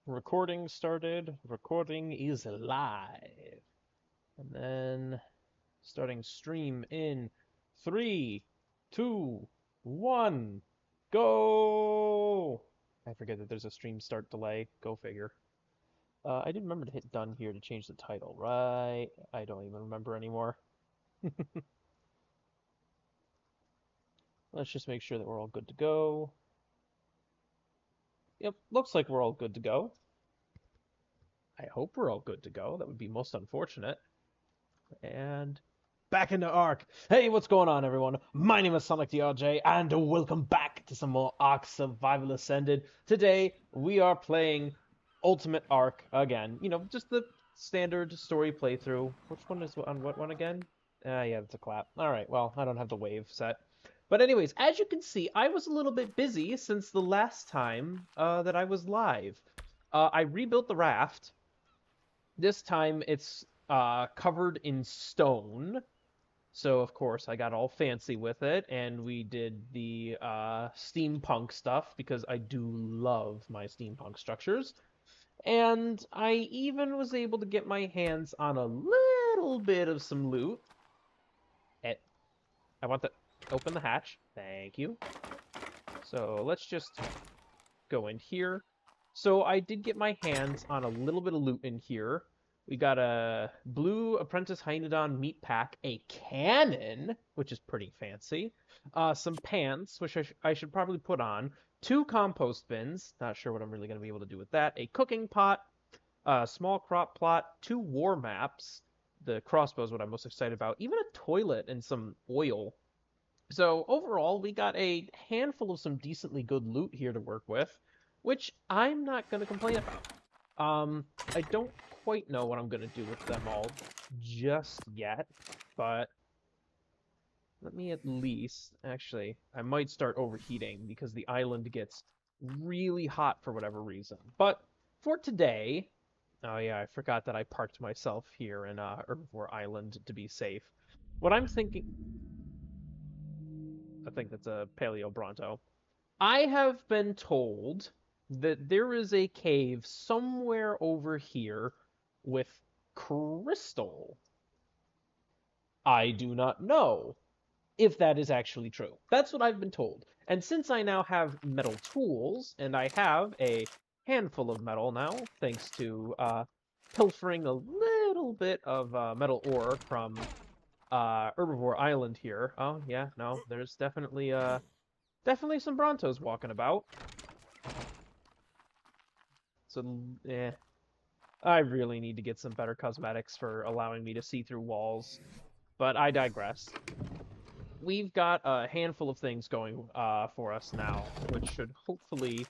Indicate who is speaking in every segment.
Speaker 1: Recording started. Recording is live. And then starting stream in 3, 2, 1, go! I forget that there's a stream start delay. Go figure. I did remember to hit done here to change the title, right? I don't even remember anymore. Let's just make sure that we're all good to go. Yep, looks like we're all good to go. I hope we're all good to go. That would be most unfortunate. And back into ARK. Hey, what's going on, everyone? My name is Sonic DRJ, and welcome back to some more ARK Survival Ascended. Today, we are playing Ultimate ARK again. You know, just the standard story playthrough. Which one is on what one again? Yeah, it's a clap. All right, well, I don't have the wave set. But anyways, as you can see, I was a little bit busy since the last time that I was live. I rebuilt the raft. This time it's covered in stone. So, of course, I got all fancy with it, and we did the steampunk stuff because I do love my steampunk structures. And I even was able to get my hands on a little bit of some loot. I want to open the hatch. Thank you. So let's just go in here. So I did get my hands on a little bit of loot in here. We got a blue Apprentice Hynodon meat pack, a cannon, which is pretty fancy, some pants, which I should probably put on, 2 compost bins, not sure what I'm really going to be able to do with that, a cooking pot, a small crop plot, 2 war maps, the crossbow is what I'm most excited about, even a toilet and some oil. So overall, we got a handful of some decently good loot here to work with, which I'm not going to complain about. I don't quite know what I'm going to do with them all just yet, but let me at least, actually, I might start overheating because the island gets really hot for whatever reason. But for today, oh yeah, I forgot that I parked myself here in Herbivore Island to be safe. What I'm thinking, I think that's a Paleo Bronto. I have been told that there is a cave somewhere over here with crystal. I do not know if that is actually true. That's what I've been told. And since I now have metal tools, and I have a handful of metal now, thanks to pilfering a little bit of metal ore from Herbivore Island here. Oh, yeah, no, there's definitely some Brontos walking about. So, I really need to get some better cosmetics for allowing me to see through walls. But I digress. We've got a handful of things going for us now, which should hopefully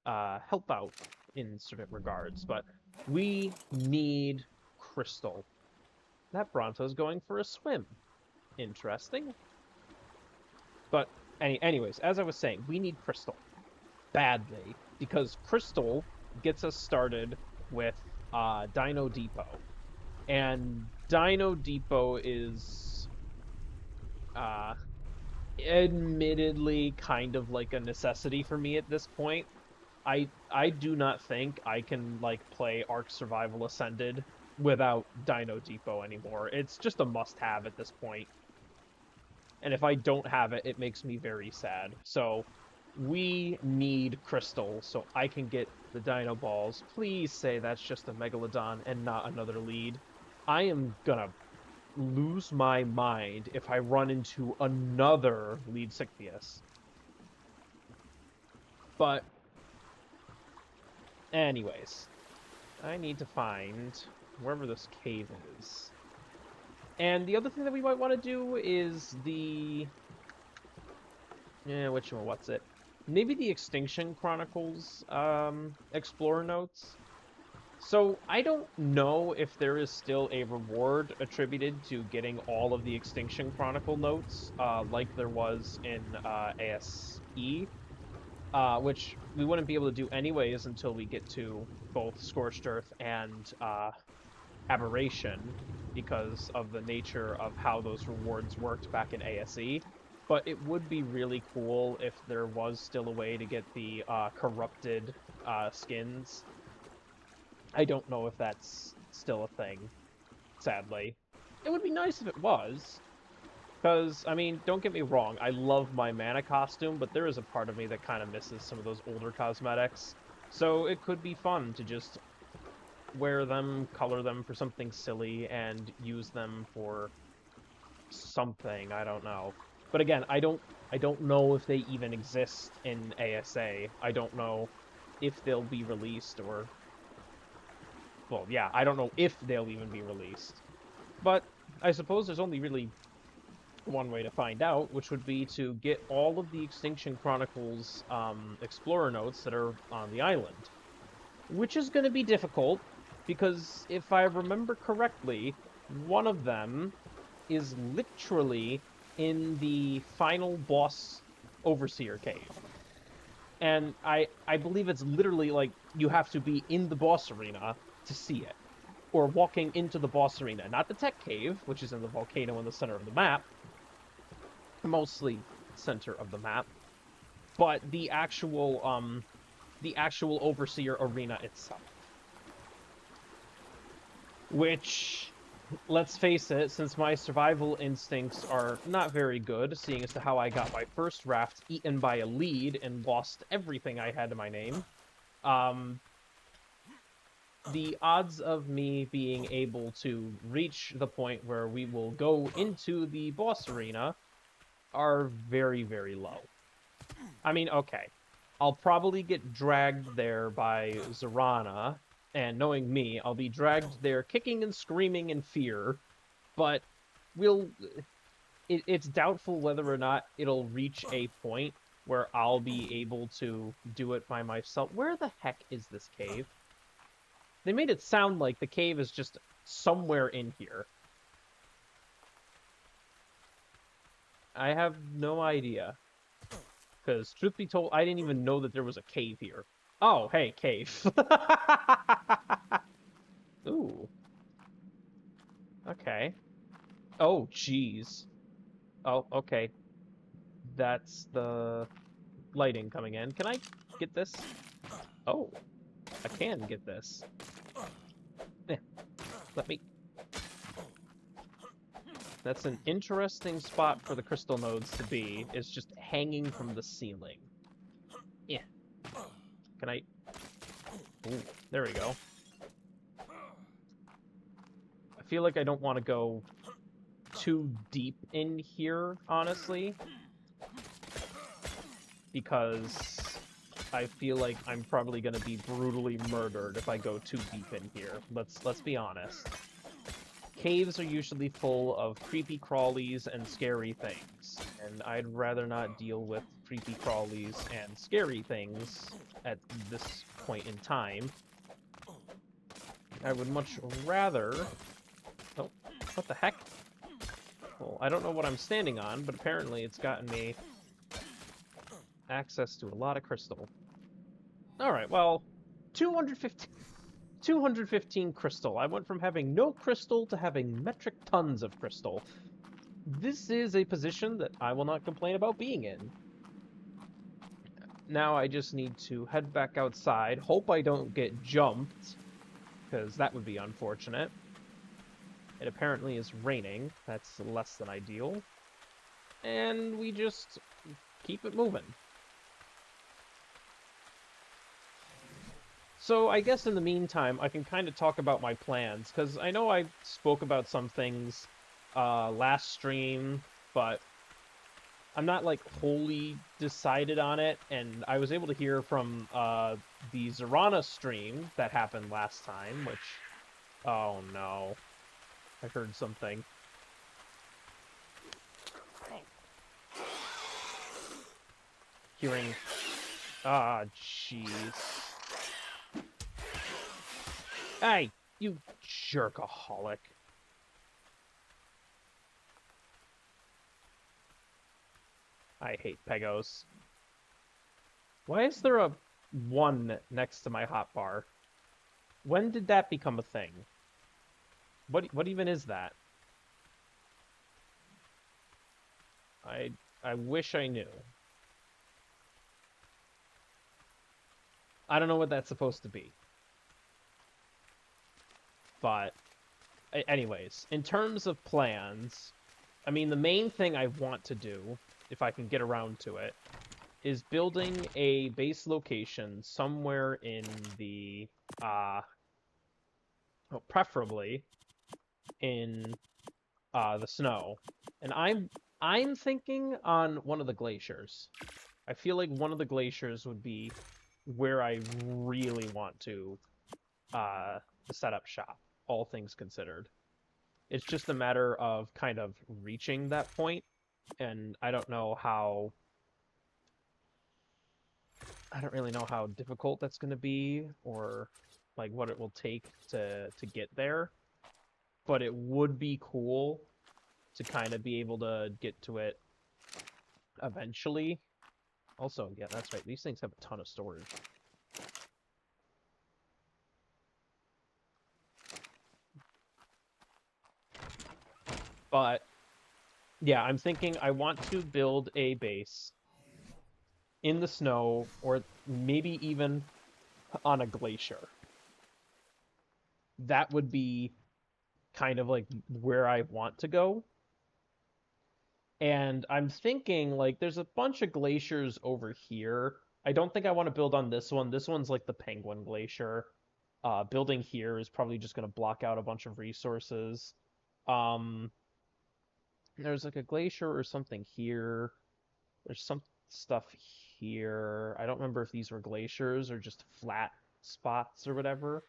Speaker 1: help out in certain regards. But we need crystal. That Bronto's going for a swim. Interesting. But anyways, as I was saying, we need crystal badly because crystal gets us started with Dino Depot. And Dino Depot is admittedly kind of like a necessity for me at this point. I do not think I can like play Ark Survival Ascended without Dino Depot anymore. It's just a must-have at this point. And if I don't have it, it makes me very sad. So we need crystal so I can get the dino balls. Please say that's just a megalodon and not another lead. I am gonna lose my mind if I run into another lead Cyctheus. But anyways, I need to find wherever this cave is. And the other thing that we might want to do is the what's it? Maybe the Extinction Chronicles Explorer notes. So I don't know if there is still a reward attributed to getting all of the Extinction Chronicle notes, like there was in ASE, which we wouldn't be able to do anyways until we get to both Scorched Earth and Aberration, because of the nature of how those rewards worked back in ASE. But it would be really cool if there was still a way to get the corrupted skins I don't know if that's still a thing, sadly. It would be nice if it was, because, I mean, don't get me wrong, I love my mana costume, but there is a part of me that kind of misses some of those older cosmetics. So it could be fun to just wear them, color them for something silly, and use them for something, I don't know. But again, I don't know if they even exist in ASA. I don't know if they'll be released or well, yeah, I don't know if they'll even be released. But I suppose there's only really one way to find out, which would be to get all of the Extinction Chronicles Explorer notes that are on the island. Which is going to be difficult, because if I remember correctly, one of them is literally in the final boss Overseer cave. And I believe it's literally like you have to be in the boss arena to see it. Or walking into the boss arena. Not the tech cave, which is in the volcano in the center of the map. Mostly center of the map. But the actual Overseer arena itself. Which, let's face it, since my survival instincts are not very good, seeing as to how I got my first raft eaten by a lead and lost everything I had to my name, the odds of me being able to reach the point where we will go into the boss arena are very, very low. I mean, okay, I'll probably get dragged there by Zyranna, and knowing me, I'll be dragged there kicking and screaming in fear, but it's doubtful whether or not it'll reach a point where I'll be able to do it by myself. Where the heck is this cave? They made it sound like the cave is just somewhere in here. I have no idea. Because, truth be told, I didn't even know that there was a cave here. Oh, hey, cave. Ooh. Okay. Oh, jeez. Oh, okay. That's the lighting coming in. Can I get this? Oh, I can get this. Eh, let me... That's an interesting spot for the crystal nodes to be, is just hanging from the ceiling. Yeah. Can I... Ooh, there we go. I feel like I don't want to go too deep in here, honestly. Because I feel like I'm probably going to be brutally murdered if I go too deep in here. Let's be honest. Caves are usually full of creepy crawlies and scary things, and I'd rather not deal with creepy crawlies and scary things at this point in time. I would much rather... Oh, what the heck? Well, I don't know what I'm standing on, but apparently it's gotten me access to a lot of crystal. Alright, well, 215 crystal. I went from having no crystal to having metric tons of crystal. This is a position that I will not complain about being in. Now I just need to head back outside, hope I don't get jumped, because that would be unfortunate. It apparently is raining. That's less than ideal. And we just keep it moving. So I guess in the meantime, I can kind of talk about my plans, because I know I spoke about some things last stream, but I'm not, like, wholly decided on it, and I was able to hear from the Zyranna stream that happened last time, which... Oh, no. I heard something. Hearing... Ah, jeez. Hey, you jerkaholic. I hate Pegos. Why is there a 1 next to my hotbar? When did that become a thing? What even is that? I wish I knew. I don't know what that's supposed to be. But anyways, in terms of plans, I mean, the main thing I want to do, if I can get around to it, is building a base location somewhere in the, well, preferably in the snow. And I'm thinking on one of the glaciers. I feel like one of the glaciers would be where I really want to set up shop, all things considered. It's just a matter of kind of reaching that point, and I don't really know how difficult that's going to be, or like what it will take to get there. But it would be cool to kind of be able to get to it eventually. Also, yeah, that's right. These things have a ton of storage. But yeah, I'm thinking I want to build a base in the snow, or maybe even on a glacier. That would be kind of like where I want to go. And I'm thinking, like, there's a bunch of glaciers over here. I don't think I want to build on this one. This one's like the Penguin Glacier. Building here is probably just going to block out a bunch of resources. Um, there's like a glacier or something here. There's some stuff here. I don't remember if these were glaciers or just flat spots or whatever.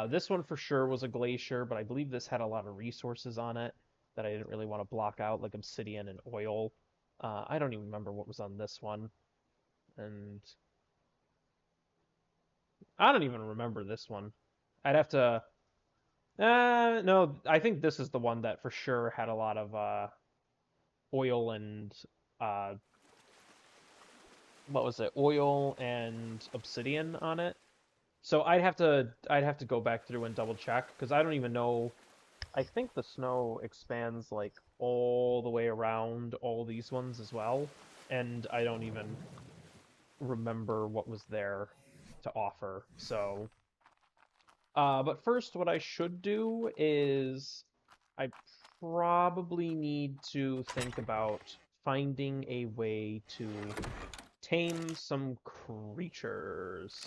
Speaker 1: This one for sure was a glacier, but I believe this had a lot of resources on it that I didn't really want to block out, like obsidian and oil. I don't even remember what was on this one. And I don't even remember this one. I'd have to... no, I think this is the one that for sure had a lot of oil and... what was it? Oil and obsidian on it. So I'd have to go back through and double check, because I don't even know. I think the snow expands like all the way around all these ones as well, and I don't even remember what was there to offer. So, but first, what I should do is I probably need to think about finding a way to tame some creatures.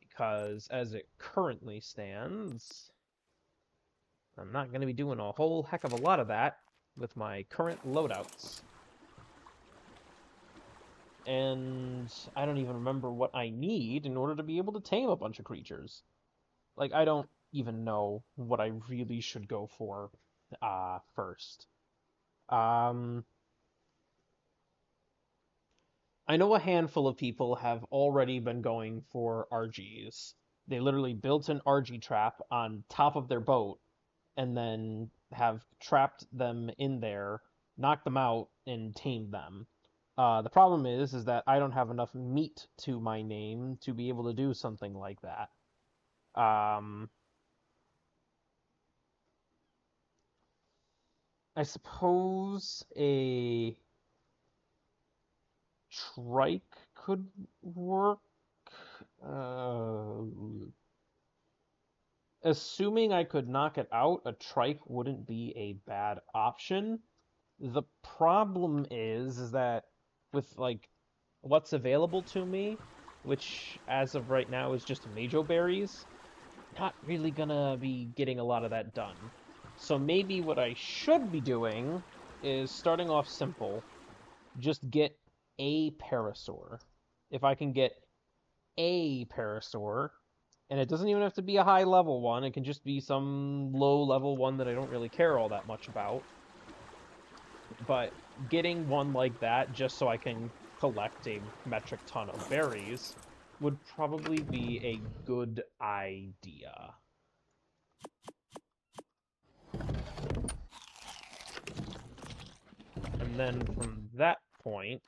Speaker 1: Because as it currently stands, I'm not going to be doing a whole heck of a lot of that with my current loadouts. And I don't even remember what I need in order to be able to tame a bunch of creatures. Like, I don't even know what I really should go for first. I know a handful of people have already been going for RGs. They literally built an RG trap on top of their boat and then have trapped them in there, knocked them out, and tamed them. The problem is that I don't have enough meat to my name to be able to do something like that. I suppose a trike could work. Assuming I could knock it out, a trike wouldn't be a bad option. The problem is that with like what's available to me, which as of right now is just majo berries, not really gonna be getting a lot of that done. So maybe what I should be doing is starting off simple. Just get a parasaur. If I can get a parasaur, and it doesn't even have to be a high level one, it can just be some low level one that I don't really care all that much about. But getting one like that just so I can collect a metric ton of berries would probably be a good idea. And then from that point...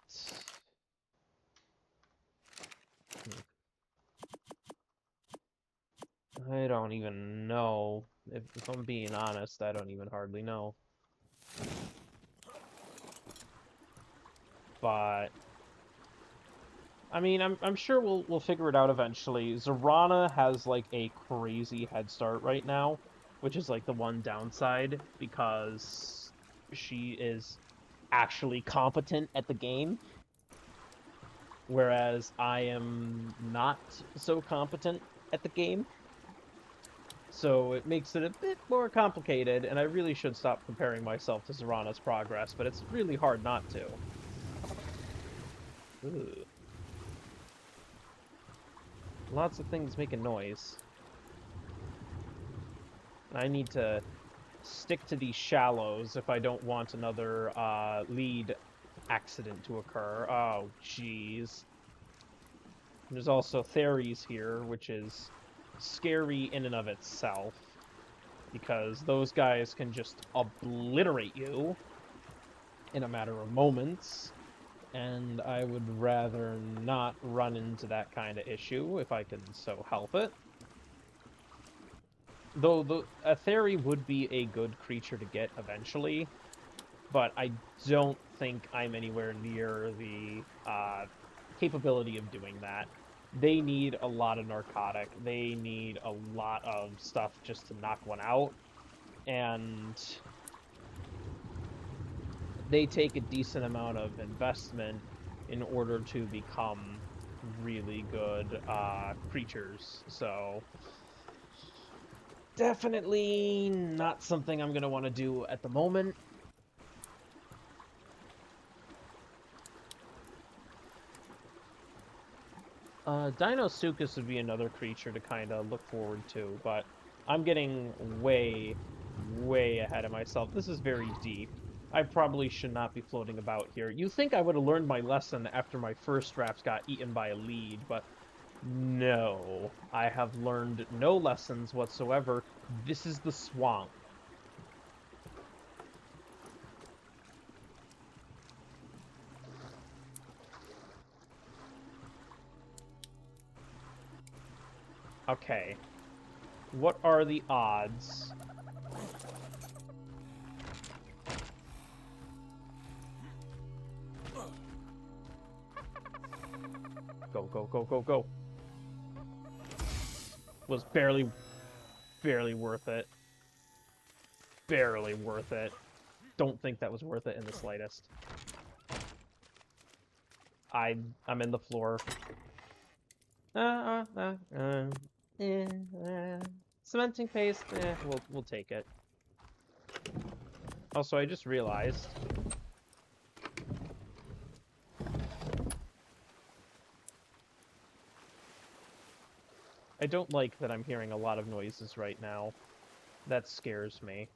Speaker 1: I don't even know. If I'm being honest, I don't even hardly know. But I mean, I'm sure we'll figure it out eventually. Zyranna has like a crazy head start right now, which is like the one downside because she is actually competent at the game, whereas I am not so competent at the game. So it makes it a bit more complicated, and I really should stop comparing myself to Zyranna's progress, but it's really hard not to. Ooh. Lots of things making noise. I need to stick to these shallows if I don't want another lead accident to occur. Oh, jeez. There's also Theres here, which is scary in and of itself, because those guys can just obliterate you in a matter of moments, and I would rather not run into that kind of issue if I can so help it. Though a Theory would be a good creature to get eventually, but I don't think I'm anywhere near the capability of doing that. They need a lot of narcotic. They need a lot of stuff just to knock one out, and they take a decent amount of investment in order to become really good creatures. So definitely not something I'm going to want to do at the moment. Dinosuchus would be another creature to kind of look forward to, but I'm getting way, way ahead of myself. This is very deep. I probably should not be floating about here. You think I would have learned my lesson after my first drafts got eaten by a lead, but no. I have learned no lessons whatsoever. This is the swamp. Okay. What are the odds? Go, go, go, go, go. Was barely worth it. Barely worth it. Don't think that was worth it in the slightest. I'm in the floor. Cementing paste, we'll take it. Also, I just realized I don't like that I'm hearing a lot of noises right now. That scares me.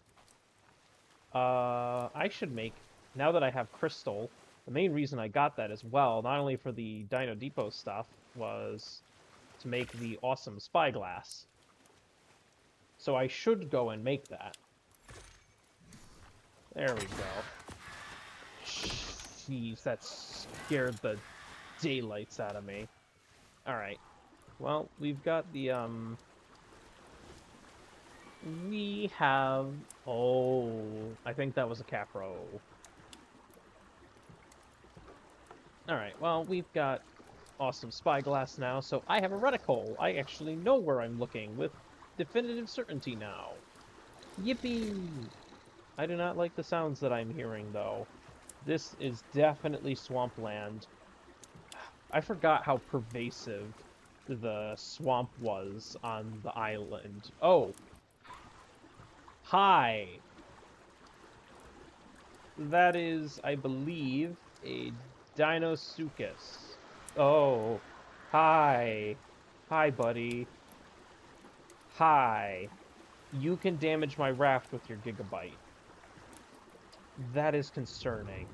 Speaker 1: I should make, now that I have crystal, the main reason I got that as well, not only for the Dino Depot stuff, was to make the awesome spyglass. So I should go and make that. There we go. Jeez, that scared the daylights out of me. Alright. Well, we've got the, we have... Oh, I think that was a capro. Alright, well, we've got awesome spyglass now, so I have a reticle. I actually know where I'm looking with definitive certainty now. Yippee! I do not like the sounds that I'm hearing, though. This is definitely swampland. I forgot how pervasive the swamp was on the island. Oh! Hi! That is, I believe, a Dinosuchus. Oh, hi. Hi, buddy. Hi. You can damage my raft with your gigabyte. That is concerning.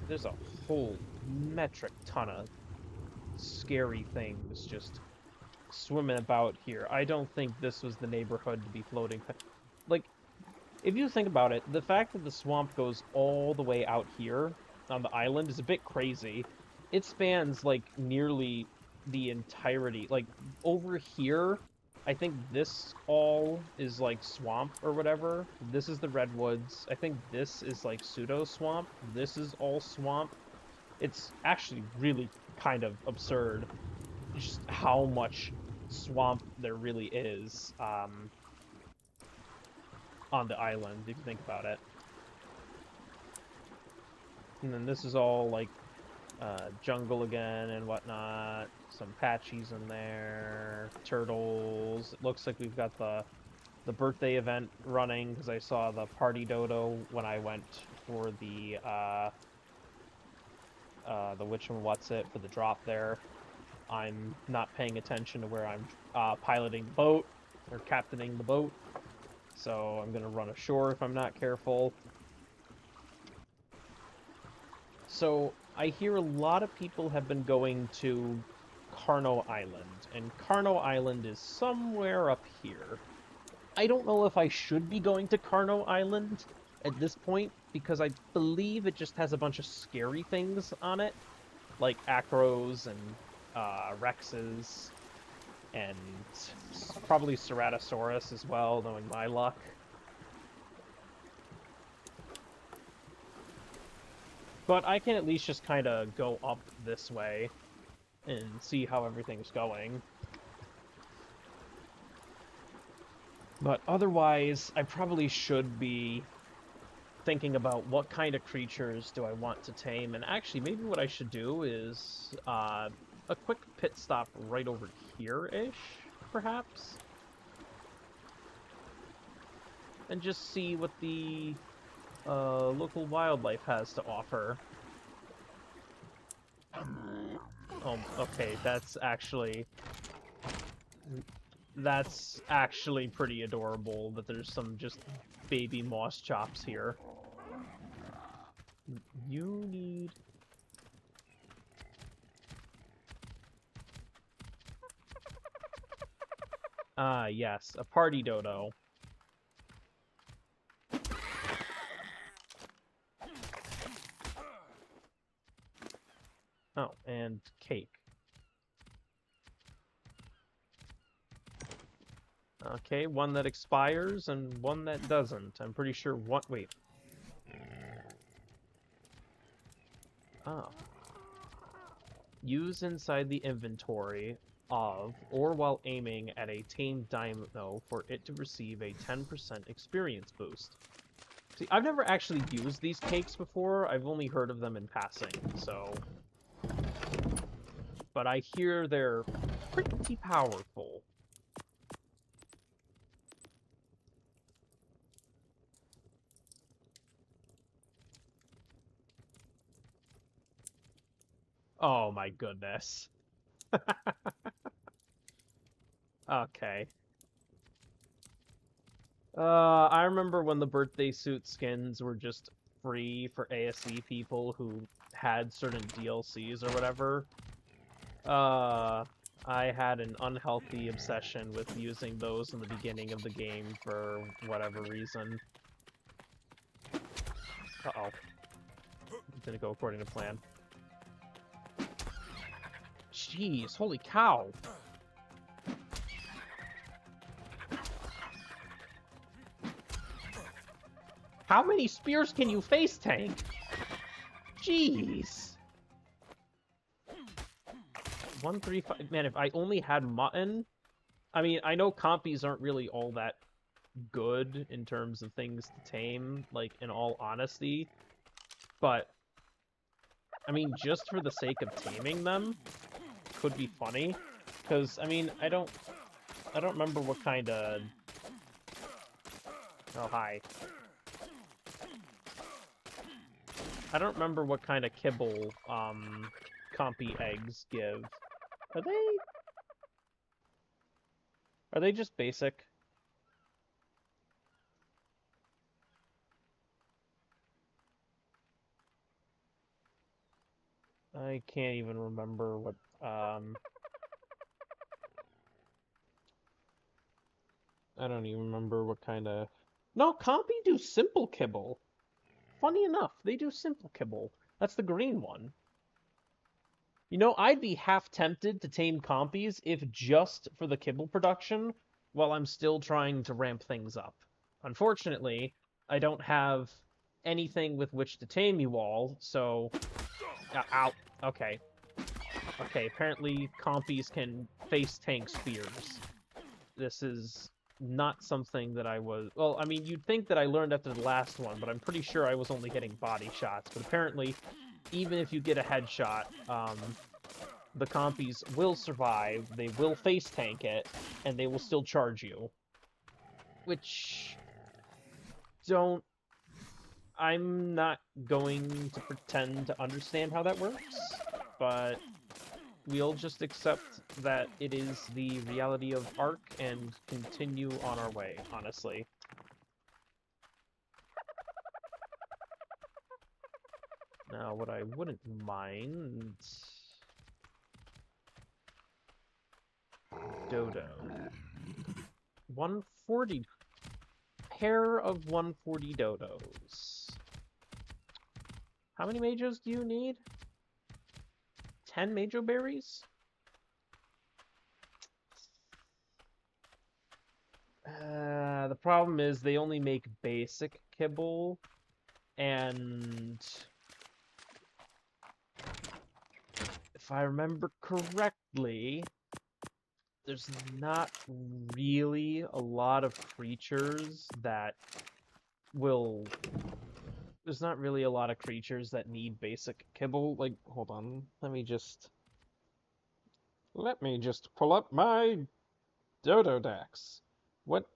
Speaker 1: There's a whole metric ton of scary things just swimming about here. I don't think this was the neighborhood to be floating. Like, if you think about it, the fact that the swamp goes all the way out here on the island is a bit crazy. It spans, like, nearly the entirety. Like, over here, I think this all is, like, swamp or whatever. This is the redwoods. I think this is, like, pseudo-swamp. This is all swamp. It's actually really kind of absurd just how much swamp there really is on the island, if you think about it. And then this is all, like, jungle again and whatnot. Some patchies in there. Turtles. It looks like we've got the birthday event running, because I saw the party dodo when I went for the whatchamawhatsit for the drop there. I'm not paying attention to where I'm piloting the boat, or captaining the boat, so I'm gonna run ashore if I'm not careful. So, I hear a lot of people have been going to Carno Island, and Carno Island is somewhere up here. I don't know if I should be going to Carno Island at this point, because I believe it just has a bunch of scary things on it, like acros and rexes, and probably Ceratosaurus as well, knowing my luck. But I can at least just kind of go up this way and see how everything's going. But otherwise, I probably should be thinking about what kind of creatures do I want to tame. And actually, maybe what I should do is a quick pit stop right over here-ish, perhaps? And just see what the local wildlife has to offer. Oh, okay, that's actually pretty adorable that there's some just baby moss chops here. You need... yes, a party dodo. Oh, and cake. Okay, one that expires and one that doesn't. I'm pretty sure one... Wait. Oh. Use inside the inventory of, or while aiming at a tamed dino for it to receive a 10% experience boost. See, I've never actually used these cakes before. I've only heard of them in passing, so... But I hear they're pretty powerful. Oh my goodness. Okay. I remember when the birthday suit skins were just free for ASE people who had certain DLCs or whatever. I had an unhealthy obsession with using those in the beginning of the game for whatever reason. Uh-oh. Didn't go according to plan. Jeez, holy cow! How many spears can you face tank? Jeez! 135... Man, if I only had mutton... I mean, I know compies aren't really all that good in terms of things to tame, like, in all honesty. But, I mean, just for the sake of taming them, could be funny. Because, I mean, I don't remember what kind of... Oh, hi. I don't remember what kind of kibble, compy eggs give. Are they just basic? I can't even remember what, I don't even remember what kind of... No, compy do simple kibble. Funny enough, they do simple kibble. That's the green one. You know, I'd be half tempted to tame compies if just for the kibble production, while I'm still trying to ramp things up. Unfortunately, I don't have anything with which to tame you all, so... Ow. Okay. Okay, apparently compies can face tank spears. This is not something that I was... Well, I mean, you'd think that I learned after the last one, but I'm pretty sure I was only hitting body shots. But apparently, even if you get a headshot, the compies will survive, they will face tank it, and they will still charge you. Which... I'm not going to pretend to understand how that works, but we'll just accept that it is the reality of ARK and continue on our way, honestly. Now, what I wouldn't mind... Dodo. 140. Pair of 140 dodos. How many majos do you need? 10 majo berries? The problem is they only make basic kibble, and if I remember correctly, there's not really a lot of creatures that will... There's not really a lot of creatures that need basic kibble. Like, hold on, let me just pull up my Dodo Dex. What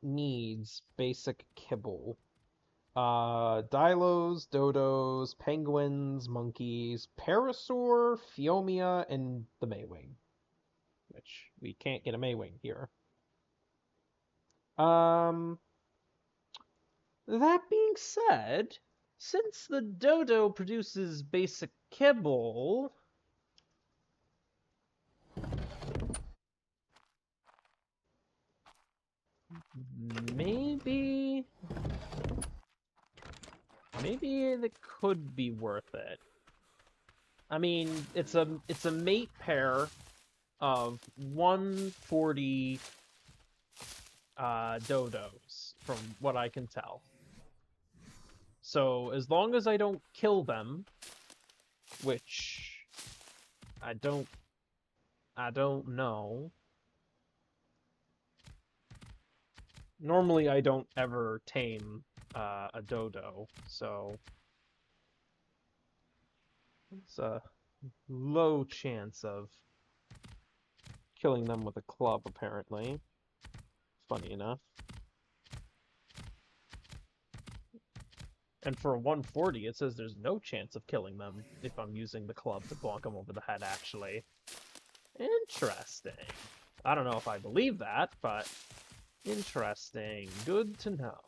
Speaker 1: needs basic kibble? Dilos, dodos, penguins, monkeys, parasaur, Phiomia, and the Maywing. Which, we can't get a Maywing here. That being said, since the dodo produces basic kibble... Maybe it could be worth it. I mean, it's a mate pair of 140 dodos, from what I can tell. So as long as I don't kill them, which I don't know. Normally, I don't ever tame a dodo, so it's a low chance of killing them with a club, apparently. Funny enough. And for a 140, it says there's no chance of killing them if I'm using the club to bonk them over the head, actually. Interesting. I don't know if I believe that, but... Interesting. Good to know.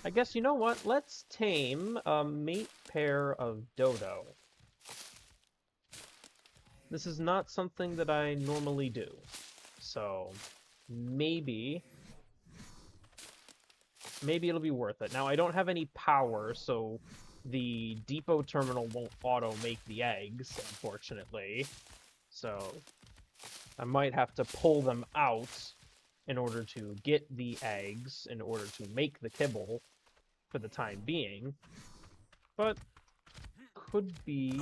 Speaker 1: I guess, you know what? Let's tame a mate pair of dodo. This is not something that I normally do. So, maybe it'll be worth it. Now, I don't have any power, so the depot terminal won't auto-make the eggs, unfortunately. So, I might have to pull them out in order to get the eggs, in order to make the kibble for the time being. But, could be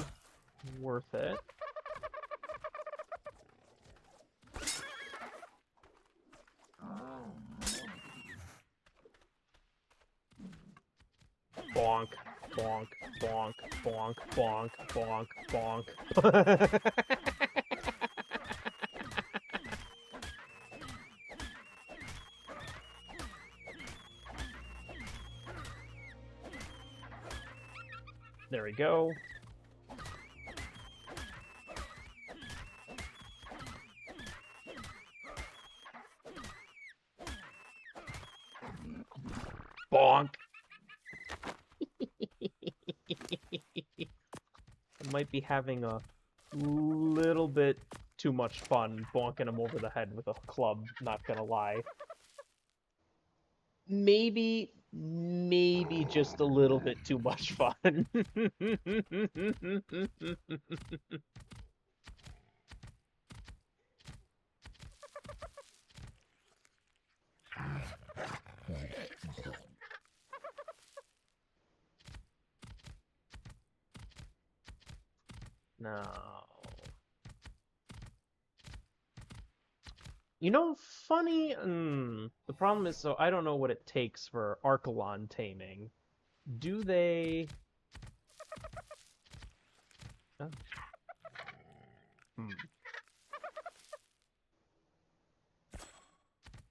Speaker 1: worth it. Bonk, bonk, bonk, bonk, bonk, bonk, bonk. There we go. Bonk. I might be having a little bit too much fun bonking him over the head with a club, not gonna lie. Maybe just a little bit too much fun. No. You know, funny. The problem is, so I don't know what it takes for Archelon taming. Do they? Oh.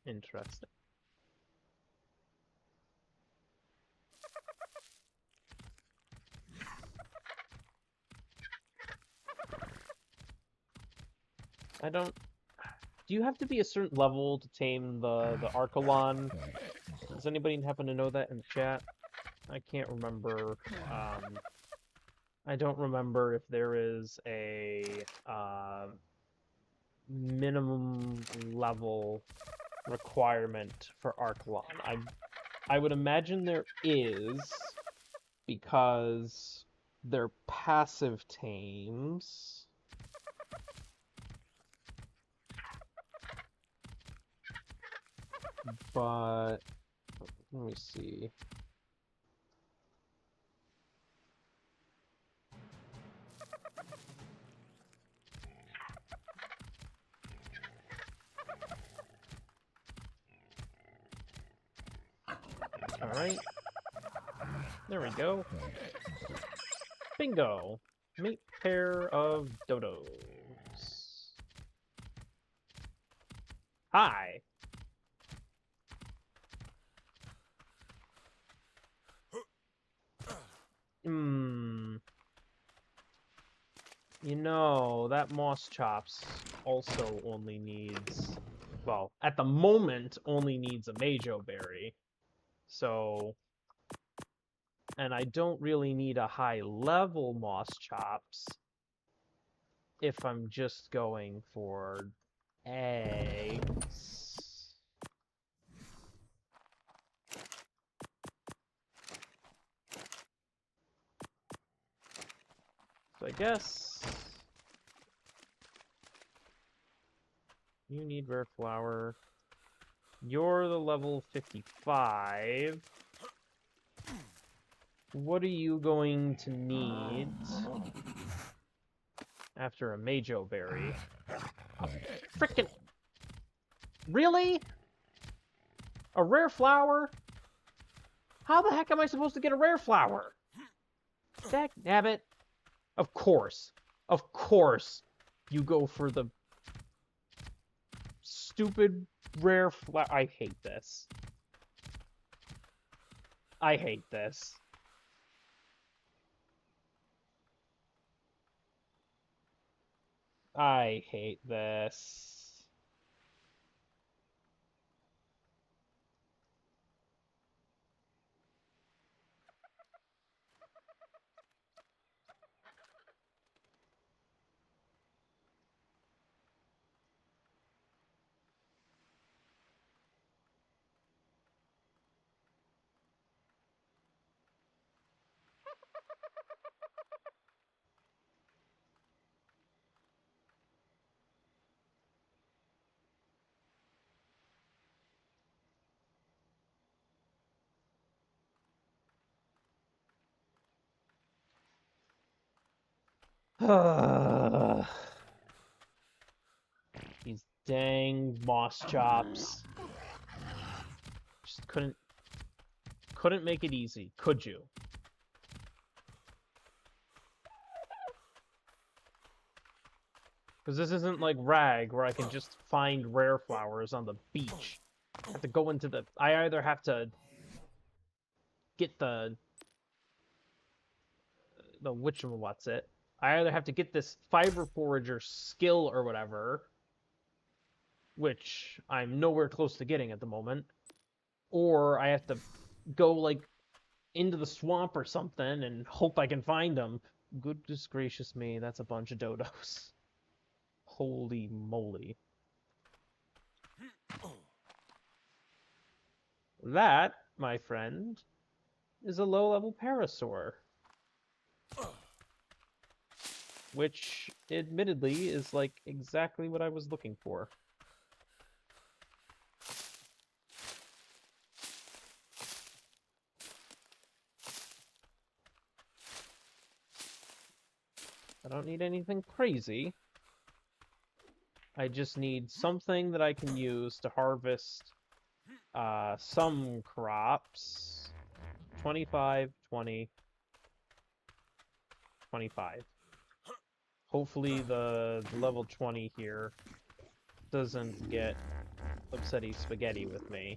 Speaker 1: Interesting. I don't. Do you have to be a certain level to tame the Archelon? Does anybody happen to know that in the chat? I can't remember. I don't remember if there is a minimum level requirement for Archelon. I would imagine there is, because they're passive tames. But let me see. All right. There we go. Bingo. Mate pair of dodos. Hi. You know, that Moss Chops also only needs, well, at the moment, only needs a Majo Berry. So, and I don't really need a high-level Moss Chops if I'm just going for eggs. So I guess you need rare flower. You're the level 55. What are you going to need after a Majo Berry? Frickin'... Really? A rare flower? How the heck am I supposed to get a rare flower? Dag nabbit. Of course. Of course. You go for the stupid rare flower. I hate this. I hate this. I hate this. These dang Moss Chops. Just couldn't make it easy, could you? Because this isn't like Rag, where I can just find rare flowers on the beach. I have to go into the... I either have to get the whatchamawat's-it. I either have to get this fiber forager skill or whatever, which I'm nowhere close to getting at the moment, or I have to go, like, into the swamp or something and hope I can find them. Goodness gracious me, that's a bunch of dodos. Holy moly. That, my friend, is a low-level parasaur. Which, admittedly, is, like, exactly what I was looking for. I don't need anything crazy. I just need something that I can use to harvest some crops. 25, 20, 25. Hopefully the level 20 here doesn't get upsetty spaghetti with me.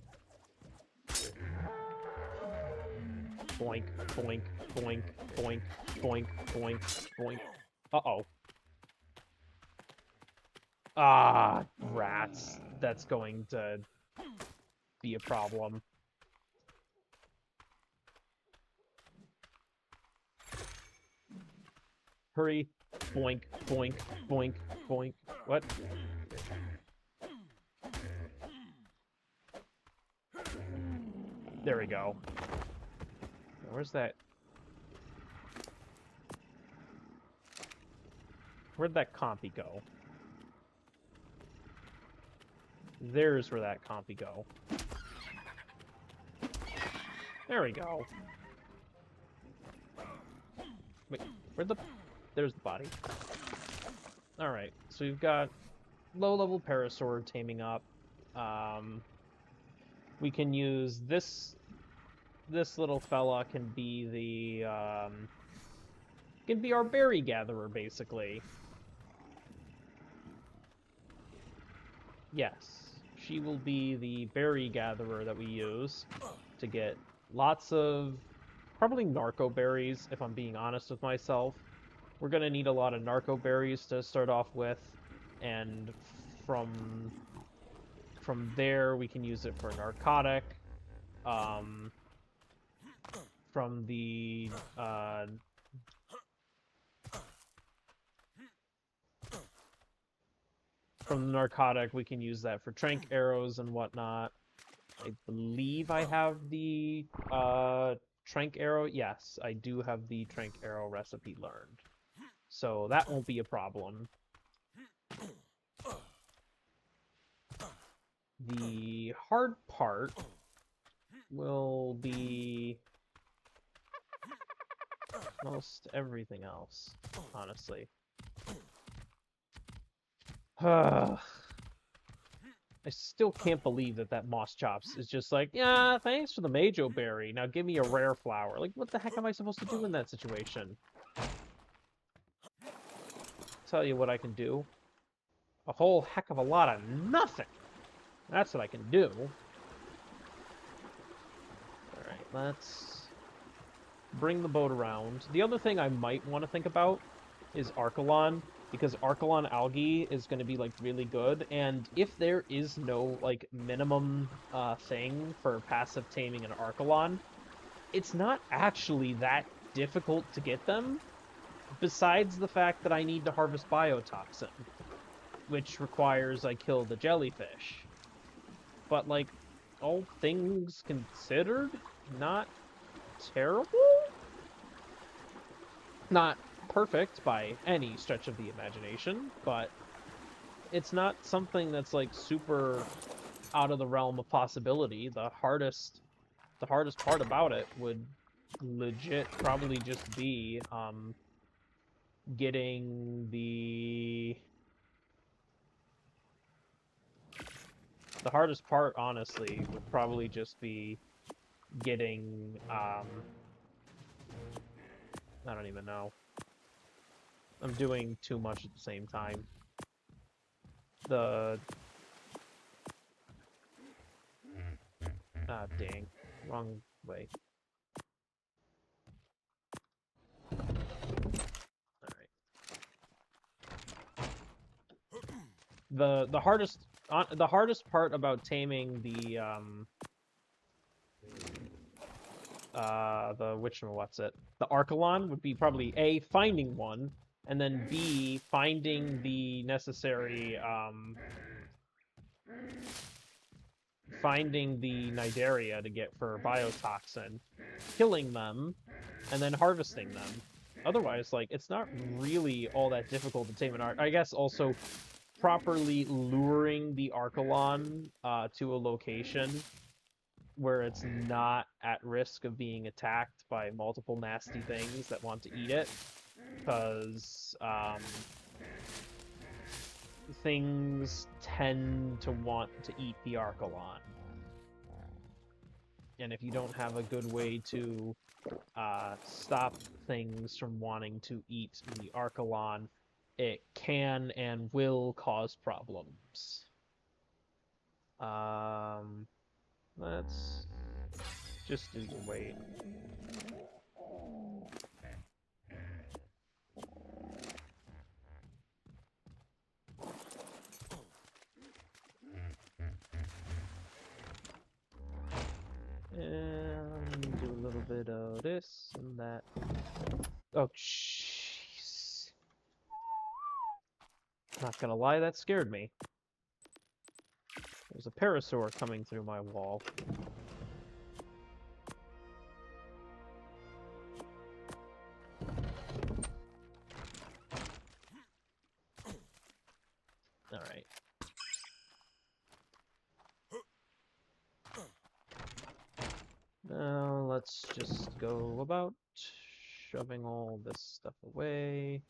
Speaker 1: Boink, boink, boink, boink, boink, boink, boink. Uh-oh. Ah, rats. That's going to be a problem. Hurry. Boink, boink, boink, boink. What? There we go. Where's that? Where'd that compy go? There's where that compy go. There we go. Wait, where'd the... There's the body. Alright, so we've got low-level Parasaur taming up. We can use this little fella can be the can be our berry gatherer, basically. Yes, she will be the berry gatherer that we use to get lots of probably narco berries, if I'm being honest with myself. We're gonna need a lot of narco berries to start off with, and from there we can use it for narcotic. From the narcotic, we can use that for trank arrows and whatnot. I believe I have the trank arrow. Yes, I do have the trank arrow recipe learned. So that won't be a problem. The hard part will be most everything else, honestly. I still can't believe that Moss Chops is just like, yeah, thanks for the Majo Berry. Now give me a rare flower. Like, what the heck am I supposed to do in that situation? Tell you what I can do. A whole heck of a lot of nothing. That's what I can do. Alright, let's bring the boat around. The other thing I might want to think about is Archelon, because Archelon algae is going to be, like, really good, and if there is no, like, minimum thing for passive taming an Archelon, it's not actually that difficult to get them, besides the fact that I need to harvest biotoxin, which requires I kill the jellyfish. But, like, all things considered, not terrible? Not perfect by any stretch of the imagination, but it's not something that's, like, super out of the realm of possibility. The hardest part about it would legit probably just be getting the hardest part, honestly, would probably just be getting I don't even know. I'm doing too much at the same time. Ah, dang. Wrong way. Alright. The hardest part about taming the Archelon would be probably A, finding one, and then B, finding the necessary finding the Nidaria to get for biotoxin, killing them, and then harvesting them. Otherwise, like, it's not really all that difficult to tame an Ark. I guess also properly luring the Archelon to a location where it's not at risk of being attacked by multiple nasty things that want to eat it because things tend to want to eat the Archelon. And if you don't have a good way to stop things from wanting to eat the Archelon, it can and will cause problems. Let's just do your weight. And do a little bit of this and that. Oh, jeez. Not gonna lie, that scared me. There's a parasaur coming through my wall. Alright. Now let's just go about shoving all this stuff away.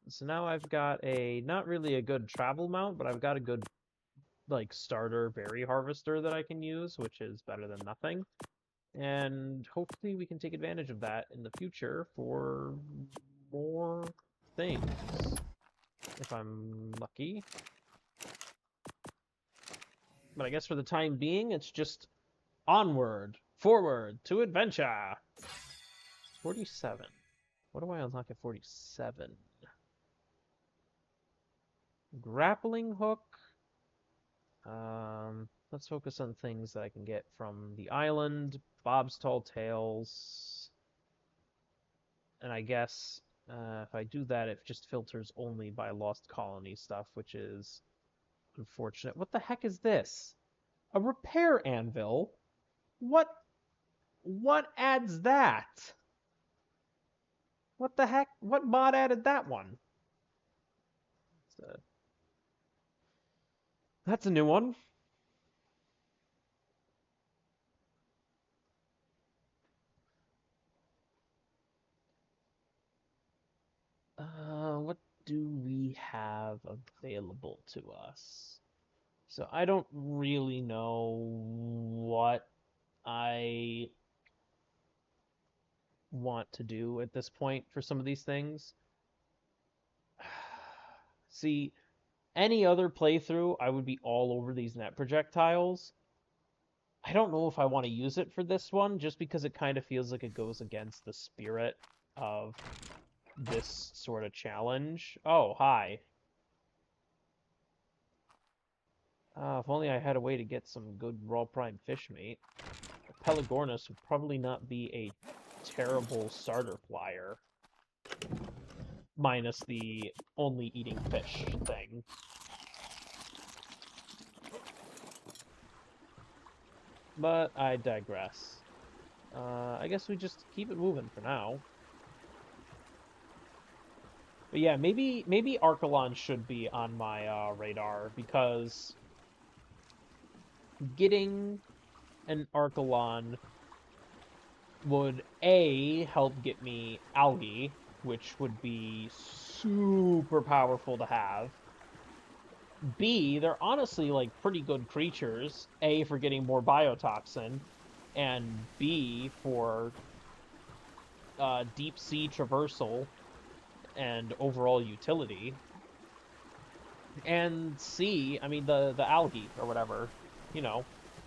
Speaker 1: So now I've got not really a good travel mount, but I've got a good, like, starter berry harvester that I can use, which is better than nothing. And hopefully we can take advantage of that in the future for more things, if I'm lucky. But I guess for the time being, it's just onward, forward, to adventure. 47. What do I unlock at 47? Grappling hook. Let's focus on things that I can get from the island. Bob's Tall Tales. And I guess if I do that, it just filters only by Lost Colony stuff, which is unfortunate. What the heck is this? A repair anvil? What adds that? What the heck? What mod added that one? That's a new one. What do we have available to us? So I don't really know what I want to do at this point for some of these things. See, any other playthrough, I would be all over these net projectiles. I don't know if I want to use it for this one, just because it kind of feels like it goes against the spirit of this sort of challenge. Oh, hi. If only I had a way to get some good raw prime fish meat. Pelagornis would probably not be a terrible starter flyer. Minus the only eating fish thing. But I digress. I guess we just keep it moving for now. But yeah, maybe Archelon should be on my radar, because getting an Archelon would A, help get me algae, which would be super powerful to have. B, they're honestly like pretty good creatures. A, for getting more biotoxin, and B, for deep sea traversal and overall utility. And C, I mean the algae or whatever, you know,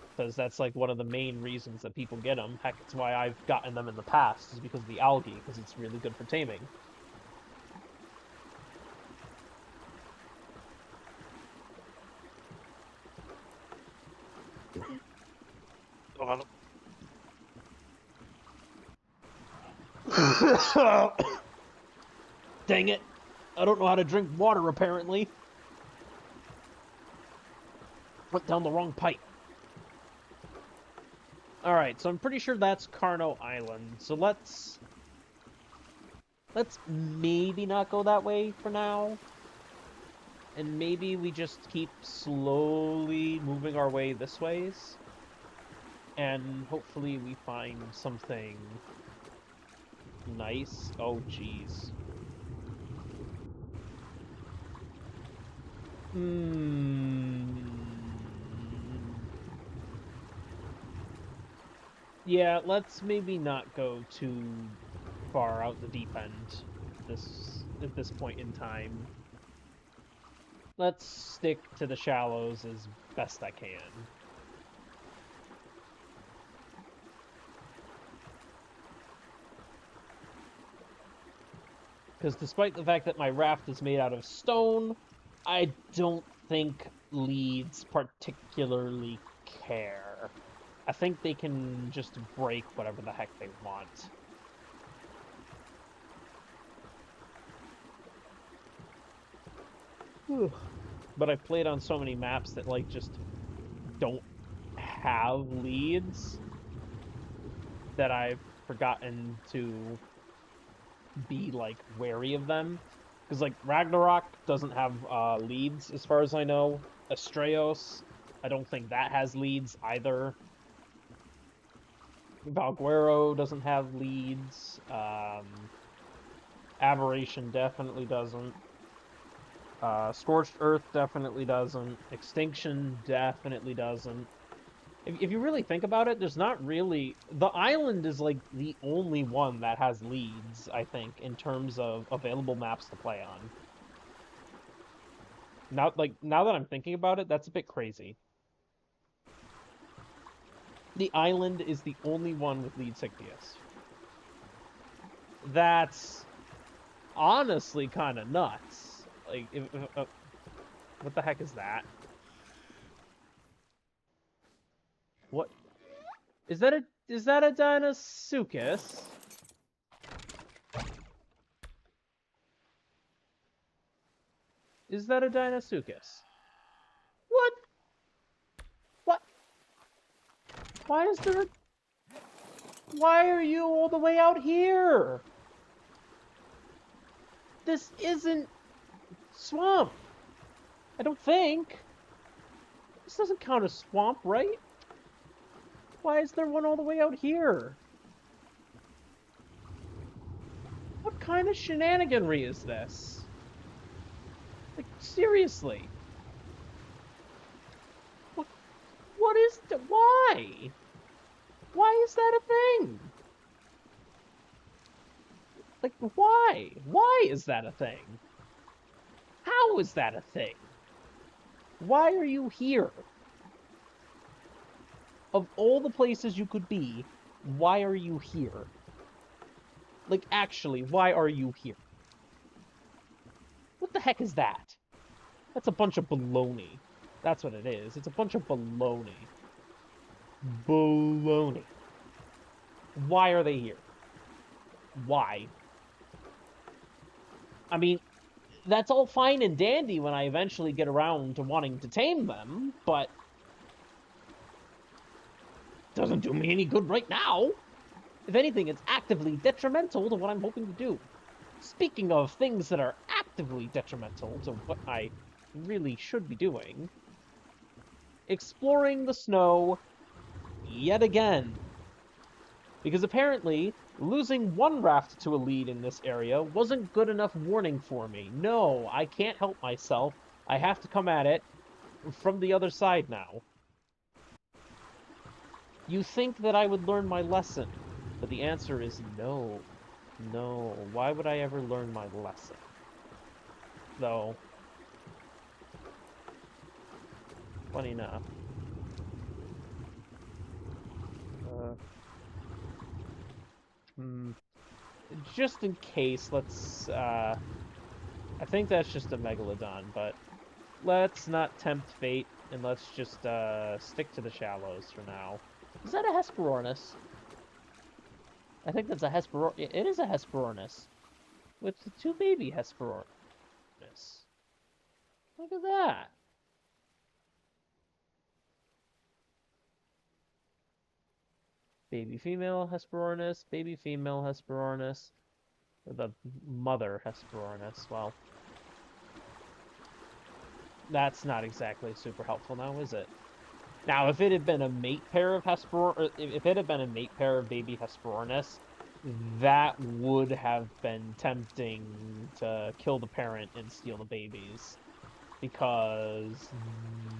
Speaker 1: because that's like one of the main reasons that people get them. Heck, it's why I've gotten them in the past, is because of the algae, because it's really good for taming. Dang it! I don't know how to drink water, apparently. Put down the wrong pipe. Alright, so I'm pretty sure that's Carno Island. So let's maybe not go that way for now. And maybe we just keep slowly moving our way this ways. And hopefully we find something Nice. Oh, jeez. Yeah, let's maybe not go too far out the deep end at this point in time. Let's stick to the shallows as best I can. Because despite the fact that my raft is made out of stone, I don't think Leeds particularly care. I think they can just break whatever the heck they want. Whew. But I've played on so many maps that, like, just don't have leads that I've forgotten to be, like, wary of them. Because, like, Ragnarok doesn't have leads, as far as I know. Astraeos, I don't think that has leads either. Valguero doesn't have leads. Aberration definitely doesn't. Scorched Earth definitely doesn't. Extinction definitely doesn't. If you really think about it, there's not really... The island is, like, the only one that has leads, I think, in terms of available maps to play on. Now that I'm thinking about it, that's a bit crazy. The island is the only one with lead Signius. That's honestly kind of nuts. Like, what the heck is that? What is that? Is that a Deinosuchus? Is that a Deinosuchus? What? What? Why is there a... Why are you all the way out here? This isn't swamp. I don't think. This doesn't count as swamp, right? Why is there one all the way out here? What kind of shenaniganry is this? Like, seriously. What is the... Why? Why is that a thing? Like, why? Why is that a thing? How is that a thing? Why are you here? Of all the places you could be, why are you here? Like, actually, why are you here? What the heck is that? That's a bunch of baloney. That's what it is. It's a bunch of baloney. Baloney. Why are they here? Why? I mean, that's all fine and dandy when I eventually get around to wanting to tame them, but doesn't do me any good right now. If anything, it's actively detrimental to what I'm hoping to do. Speaking of things that are actively detrimental to what I really should be doing, exploring the snow yet again. Because apparently, losing one raft to a lead in this area wasn't good enough warning for me. No, I can't help myself. I have to come at it from the other side now. You think that I would learn my lesson, but the answer is no. No. Why would I ever learn my lesson? Though, funny enough. Just in case, let's, I think that's just a Megalodon, but let's not tempt fate, and let's just, stick to the shallows for now. Is that a Hesperornis? I think that's a it is a Hesperornis. With the two baby Hesperornis. Look at that. Baby female Hesperornis, baby female Hesperornis. Or the mother Hesperornis. Well, that's not exactly super helpful now, is it? Now, if it had been a mate pair of if it had been a mate pair of baby Hesperornis, that would have been tempting to kill the parent and steal the babies, because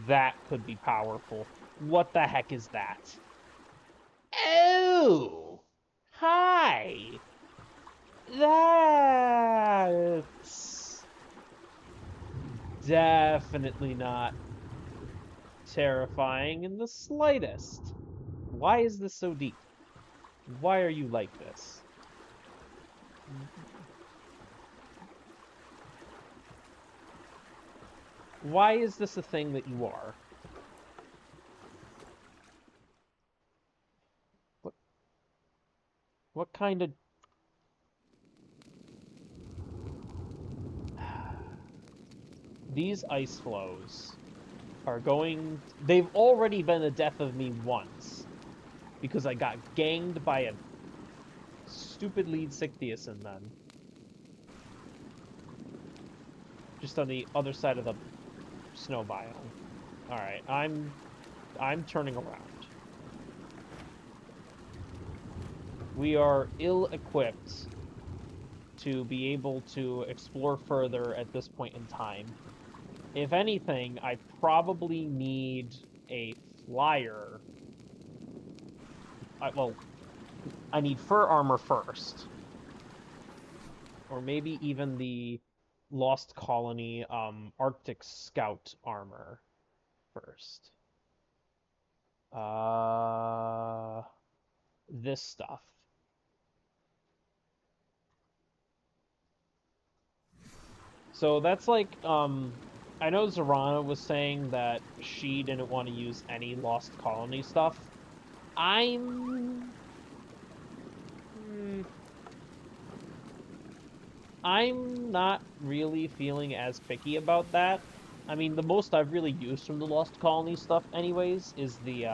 Speaker 1: that could be powerful. What the heck is that? Oh! Hi! That's definitely not terrifying in the slightest. Why is this so deep? Why are you like this? Why is this a thing that you are? What kind of... These ice flows are going... They've already been the death of me once, because I got ganged by a stupid Leeds Ichthyusan then. Just on the other side of the snow biome. Alright, I'm turning around. We are ill-equipped to be able to explore further at this point in time. If anything, I probably need a flyer. I need fur armor first. Or maybe even the Lost Colony Arctic Scout armor first. This stuff. So that's like, I know Zyranna was saying that she didn't want to use any Lost Colony stuff. I'm not really feeling as picky about that. I mean, the most I've really used from the Lost Colony stuff anyways is the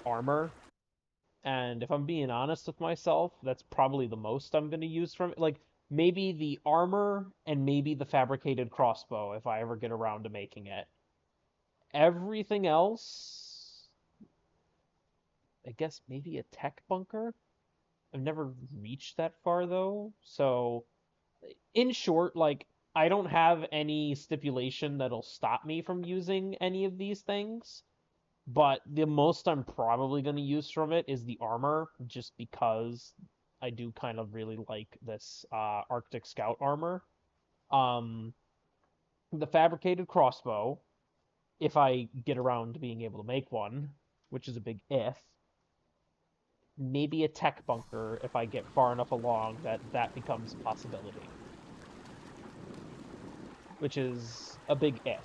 Speaker 1: armor. And if I'm being honest with myself, that's probably the most I'm going to use from it. Like, maybe the armor and maybe the fabricated crossbow if I ever get around to making it. Everything else, I guess maybe a tech bunker? I've never reached that far though. So, in short, like, I don't have any stipulation that'll stop me from using any of these things. But the most I'm probably going to use from it is the armor, just because I do kind of really like this Arctic Scout armor. The fabricated crossbow, if I get around to being able to make one, which is a big if. Maybe a tech bunker if I get far enough along that becomes a possibility. Which is a big if.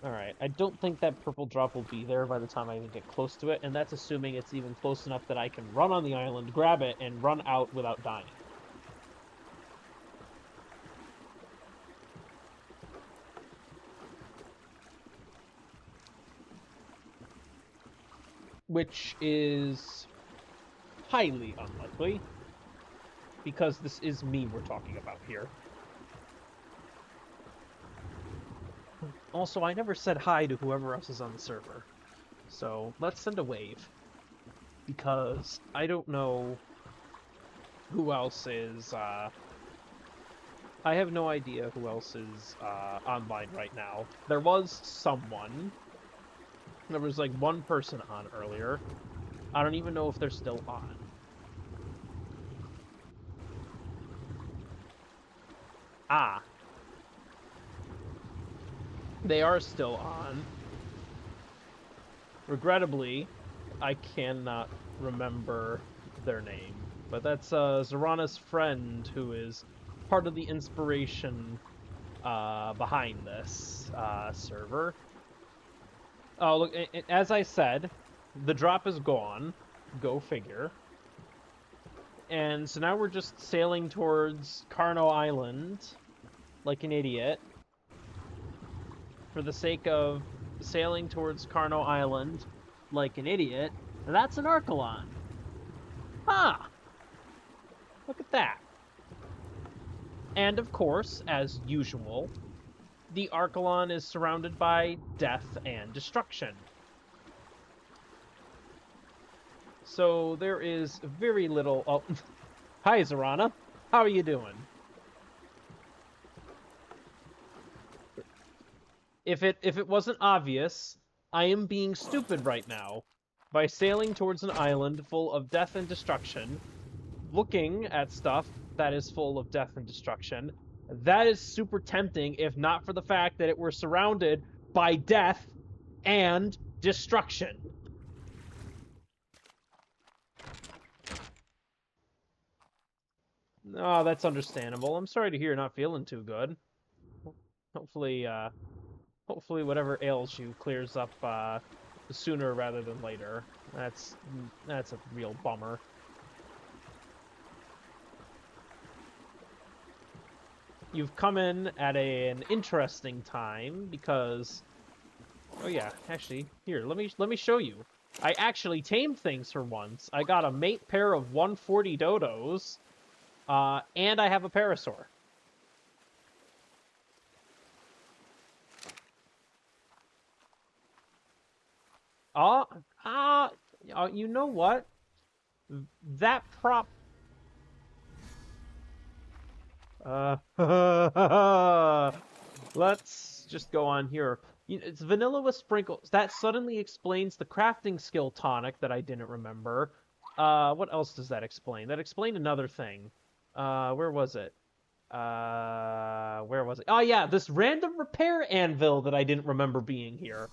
Speaker 1: Alright, I don't think that purple drop will be there by the time I even get close to it, and that's assuming it's even close enough that I can run on the island, grab it, and run out without dying. Which is highly unlikely, because this is me we're talking about here. Also, I never said hi to whoever else is on the server. So, let's send a wave. Because I don't know who else is, I have no idea who else is, online right now. There was someone. There was, like, one person on earlier. I don't even know if they're still on. Ah. They are still on. Regrettably, I cannot remember their name. But that's Zyranna's friend who is part of the inspiration behind this server. Oh, look, as I said, the drop is gone. Go figure. And so now we're just sailing towards Carno Island like an idiot. For the sake of sailing towards Carno Island like an idiot. That's an Archelon. Huh. Look at that. And of course, as usual, the Archelon is surrounded by death and destruction. So there is very little... Oh, hi, Zyranna. How are you doing? If it wasn't obvious, I am being stupid right now by sailing towards an island full of death and destruction, looking at stuff that is full of death and destruction. That is super tempting, if not for the fact that we're surrounded by death and destruction. Oh, that's understandable. I'm sorry to hear you're not feeling too good. Hopefully, hopefully whatever ails you clears up sooner rather than later. That's a real bummer. You've come in at an interesting time because, oh yeah, actually, here, let me show you. I actually tamed things for once. I got a mate pair of 140 dodos, and I have a parasaur. You know what? That prop... let's just go on here. It's vanilla with sprinkles. That suddenly explains the crafting skill tonic that I didn't remember. What else does that explain? That explained another thing. Where was it? Where was it? Oh yeah, this random repair anvil that I didn't remember being here.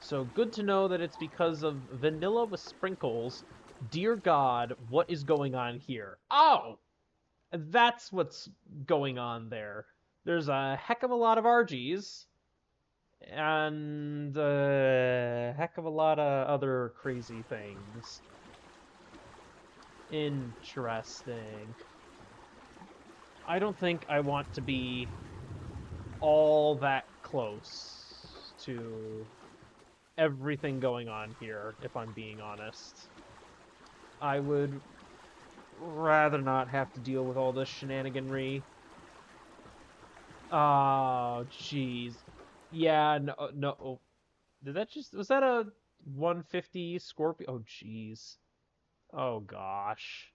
Speaker 1: So good to know that it's because of vanilla with sprinkles. Dear God, what is going on here? Oh! That's what's going on there. There's a heck of a lot of RGs, and a heck of a lot of other crazy things. Interesting. I don't think I want to be all that close to everything going on here, if I'm being honest. I would rather not have to deal with all this shenaniganry. Oh, jeez. Yeah, no. Did that just... Was that a 150 Scorpion? Oh, jeez. Oh, gosh.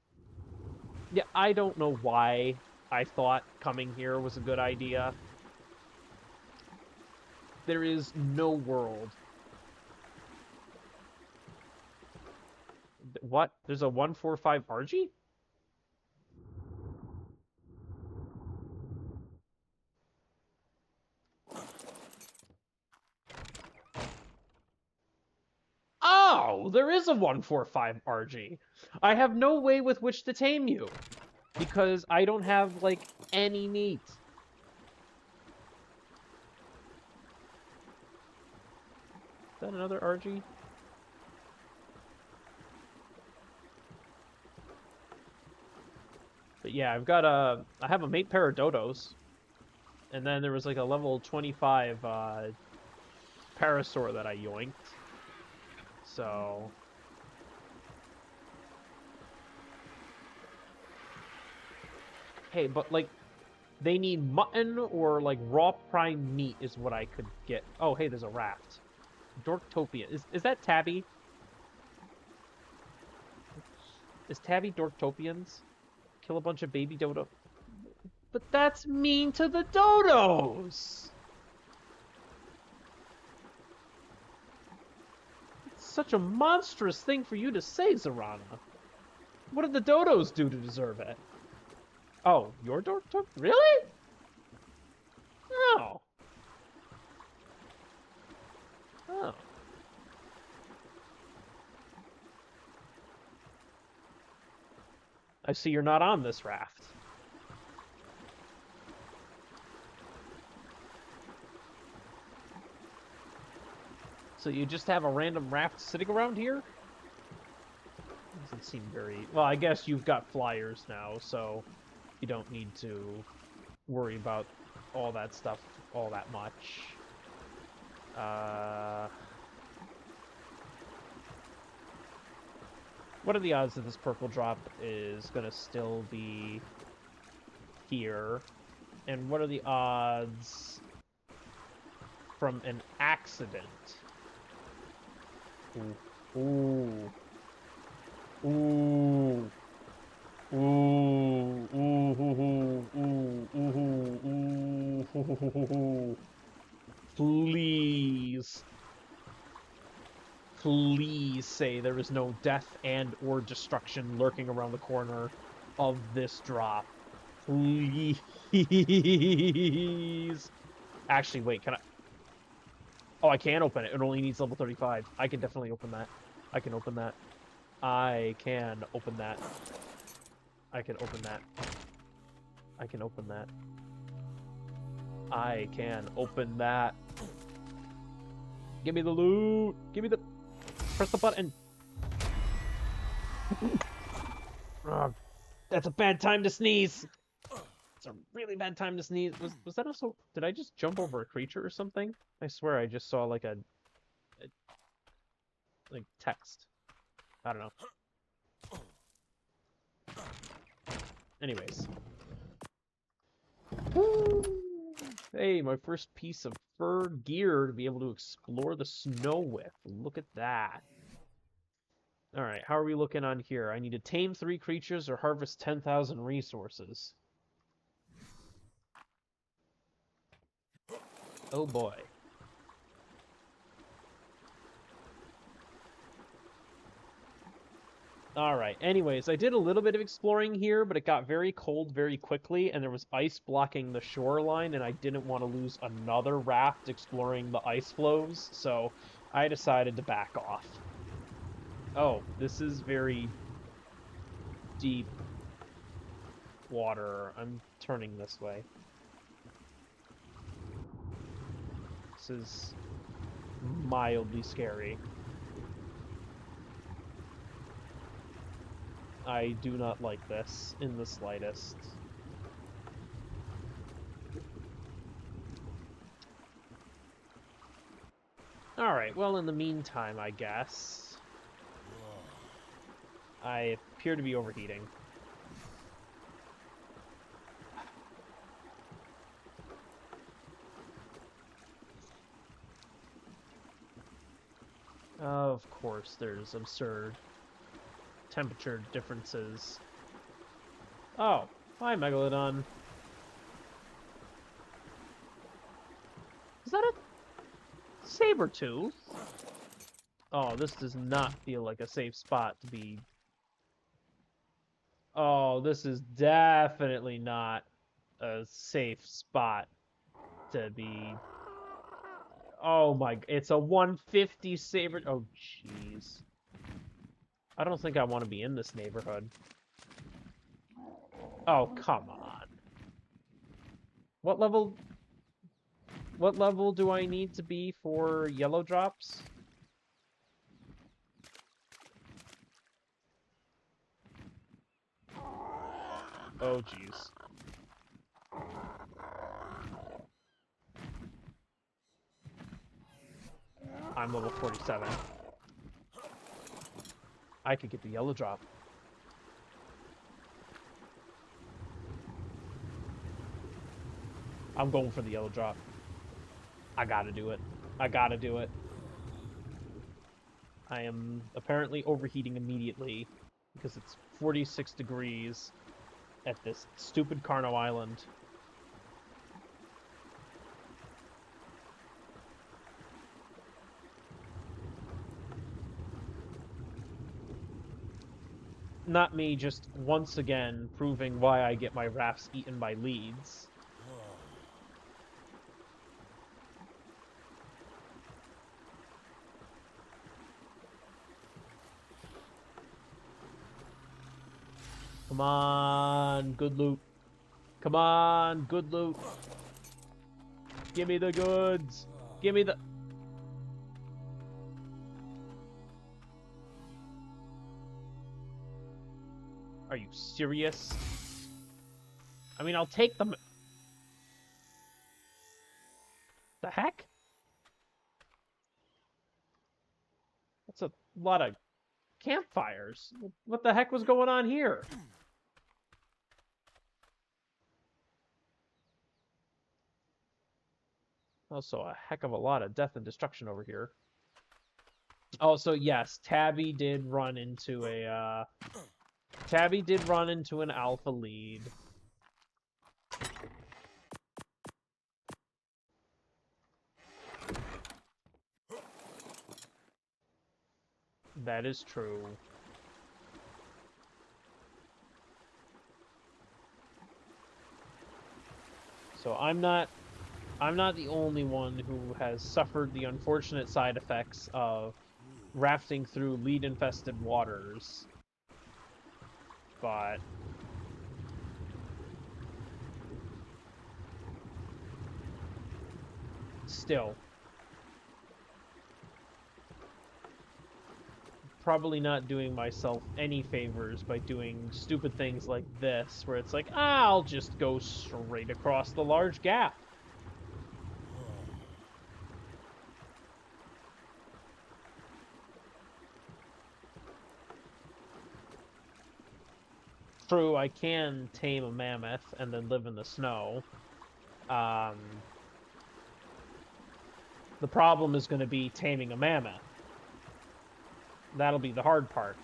Speaker 1: Yeah, I don't know why I thought coming here was a good idea. There is no world. What? There's a 145 RG? Oh, there is a 145 RG. I have no way with which to tame you, because I don't have, like, any meat. Is that another RG? But yeah, I have a mate pair of dodos. And then there was like a level 25 parasaur that I yoinked. So... Hey, but like, they need mutton or like raw prime meat is what I could get. Oh, hey, there's a raft. Dorktopia. Is that Tabby? Is Tabby Dorktopians? Kill a bunch of baby dodo. But that's mean to the dodos! It's such a monstrous thing for you to say, Zyranna. What did the dodos do to deserve it? Oh, your Dorktopia? Really? Oh. Oh. I see you're not on this raft. So you just have a random raft sitting around here? Doesn't seem very... Well, I guess you've got flyers now, so you don't need to worry about all that stuff all that much. What are the odds that this purple drop is gonna still be here? And what are the odds from an accident? Ooh. Ooh. Ooh. Ooh. Ooh. Ooh. Ooh. Ooh. Ooh. Please. Please say there is no death and or destruction lurking around the corner of this drop. Please. Actually, wait, can I? Oh, I can open it. It only needs level 35. I can definitely open that. I can open that. I can open that. I can open that. I can open that. I can open that. Give me the loot. Give me the... Press the button. That's a bad time to sneeze. It's a really bad time to sneeze. Was that also... Did I just jump over a creature or something? I swear I just saw like a like text. I don't know. Anyways. Woo! Hey, my first piece of fur gear to be able to explore the snow with. Look at that. Alright, how are we looking on here? I need to tame 3 creatures or harvest 10,000 resources. Oh boy. Alright, anyways, I did a little bit of exploring here, but it got very cold very quickly, and there was ice blocking the shoreline, and I didn't want to lose another raft exploring the ice flows, so I decided to back off. Oh, this is very deep water. I'm turning this way. This is mildly scary. I do not like this in the slightest. Alright, well, in the meantime, I guess, I appear to be overheating. Of course, there's absurd temperature differences. Oh, hi, Megalodon. Is that a saber-tooth? Oh, this does not feel like a safe spot to be... Oh, this is definitely not a safe spot to be... Oh my... It's a 150 saber... Oh, jeez. I don't think I want to be in this neighborhood. Oh, come on. What level... What level do I need to be for yellow drops? Oh, jeez. I'm level 47. I could get the yellow drop. I'm going for the yellow drop. I gotta do it. I gotta do it. I am apparently overheating immediately because it's 46 degrees at this stupid Carno Island. Not me just once again proving why I get my rafts eaten by Leeds. Come on, good loot. Come on, good loot. Give me the goods. Give me the... Are you serious? I mean, I'll take them. The heck? That's a lot of campfires. What the heck was going on here? Also, a heck of a lot of death and destruction over here. Also, yes, Tabby did run into an alpha lead. That is true. So I'm not the only one who has suffered the unfortunate side effects of rafting through lead-infested waters. But still, probably not doing myself any favors by doing stupid things like this, where it's like, I'll just go straight across the large gap. True, I can tame a mammoth and then live in the snow. The problem is going to be taming a mammoth. That'll be the hard part.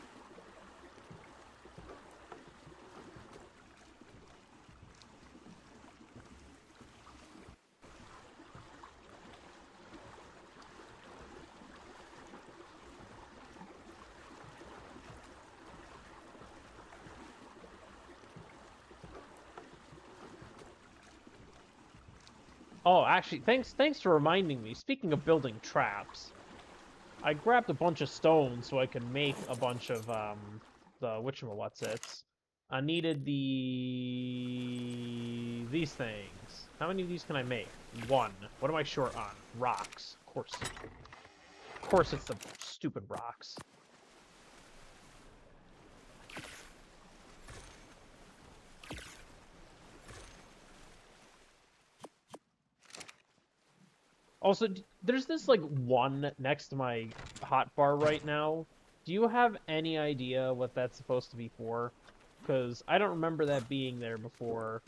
Speaker 1: Oh, actually, thanks for reminding me. Speaking of building traps, I grabbed a bunch of stones so I could make a bunch of the whatchamawhatsits. I needed these things. How many of these can I make? One. What am I short on? Rocks. Of course it's the stupid rocks. Also, there's this, like, one next to my hotbar right now. Do you have any idea what that's supposed to be for? Because I don't remember that being there before,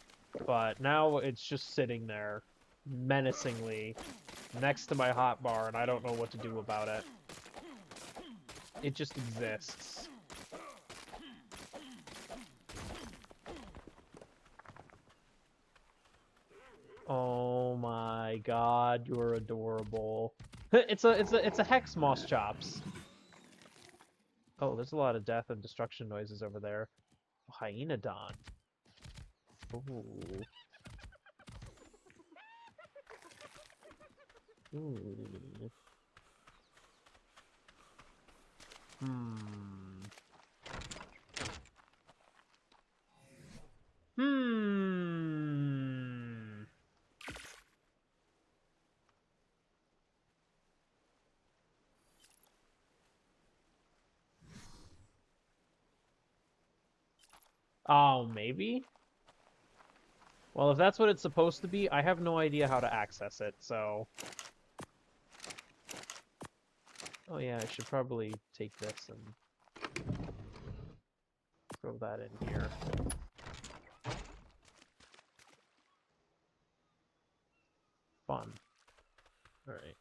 Speaker 1: but now it's just sitting there, menacingly, next to my hotbar, and I don't know what to do about it. It just exists. Oh my god, you're adorable. It's a hex moss chops. Oh, there's a lot of death and destruction noises over there. Oh, Hyenodon. Ooh. Ooh. Hmm. Oh, maybe? Well, if that's what it's supposed to be, I have no idea how to access it, so... Oh yeah, I should probably take this and throw that in here. Fun. Alright.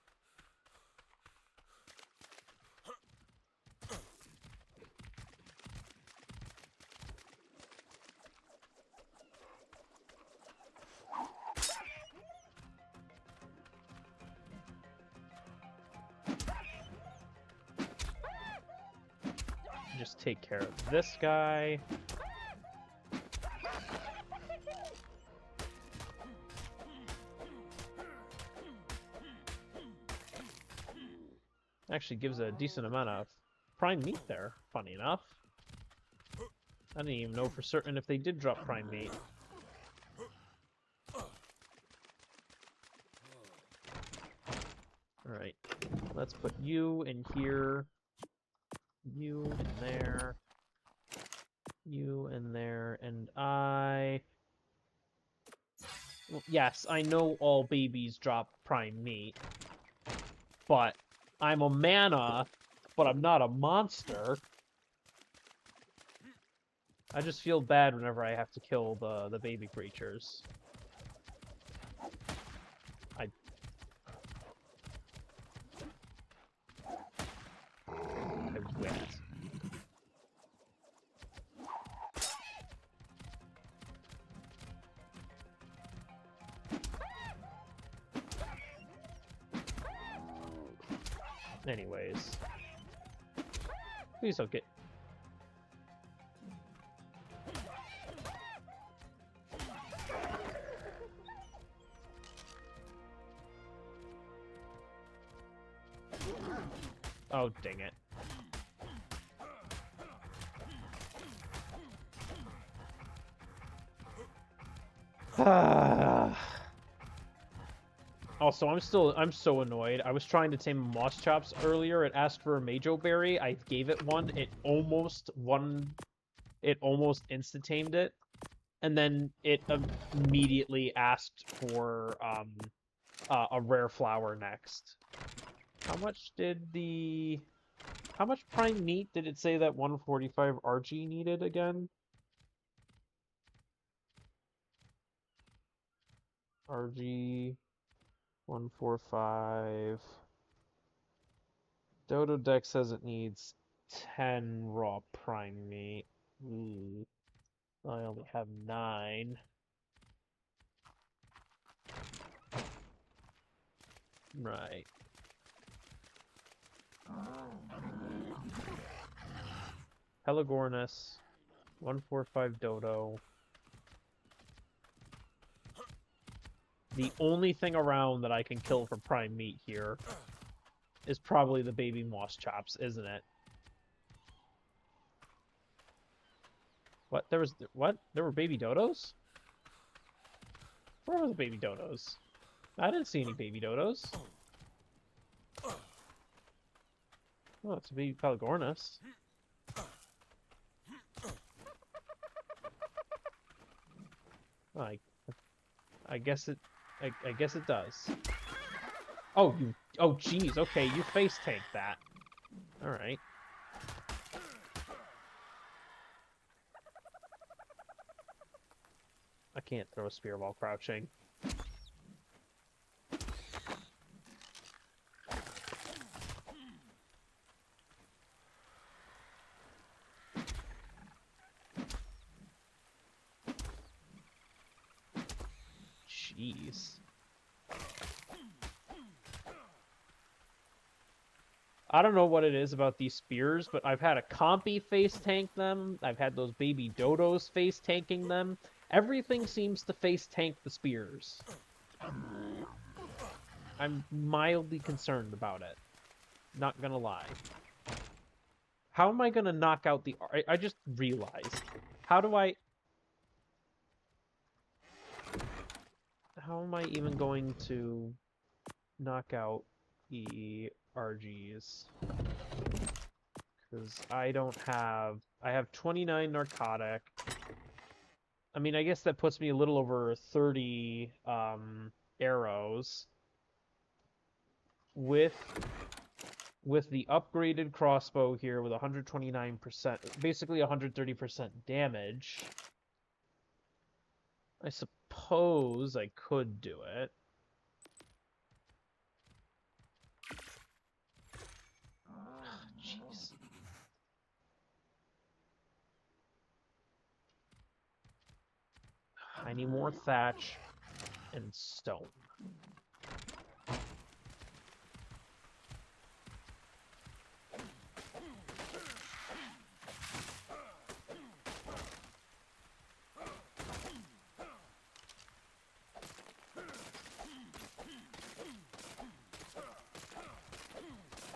Speaker 1: Just take care of this guy. Actually gives a decent amount of prime meat there, funny enough. I didn't even know for certain if they did drop prime meat. Alright, let's put you in here. You in there. You in there. And I... Well, yes, I know all babies drop prime meat. But I'm a mana, but I'm not a monster. I just feel bad whenever I have to kill the baby creatures. I whipped. Anyways. Please don't get... Oh, dang it. Also, I'm so annoyed. I was trying to tame moss chops earlier. It asked for a majo berry. I gave it one. It almost insta-tamed it. And then it immediately asked for a rare flower next. How much prime meat did it say that 145 RG needed again? RG 145. Dodo Deck says it needs 10 raw prime meat. Ooh. I only have 9. Right. Pelagornis, 145 Dodo. The only thing around that I can kill for prime meat here is probably the baby moss chops, isn't it? What? What? There were baby dodos? Where were the baby dodos? I didn't see any baby dodos. Oh, it's a baby Pelagornis. I guess it does. Oh, jeez, okay, you face tank that. Alright. I can't throw a spear while crouching. Jeez. I don't know what it is about these spears, but I've had a compy face tank them. I've had those baby dodos face tanking them. Everything seems to face tank the spears. I'm mildly concerned about it. Not gonna lie. How am I gonna knock out the... I just realized. How am I even going to knock out the RGs? Because I don't have... I have 29 narcotic. I mean, I guess that puts me a little over 30 arrows. With the upgraded crossbow here with 129%, basically 130% damage, I suppose I could do it. Jeez. I need more thatch and stone.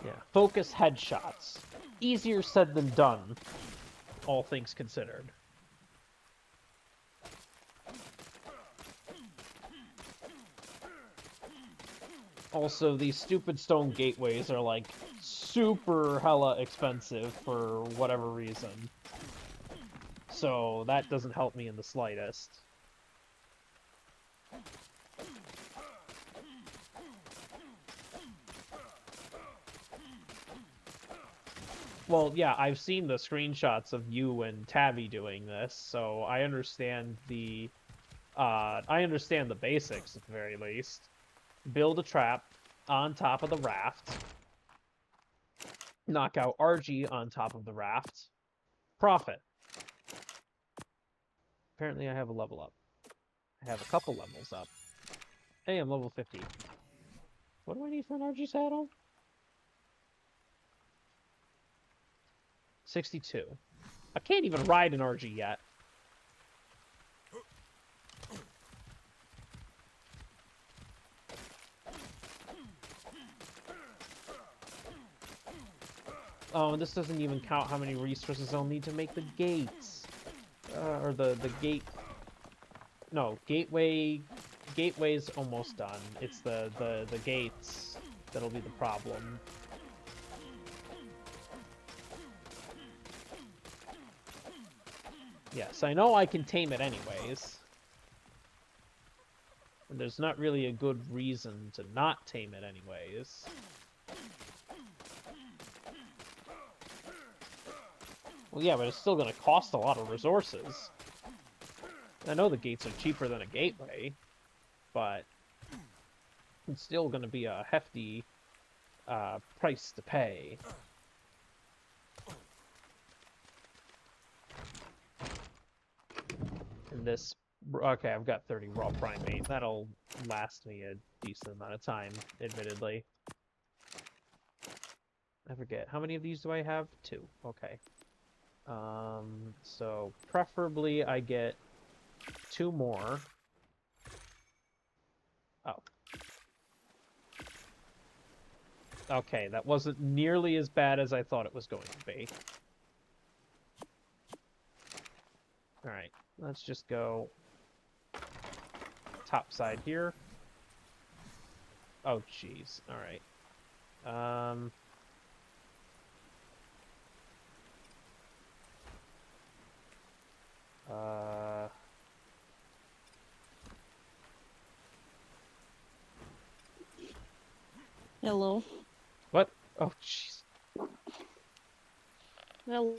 Speaker 1: Yeah, focus headshots. Easier said than done, all things considered. Also, these stupid stone gateways are, like, super hella expensive for whatever reason. So, that doesn't help me in the slightest. Well, yeah, I've seen the screenshots of you and Tabby doing this, so I understand the basics at the very least. Build a trap on top of the raft. Knock out RG on top of the raft. Profit. Apparently I have a level up. I have a couple levels up. Hey, I'm level 50. What do I need for an RG saddle? 62. I can't even ride an RG yet. Oh, and this doesn't even count how many resources I'll need to make the gates. Or the gate... No, gateway's almost done. It's the gates that'll be the problem. Yes, I know I can tame it anyways. And there's not really a good reason to not tame it anyways. Well, yeah, but it's still going to cost a lot of resources. I know the gates are cheaper than a gateway, but it's still going to be a hefty price to pay. And this... Okay, I've got 30 raw primate. That'll last me a decent amount of time, admittedly. I forget. How many of these do I have? 2. Okay. So preferably I get 2 more. Oh. Okay, that wasn't nearly as bad as I thought it was going to be. Alright, let's just go top side here. Oh, jeez. Alright.
Speaker 2: Hello.
Speaker 1: What? Oh, jeez.
Speaker 2: Hello.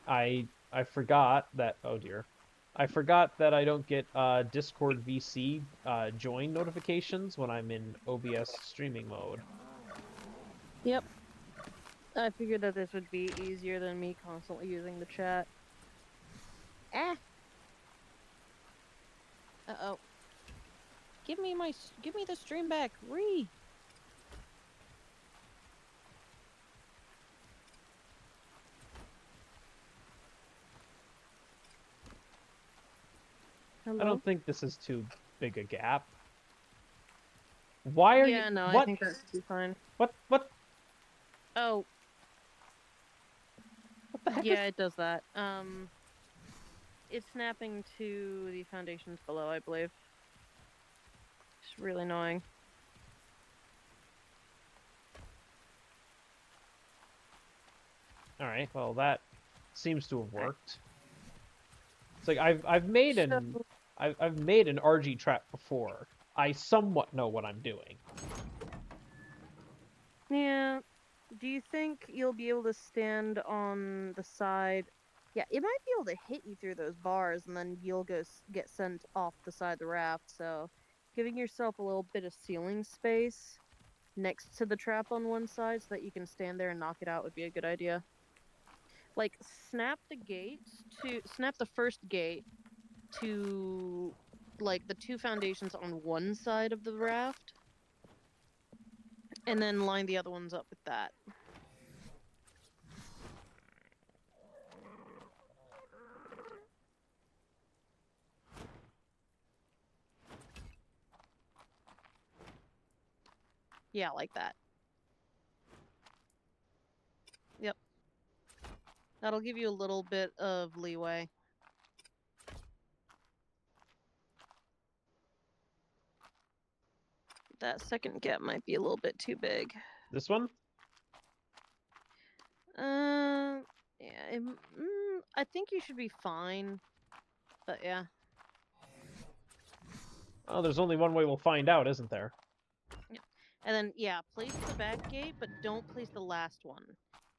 Speaker 1: I forgot that... Oh, dear. I forgot that I don't get Discord VC join notifications when I'm in OBS streaming mode.
Speaker 2: Yep. I figured that this would be easier than me constantly using the chat. Ah! Uh-oh. Give me the stream back. Hello?
Speaker 1: I don't think this is too big a gap. Why are you...
Speaker 2: Yeah, no,
Speaker 1: what?
Speaker 2: I think that should be fine.
Speaker 1: What?
Speaker 2: Oh.
Speaker 1: What the heck
Speaker 2: Yeah, it does that. It's snapping to the foundations below, I believe. It's really annoying.
Speaker 1: Alright, well that seems to have worked. It's like I've made an RG trap before. I somewhat know what I'm doing.
Speaker 2: Yeah. Do you think you'll be able to stand on the side? Yeah, it might be able to hit you through those bars, and then you'll get sent off the side of the raft. So, giving yourself a little bit of ceiling space next to the trap on one side, so that you can stand there and knock it out, would be a good idea. Like, snap the first gate to, like, the 2 foundations on one side of the raft, and then line the other ones up with that. Yeah, like that. Yep. That'll give you a little bit of leeway. That second gap might be a little bit too big.
Speaker 1: This one?
Speaker 2: Yeah, I think you should be fine. But yeah.
Speaker 1: Oh, there's only one way we'll find out, isn't there?
Speaker 2: Yep. And then, yeah, place the back gate, but don't place the last one.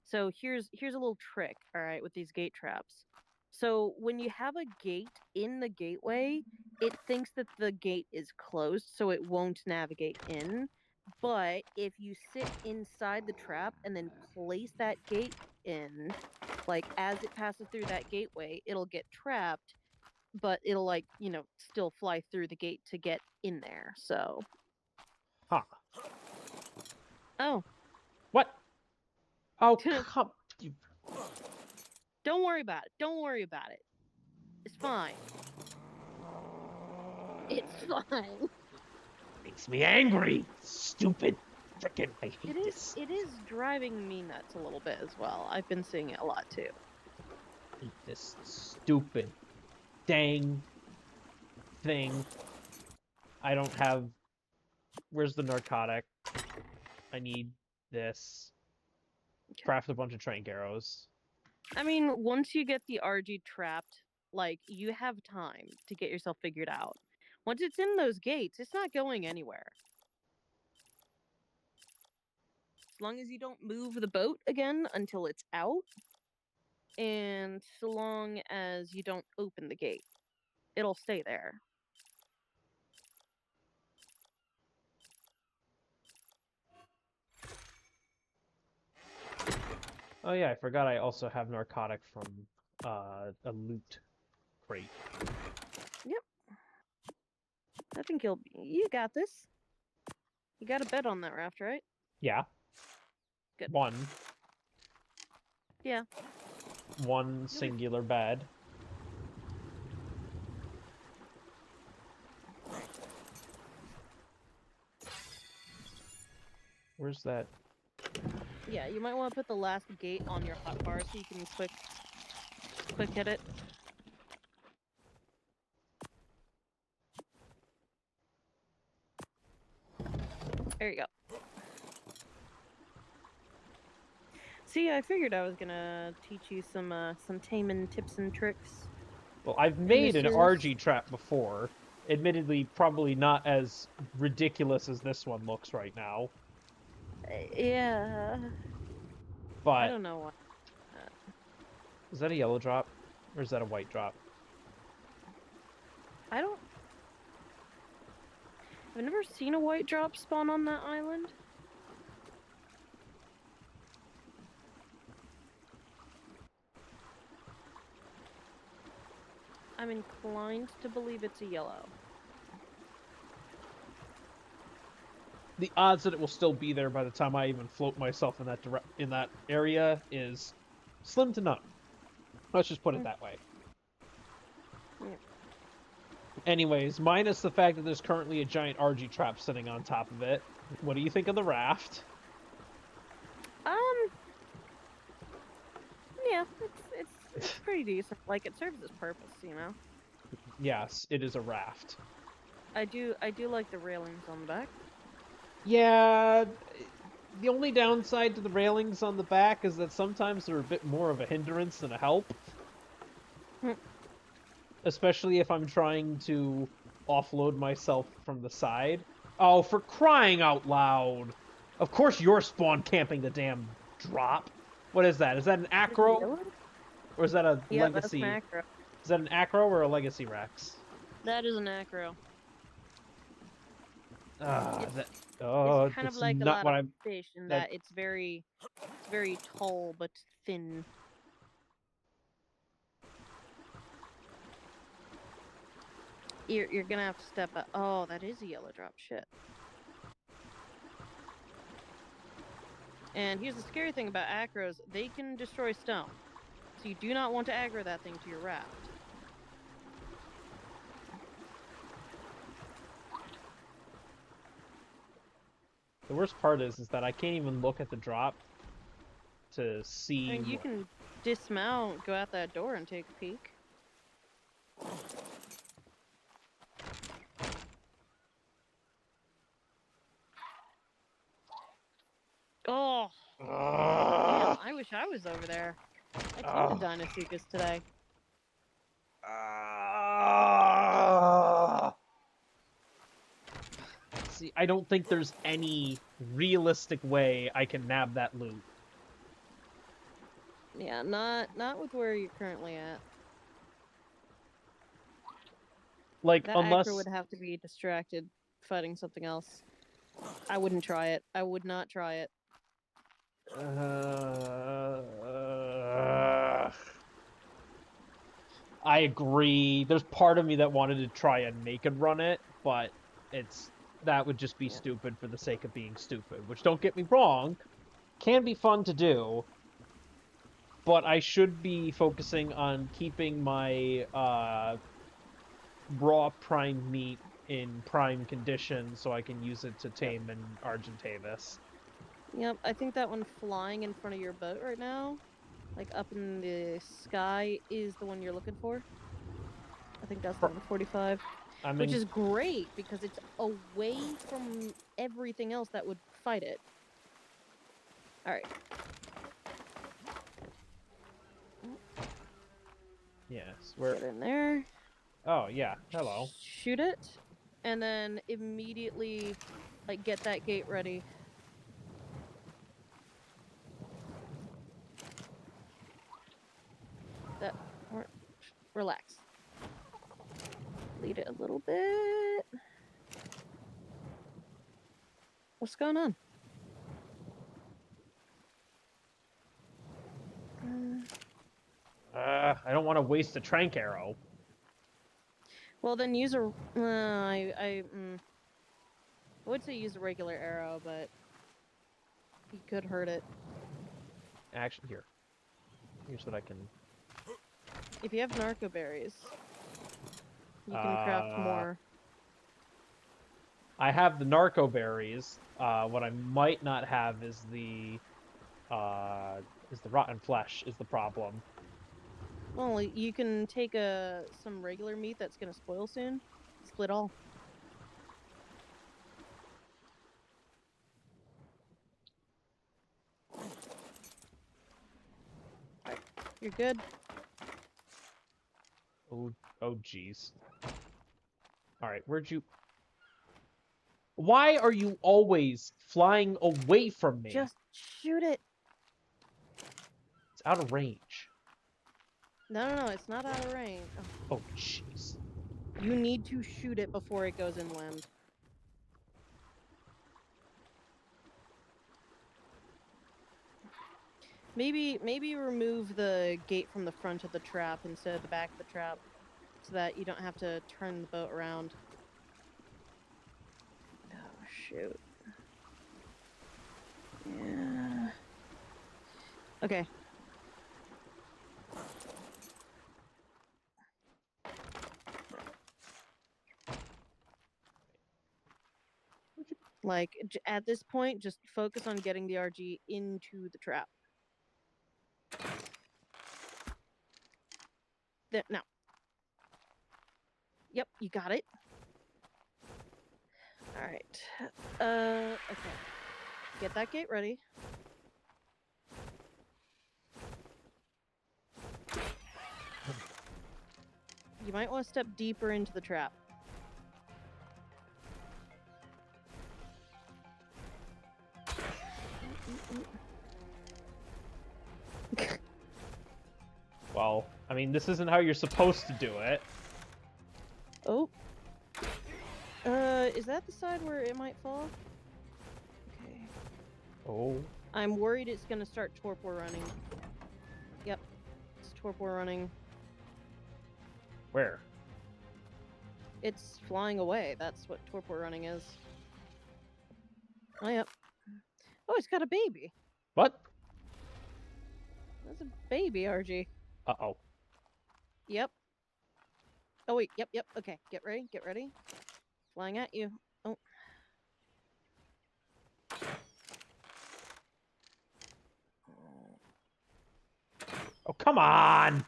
Speaker 2: So here's a little trick, all right, with these gate traps. So when you have a gate in the gateway, it thinks that the gate is closed, so it won't navigate in. But if you sit inside the trap and then place that gate in, like as it passes through that gateway, it'll get trapped, but it'll like, still fly through the gate to get in there. So,
Speaker 1: Huh.
Speaker 2: oh,
Speaker 1: What? Oh, come... You...
Speaker 2: don't worry about it. Don't worry about it. It's fine. It's fine.
Speaker 1: Makes me angry. Stupid. Frickin', I hate this.
Speaker 2: It is driving me nuts a little bit as well. I've been seeing it a lot too.
Speaker 1: I hate this stupid dang thing. I don't have... Where's the narcotic? I need this.
Speaker 2: Okay.
Speaker 1: Craft a bunch of trank arrows.
Speaker 2: I mean, once you get the RG trapped, like, you have time to get yourself figured out. Once it's in those gates, it's not going anywhere. As long as you don't move the boat again until it's out, and so long as you don't open the gate, it'll stay there.
Speaker 1: Oh yeah, I forgot I also have narcotic from a loot crate.
Speaker 2: Yep. I think you got this. You got a bed on that raft, right?
Speaker 1: Yeah.
Speaker 2: Good.
Speaker 1: One.
Speaker 2: Yeah.
Speaker 1: One singular bed. Where's that?
Speaker 2: Yeah, you might want to put the last gate on your hotbar so you can quick hit it. There you go. See, I figured I was gonna teach you some taming tips and tricks.
Speaker 1: Well, I've made an
Speaker 2: Mrs.
Speaker 1: RG trap before. Admittedly, probably not as ridiculous as this one looks right now.
Speaker 2: Yeah.
Speaker 1: But
Speaker 2: I don't know what.
Speaker 1: is that a yellow drop? Or is that a white drop?
Speaker 2: I don't. I've never seen a white drop spawn on that island. I'm inclined to believe it's a yellow.
Speaker 1: The odds that it will still be there by the time I even float myself in that area is slim to none. Let's just put it that way.
Speaker 2: Yeah.
Speaker 1: Anyways, minus the fact that there's currently a giant RG trap sitting on top of it. What do you think of the raft?
Speaker 2: Yeah, it's pretty decent. Like, it serves its purpose, you know.
Speaker 1: Yes, it is a raft.
Speaker 2: I do like the railings on the back.
Speaker 1: Yeah, the only downside to the railings on the back is that sometimes they're a bit more of a hindrance than a help. Especially if I'm trying to offload myself from the side. Oh, for crying out loud! Of course you're spawn camping the damn drop. What is that? Is that an acro? Or is that a legacy?
Speaker 2: That's an acro.
Speaker 1: Is that an acro or a legacy Rex?
Speaker 2: That is an acro.
Speaker 1: It's
Speaker 2: kind of like a
Speaker 1: not
Speaker 2: lot of fish in that it's very tall but thin. You're gonna have to step up. Oh, that is a yellow drop. Shit. And here's the scary thing about acros: they can destroy stone. So you do not want to aggro that thing to your raft.
Speaker 1: The worst part is that I can't even look at the drop to see.
Speaker 2: And you can dismount, go out that door, and take a peek. Oh, damn, I wish I was over there. I killed the Dinosuchus today.
Speaker 1: See, I don't think there's any realistic way I can nab that loot.
Speaker 2: Yeah, not with where you're currently at.
Speaker 1: Like,
Speaker 2: That actor
Speaker 1: unless...
Speaker 2: would have to be distracted fighting something else. I wouldn't try it. I would not try it.
Speaker 1: I agree. There's part of me that wanted to try and naked run it, but that would just be
Speaker 2: Yeah.
Speaker 1: stupid for the sake of being stupid, which, don't get me wrong, can be fun to do, but I should be focusing on keeping my raw prime meat in prime condition so I can use it to
Speaker 2: Yep.
Speaker 1: tame an Argentavis.
Speaker 2: Yep. I think that one flying in front of your boat right now, like up in the sky, is the one you're looking for. I think that's the 145.
Speaker 1: I
Speaker 2: Which
Speaker 1: mean,
Speaker 2: is great because it's away from everything else that would fight it. All right.
Speaker 1: yes,
Speaker 2: Get in there.
Speaker 1: Oh, yeah, hello.
Speaker 2: Shoot it. And then immediately, like, get that gate ready. Relax. Lead it a little bit. What's going on?
Speaker 1: I don't want to waste a trank arrow.
Speaker 2: Well, then use a. I would say use a regular arrow, but you could hurt it.
Speaker 1: Actually, here's what I can...
Speaker 2: If you have narco berries, you can craft more.
Speaker 1: I have the narco berries. What I might not have is the rotten flesh is the problem.
Speaker 2: Well, you can take some regular meat that's gonna spoil soon. Split all. Alright, you're good.
Speaker 1: Oh, jeez. All right, where'd you... Why are you always flying away from me?
Speaker 2: Just shoot it.
Speaker 1: It's out of range.
Speaker 2: No, it's not out of range.
Speaker 1: Oh, jeez.
Speaker 2: You need to shoot it before it goes inland. Maybe remove the gate from the front of the trap instead of the back of the trap, so that you don't have to turn the boat around. Oh shoot. Yeah. Okay. Like, at this point, just focus on getting the RG into the trap. There, now. Yep, you got it. Alright. Okay. Get that gate ready. You might want to step deeper into the trap.
Speaker 1: Well, I mean, this isn't how you're supposed to do it.
Speaker 2: Oh. Is that the side where it might fall? Okay.
Speaker 1: Oh.
Speaker 2: I'm worried it's gonna start torpor running. Yep. It's torpor running.
Speaker 1: Where?
Speaker 2: It's flying away. That's what torpor running is. Oh, yep. Oh, it's got a baby.
Speaker 1: What?
Speaker 2: That's a baby, RG.
Speaker 1: Uh-oh.
Speaker 2: Yep. Oh, wait. Yep. Okay. Get ready. Get ready. Flying at you. Oh.
Speaker 1: Oh, come on!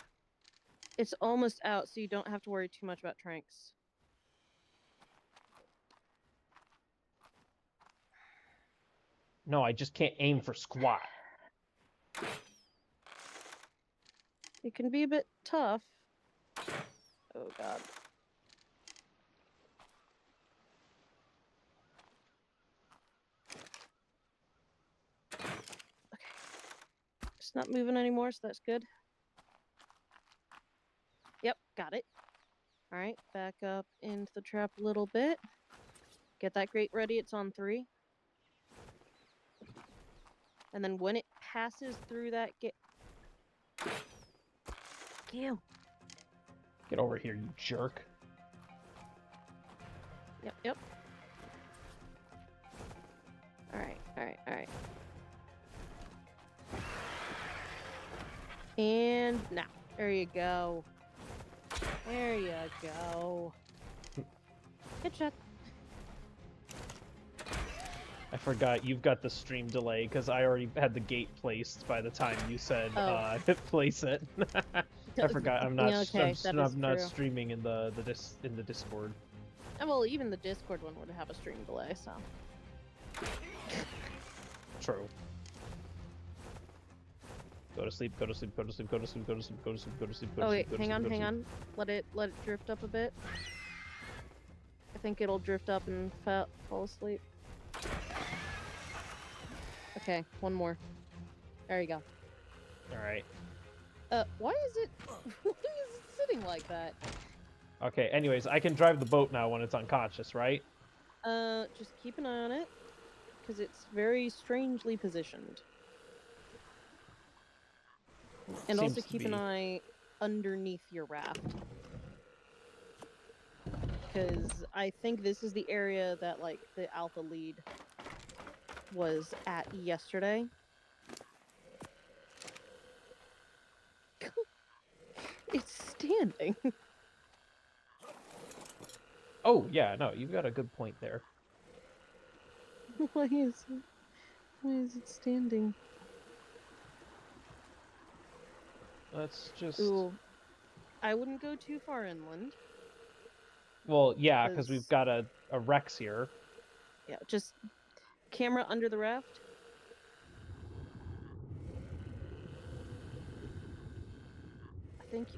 Speaker 2: It's almost out, so you don't have to worry too much about tranks.
Speaker 1: No, I just can't aim for squat.
Speaker 2: It can be a bit tough. Oh, God. Okay. It's not moving anymore, so that's good. Yep, got it. Alright, back up into the trap a little bit. Get that grate ready, it's on 3. And then when it passes through that gate... Ew.
Speaker 1: Get over here, you jerk.
Speaker 2: Yep. Alright. And now, there you go. There you go. Headshot.
Speaker 1: I forgot you've got the stream delay because I already had the gate placed by the time you said place it. I forgot. I'm not.
Speaker 2: Yeah, okay,
Speaker 1: I'm not
Speaker 2: true.
Speaker 1: streaming in the Discord.
Speaker 2: Well, even the Discord one would have a stream delay, so.
Speaker 1: True. Go to sleep. Go to sleep. Go to sleep. Go to sleep. Go to sleep. Go to sleep. Go to sleep. Go to sleep.
Speaker 2: Oh wait,
Speaker 1: go to
Speaker 2: hang
Speaker 1: sleep,
Speaker 2: on. Let it drift up a bit. I think it'll drift up and fall asleep. Okay, one more. There you go.
Speaker 1: All right.
Speaker 2: Why is it sitting like that?
Speaker 1: Okay. Anyways, I can drive the boat now when it's unconscious, right?
Speaker 2: Just keep an eye on it, because it's very strangely positioned. And
Speaker 1: Seems
Speaker 2: also
Speaker 1: to
Speaker 2: keep
Speaker 1: be.
Speaker 2: an eye underneath your raft. Because I think this is the area that, like, the alpha lead was at yesterday. It's standing.
Speaker 1: Oh yeah, no, you've got a good point there.
Speaker 2: Why is it standing?
Speaker 1: Let's just.
Speaker 2: Ooh. I wouldn't go too far inland.
Speaker 1: Well, yeah, because we've got a Rex here.
Speaker 2: Yeah, just camera under the raft.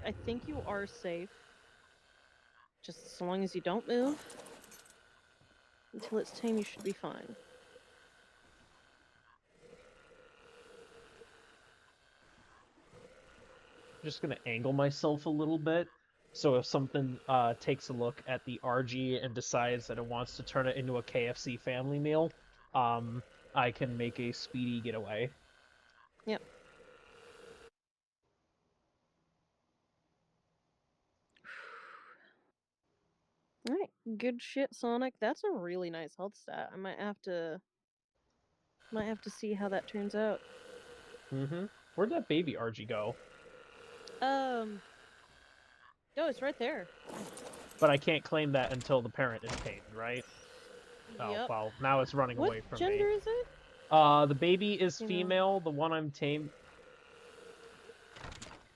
Speaker 2: I think you are safe. Just as long as you don't move. Until it's time, you should be fine.
Speaker 1: I'm just gonna angle myself a little bit, so if something takes a look at the RG and decides that it wants to turn it into a KFC family meal, I can make a speedy getaway.
Speaker 2: Yep. Alright, good shit, Sonic. That's a really nice health stat. I might have to see how that turns out.
Speaker 1: Mm-hmm. Where'd that baby RG go?
Speaker 2: Oh, it's right there.
Speaker 1: But I can't claim that until the parent is paid, right? Oh,
Speaker 2: Yep.
Speaker 1: well, now it's running away from me.
Speaker 2: What gender is it?
Speaker 1: The baby is female. The one I'm tame...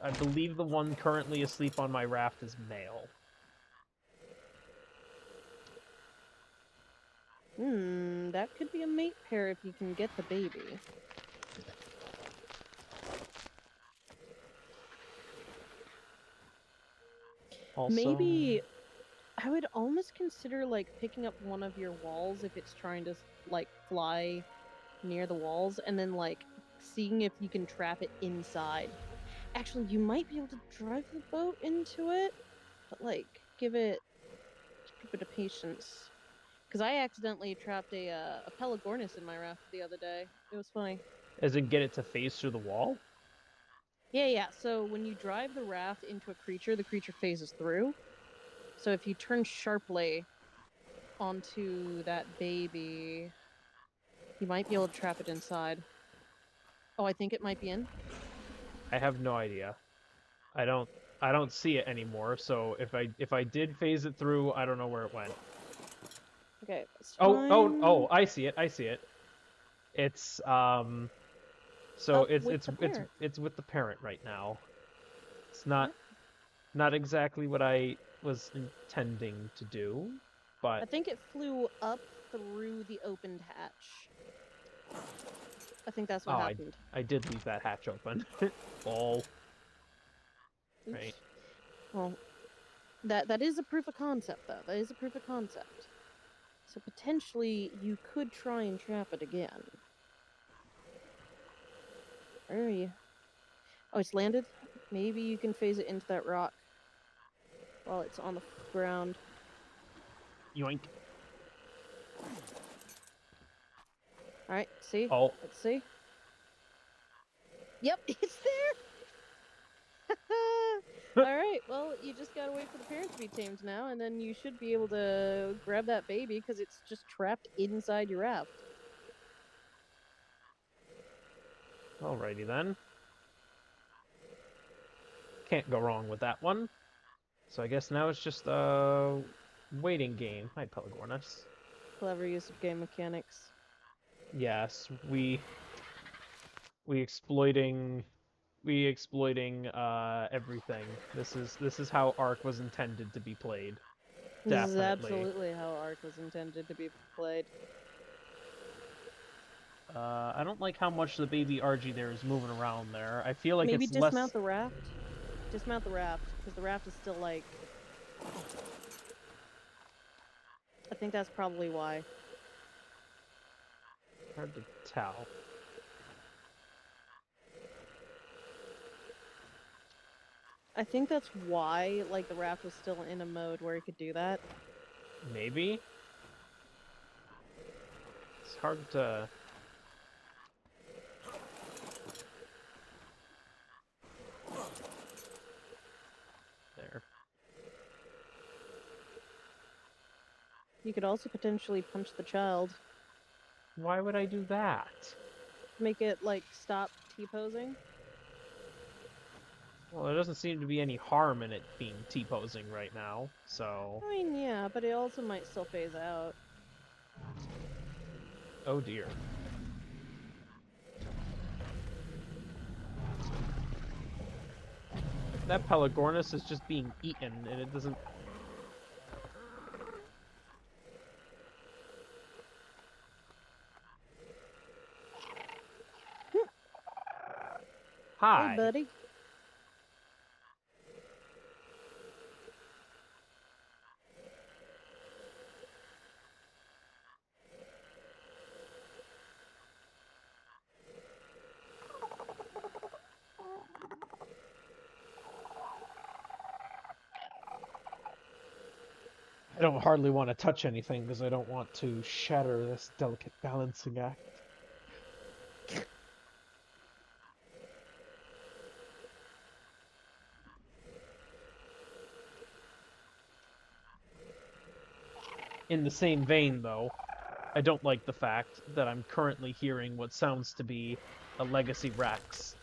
Speaker 1: I believe the one currently asleep on my raft is male.
Speaker 2: That could be a mate pair if you can get the baby.
Speaker 1: Also...
Speaker 2: Maybe I would almost consider, like, picking up one of your walls if it's trying to, like, fly near the walls, and then, like, seeing if you can trap it inside. Actually, you might be able to drive the boat into it, but, like, give it a patience. Because I accidentally trapped a Pelagornis in my raft the other day. It was funny.
Speaker 1: As in get it to phase through the wall?
Speaker 2: Yeah. So when you drive the raft into a creature, the creature phases through. So if you turn sharply onto that baby, you might be able to trap it inside. Oh, I think it might be in.
Speaker 1: I have no idea. I don't see it anymore, so if I did phase it through, I don't know where it went.
Speaker 2: Okay. That's
Speaker 1: fine.
Speaker 2: fine.
Speaker 1: Oh, I see it. It's so it's with the parent right now. It's not exactly what I was intending to do, but
Speaker 2: I think it flew up through the opened hatch. I think that's what happened.
Speaker 1: I did leave that hatch open. Ball.
Speaker 2: Oops.
Speaker 1: Right.
Speaker 2: Well, that is a proof of concept, though. That is a proof of concept. So potentially you could try and trap it again. Where are you? Oh, it's landed? Maybe you can phase it into that rock while it's on the ground.
Speaker 1: Yoink.
Speaker 2: Alright, see?
Speaker 1: Oh.
Speaker 2: Let's see. Yep, it's there! Alright, well, you just gotta wait for the parent to be tamed now, and then you should be able to grab that baby, because it's just trapped inside your raft.
Speaker 1: Alrighty then. Can't go wrong with that one. So I guess now it's just a waiting game. Hi, Pelagornis.
Speaker 2: Clever use of game mechanics.
Speaker 1: Yes, we exploiting everything. This is how ARK was intended to be played.
Speaker 2: This is
Speaker 1: Definitely.
Speaker 2: absolutely how ARK was intended to be played.
Speaker 1: I don't like how much the baby RG there is moving around there. I feel like
Speaker 2: Maybe
Speaker 1: it's
Speaker 2: dismount
Speaker 1: less...
Speaker 2: the raft? Dismount the raft, because the raft is still, like... I think that's probably why.
Speaker 1: Hard to tell.
Speaker 2: I think that's why, like, the raft was still in a mode where it could do that.
Speaker 1: Maybe? It's hard to... There.
Speaker 2: You could also potentially punch the child.
Speaker 1: Why would I do that?
Speaker 2: Make it, like, stop T-posing.
Speaker 1: Well, there doesn't seem to be any harm in it being T-posing right now, so...
Speaker 2: I mean, yeah, but it also might still phase out.
Speaker 1: Oh dear. That Pelagornis is just being eaten, and it doesn't... Hi.
Speaker 2: Hey, buddy.
Speaker 1: I don't hardly want to touch anything because I don't want to shatter this delicate balancing act. In the same vein, though, I don't like the fact that I'm currently hearing what sounds to be a Legacy Rex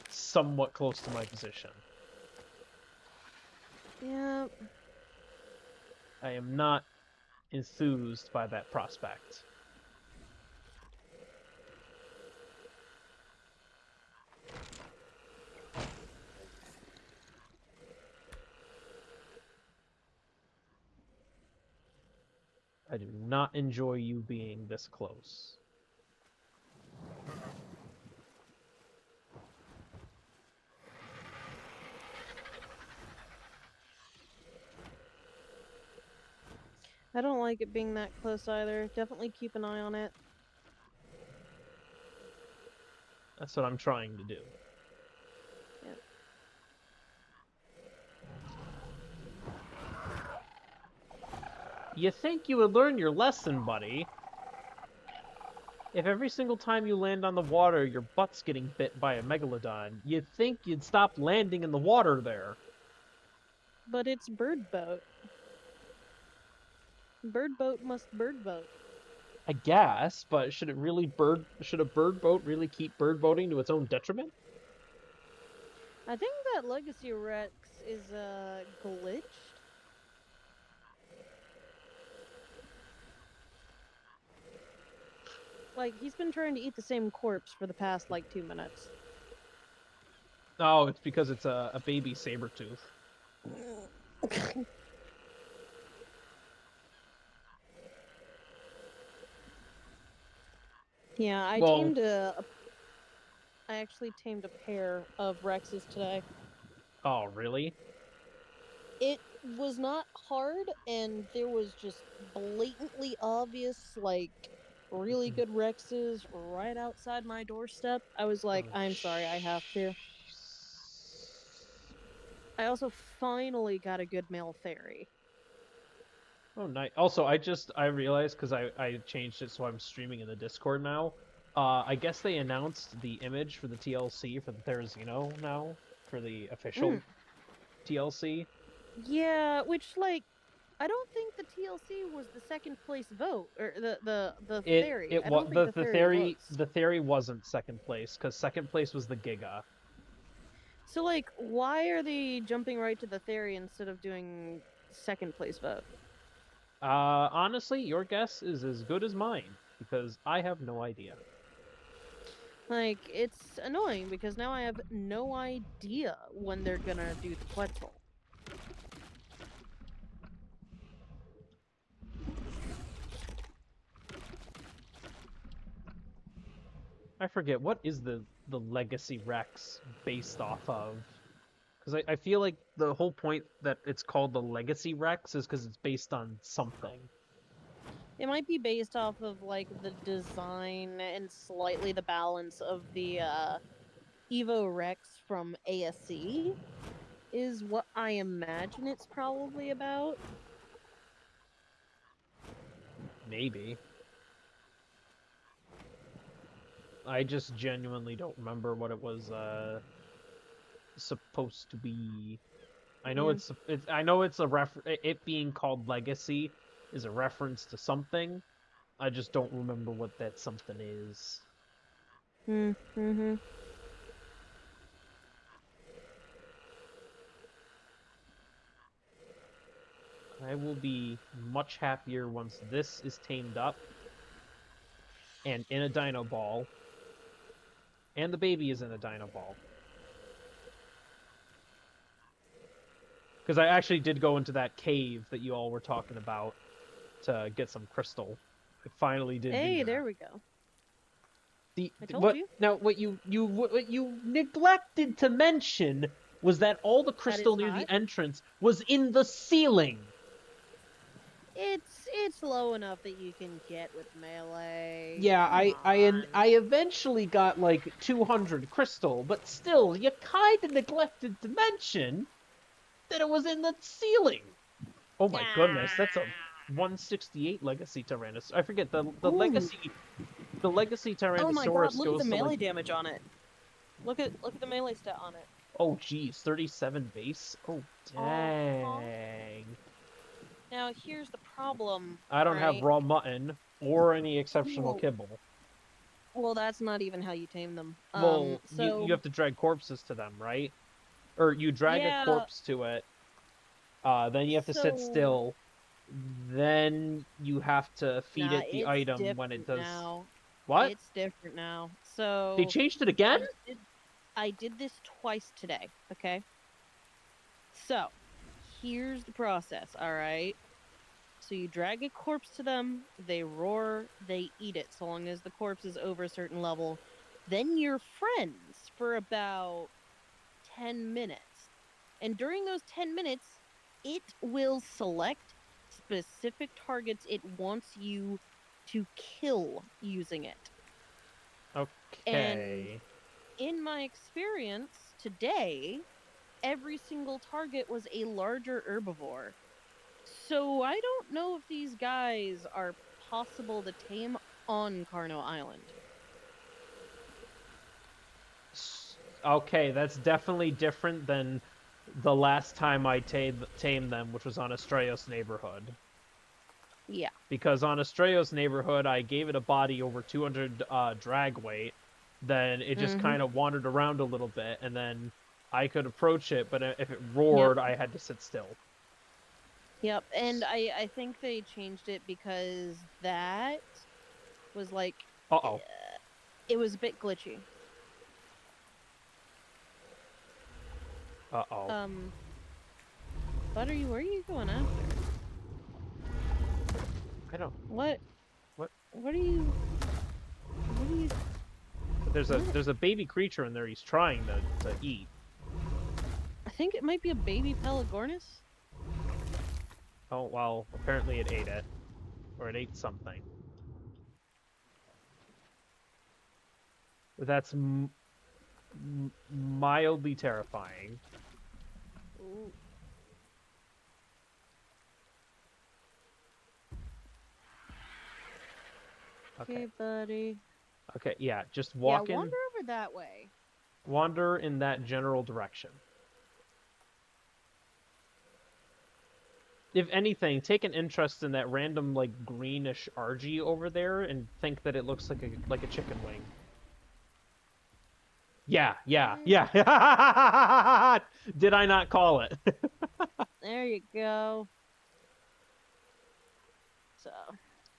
Speaker 1: somewhat close to my position.
Speaker 2: Yeah.
Speaker 1: I am not enthused by that prospect. I do not enjoy you being this close.
Speaker 2: I don't like it being that close either. Definitely keep an eye on it.
Speaker 1: That's what I'm trying to do.
Speaker 2: Yeah.
Speaker 1: You think you would learn your lesson, buddy? If every single time you land on the water, your butt's getting bit by a megalodon, you'd think you'd stop landing in the water there.
Speaker 2: But it's bird boat. Bird boat must bird boat.
Speaker 1: I guess, but should a bird boat really keep bird boating to its own detriment?
Speaker 2: I think that Legacy Rex is glitched. Like, he's been trying to eat the same corpse for the past, like, 2 minutes.
Speaker 1: Oh, it's because it's a baby saber tooth.
Speaker 2: Yeah, I actually tamed a pair of Rexes today.
Speaker 1: Oh, really?
Speaker 2: It was not hard, and there was just blatantly obvious, like, really good Rexes right outside my doorstep. I was like,
Speaker 1: Oh,
Speaker 2: I'm sorry, I have to. I also finally got a good male fairy.
Speaker 1: Oh, nice. Also, I realized because I changed it so I'm streaming in the Discord now. I guess they announced the image for the TLC for the Therizino now for the official
Speaker 2: Mm.
Speaker 1: TLC.
Speaker 2: Yeah, which like I don't think the TLC was the second place vote or the fairy.
Speaker 1: It
Speaker 2: I
Speaker 1: was
Speaker 2: don't think the fairy was.
Speaker 1: the theory wasn't second place because second place was the Giga.
Speaker 2: So like why are they jumping right to the fairy instead of doing second place vote?
Speaker 1: Honestly, your guess is as good as mine because I have no idea.
Speaker 2: Like it's annoying because now I have no idea when they're gonna do the Quetzal.
Speaker 1: I forget what is the Legacy Rex based off of. Because I feel like the whole point that it's called the Legacy Rex is because it's based on something.
Speaker 2: It might be based off of like the design and slightly the balance of the Evo Rex from ASC is what I imagine it's probably about.
Speaker 1: Maybe. I just genuinely don't remember what it was supposed to be. I know
Speaker 2: Yeah.
Speaker 1: I know it's a it being called Legacy is a reference to something. I just don't remember what that something is.
Speaker 2: Mm-hmm.
Speaker 1: I will be much happier once this is tamed up and in a dino ball and the baby is in a dino ball. Because I actually did go into that cave that you all were talking about to get some crystal. I finally did do
Speaker 2: Hey,
Speaker 1: that.
Speaker 2: there we go.
Speaker 1: The
Speaker 2: I told
Speaker 1: what
Speaker 2: you.
Speaker 1: now? What you neglected to mention was that all the
Speaker 2: That it's
Speaker 1: crystal near the
Speaker 2: hot.
Speaker 1: entrance was in the ceiling.
Speaker 2: It's low enough that you can get with melee.
Speaker 1: Yeah,
Speaker 2: Come
Speaker 1: I
Speaker 2: on.
Speaker 1: eventually got like 200 crystal, but still, you kind of neglected to mention that it was in the ceiling. Oh my goodness, that's a
Speaker 2: Ah.
Speaker 1: 168 legacy Tyrannosaurus. I forget
Speaker 2: Ooh.
Speaker 1: the legacy
Speaker 2: Oh my god,
Speaker 1: Tyrannosaurus
Speaker 2: look at the
Speaker 1: goes to like,
Speaker 2: melee damage on it. Look at the melee stat on it.
Speaker 1: oh geez, 37 base. Oh
Speaker 2: Uh-huh.
Speaker 1: dang.
Speaker 2: Now here's the problem,
Speaker 1: I don't have
Speaker 2: right?
Speaker 1: raw mutton or any exceptional
Speaker 2: Well,
Speaker 1: kibble.
Speaker 2: well, that's not even how you tame them.
Speaker 1: Well, you
Speaker 2: So
Speaker 1: have to drag corpses to them, right? Or you drag a
Speaker 2: yeah,
Speaker 1: corpse to it. Then you have to sit
Speaker 2: so
Speaker 1: still. Then you have to feed
Speaker 2: nah,
Speaker 1: it the
Speaker 2: it's
Speaker 1: item when it
Speaker 2: different
Speaker 1: does.
Speaker 2: now.
Speaker 1: What?
Speaker 2: It's different now.
Speaker 1: They
Speaker 2: So
Speaker 1: changed it again?
Speaker 2: I did, I did this twice today, okay? So here's the process, all right? So you drag a corpse to them, they roar, they eat it, so long as the corpse is over a certain level. Then you're friends for about 10 minutes. And during those 10 minutes, it will select specific targets it wants you to kill using it. And
Speaker 1: Okay.
Speaker 2: in my experience today, every single target was a larger herbivore. So I don't know if these guys are possible to tame on Carno Island.
Speaker 1: Okay, that's definitely different than the last time I tamed them, which was on Estrellos neighborhood.
Speaker 2: Yeah.
Speaker 1: Because on Estrellos neighborhood, I gave it a body over 200 drag weight. Then it just
Speaker 2: Mm-hmm.
Speaker 1: kind of wandered around a little bit, and then I could approach it, but if it
Speaker 2: Yep.
Speaker 1: roared, I had to sit still.
Speaker 2: Yep. And I think they changed it because that was like
Speaker 1: Uh-oh.
Speaker 2: it was a bit glitchy.
Speaker 1: Uh-oh.
Speaker 2: Buttery, where are you going after?
Speaker 1: I don't...
Speaker 2: What?
Speaker 1: What?
Speaker 2: What are you? What are you? What?
Speaker 1: There's a baby creature in there he's trying to eat.
Speaker 2: I think it might be a baby Pelagornis.
Speaker 1: Oh, well, apparently it ate it. Or it ate something. That's mildly terrifying.
Speaker 2: Ooh.
Speaker 1: Okay.
Speaker 2: Okay, buddy.
Speaker 1: Okay, yeah, just
Speaker 2: Yeah,
Speaker 1: walk in,
Speaker 2: wander over that way.
Speaker 1: wander in that general direction. If anything, take an interest in that random like greenish RG over there and think that it looks like a chicken wing. Yeah, yeah,
Speaker 2: Eh,
Speaker 1: yeah. Did I not call it?
Speaker 2: there you go. So,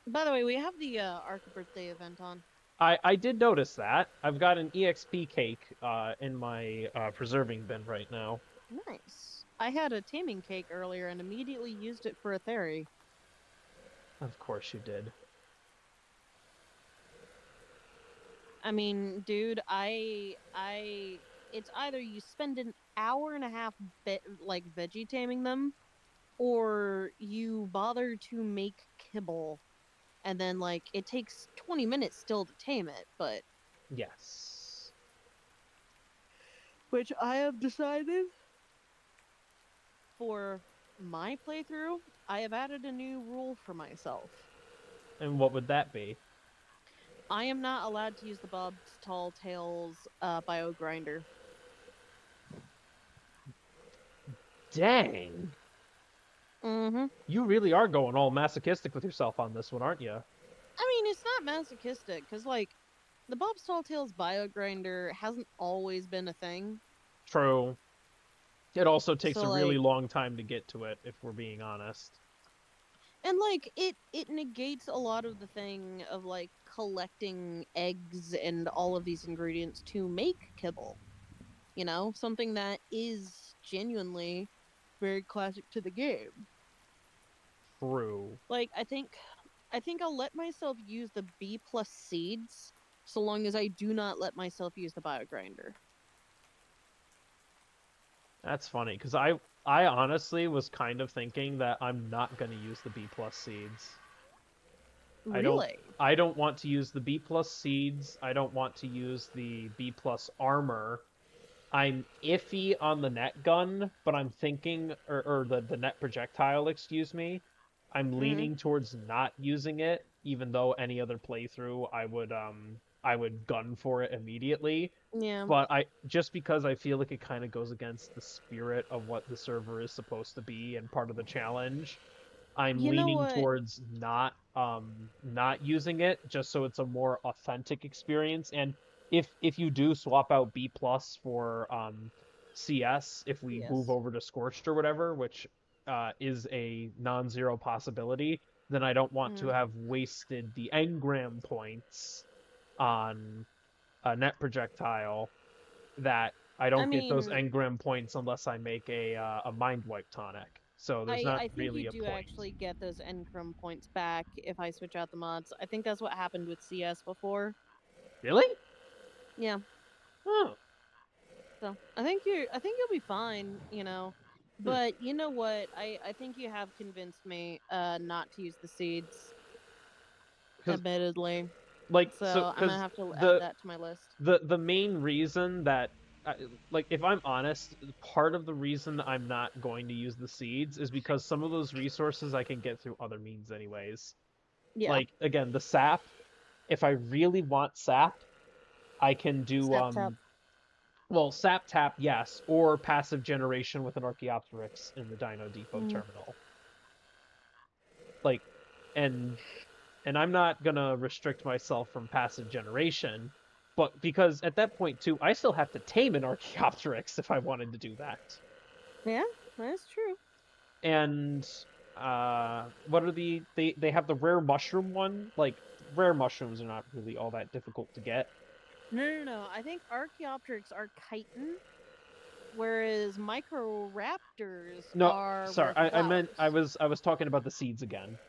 Speaker 2: by the way, we have the ARK birthday event on.
Speaker 1: I did notice that. I've got an EXP cake in my preserving bin right now.
Speaker 2: Nice. I had a taming cake earlier and immediately used it for a theory.
Speaker 1: Of course you did.
Speaker 2: I mean, dude, it's either you spend an hour and a half like veggie taming them, or you bother to make kibble, and then like it takes 20 minutes still to tame it, but
Speaker 1: Yes.
Speaker 2: which I have decided for my playthrough, I have added a new rule for myself.
Speaker 1: And what would that be?
Speaker 2: I am not allowed to use the Bob's Tall Tales bio grinder.
Speaker 1: Dang.
Speaker 2: Mm-hmm.
Speaker 1: You really are going all masochistic with yourself on this one, aren't you?
Speaker 2: I mean, it's not masochistic, because, like, the Bob's Tall Tales bio grinder hasn't always been a thing.
Speaker 1: True. It also takes
Speaker 2: So,
Speaker 1: a really
Speaker 2: like,
Speaker 1: long time to get to it, if we're being honest.
Speaker 2: and, like, it negates a lot of the thing of, like, collecting eggs and all of these ingredients to make kibble. You know? Something that is genuinely very classic to the game.
Speaker 1: True.
Speaker 2: Like, I think I'll let myself use the B plus seeds so long as I do not let myself use the bio grinder.
Speaker 1: That's funny, because I honestly was kind of thinking that I'm not going to use the B plus seeds. I don't
Speaker 2: Really?
Speaker 1: I don't want to use the B plus seeds. I don't want to use the B plus armor. I'm iffy on the net gun, but I'm thinking, or the net projectile, excuse me. I'm
Speaker 2: Mm-hmm.
Speaker 1: leaning towards not using it, even though any other playthrough I would gun for it immediately.
Speaker 2: Yeah.
Speaker 1: But I just because I feel like it kind of goes against the spirit of what the server is supposed to be and part of the challenge. I'm
Speaker 2: You know
Speaker 1: leaning
Speaker 2: what?
Speaker 1: towards not using it just so it's a more authentic experience. And if you do swap out B plus for CS, if we move
Speaker 2: Yes.
Speaker 1: over to Scorched or whatever, which is a non-zero possibility, then I don't want to
Speaker 2: Mm.
Speaker 1: have wasted the engram points on a net projectile that I
Speaker 2: I
Speaker 1: don't get those
Speaker 2: mean,
Speaker 1: engram points unless I make a mind wipe tonic. So there's
Speaker 2: I
Speaker 1: not
Speaker 2: I think you
Speaker 1: really a
Speaker 2: do
Speaker 1: point.
Speaker 2: actually get those Encrum points back if I switch out the mods. I think that's what happened with CS before.
Speaker 1: Really?
Speaker 2: Yeah.
Speaker 1: Oh.
Speaker 2: So I think you'll be fine, you know.
Speaker 1: Hmm.
Speaker 2: But you know what? I think you have convinced me not to use the seeds,
Speaker 1: Because
Speaker 2: admittedly.
Speaker 1: like so
Speaker 2: So I'm gonna
Speaker 1: because
Speaker 2: have to add
Speaker 1: the
Speaker 2: that to my list.
Speaker 1: the main reason that like if I'm honest, part of the reason I'm not going to use the seeds is because some of those resources I can get through other means anyways.
Speaker 2: Yeah.
Speaker 1: Like again, the sap, if I really want sap, I can do
Speaker 2: Snap tap.
Speaker 1: well, sap tap, yes, or passive generation with an Archaeopteryx in the Dino Depot
Speaker 2: Mm.
Speaker 1: terminal. Like, and I'm not gonna restrict myself from passive generation, but because at that point too, I still have to tame an Archaeopteryx if I wanted to do that.
Speaker 2: Yeah, that's true.
Speaker 1: And what are they have the rare mushroom one? Like rare mushrooms are not really all that difficult to get.
Speaker 2: No. I think Archaeopteryx are chitin, whereas Microraptors
Speaker 1: No,
Speaker 2: are
Speaker 1: sorry,
Speaker 2: rare
Speaker 1: I meant
Speaker 2: flowers.
Speaker 1: I was talking about the seeds again.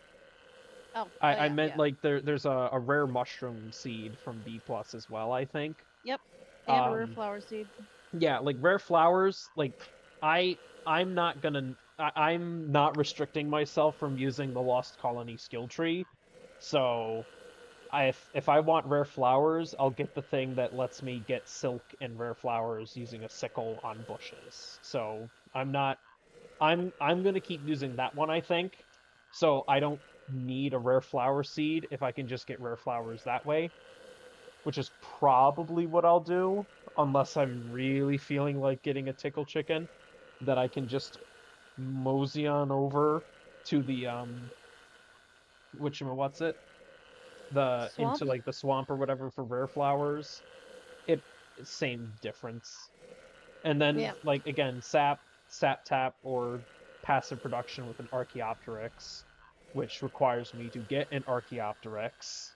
Speaker 2: Oh
Speaker 1: I
Speaker 2: yeah,
Speaker 1: meant
Speaker 2: yeah.
Speaker 1: like there's a rare mushroom seed from B plus as well, I think.
Speaker 2: Yep. And a rare
Speaker 1: Um
Speaker 2: flower seed.
Speaker 1: yeah, like rare flowers, like I I'm not gonna I'm not restricting myself from using the Lost Colony skill tree. So if I want rare flowers, I'll get the thing that lets me get silk and rare flowers using a sickle on bushes. So I'm gonna keep using that one, I think. So I don't need a rare flower seed if I can just get rare flowers that way, which is probably what I'll do, unless I'm really feeling like getting a tickle chicken that I can just mosey on over to the what's it? The
Speaker 2: Swamp?
Speaker 1: into like the swamp or whatever for rare flowers. It same difference. And then
Speaker 2: Yeah.
Speaker 1: like again, sap tap or passive production with an Archaeopteryx, which requires me to get an Archaeopteryx.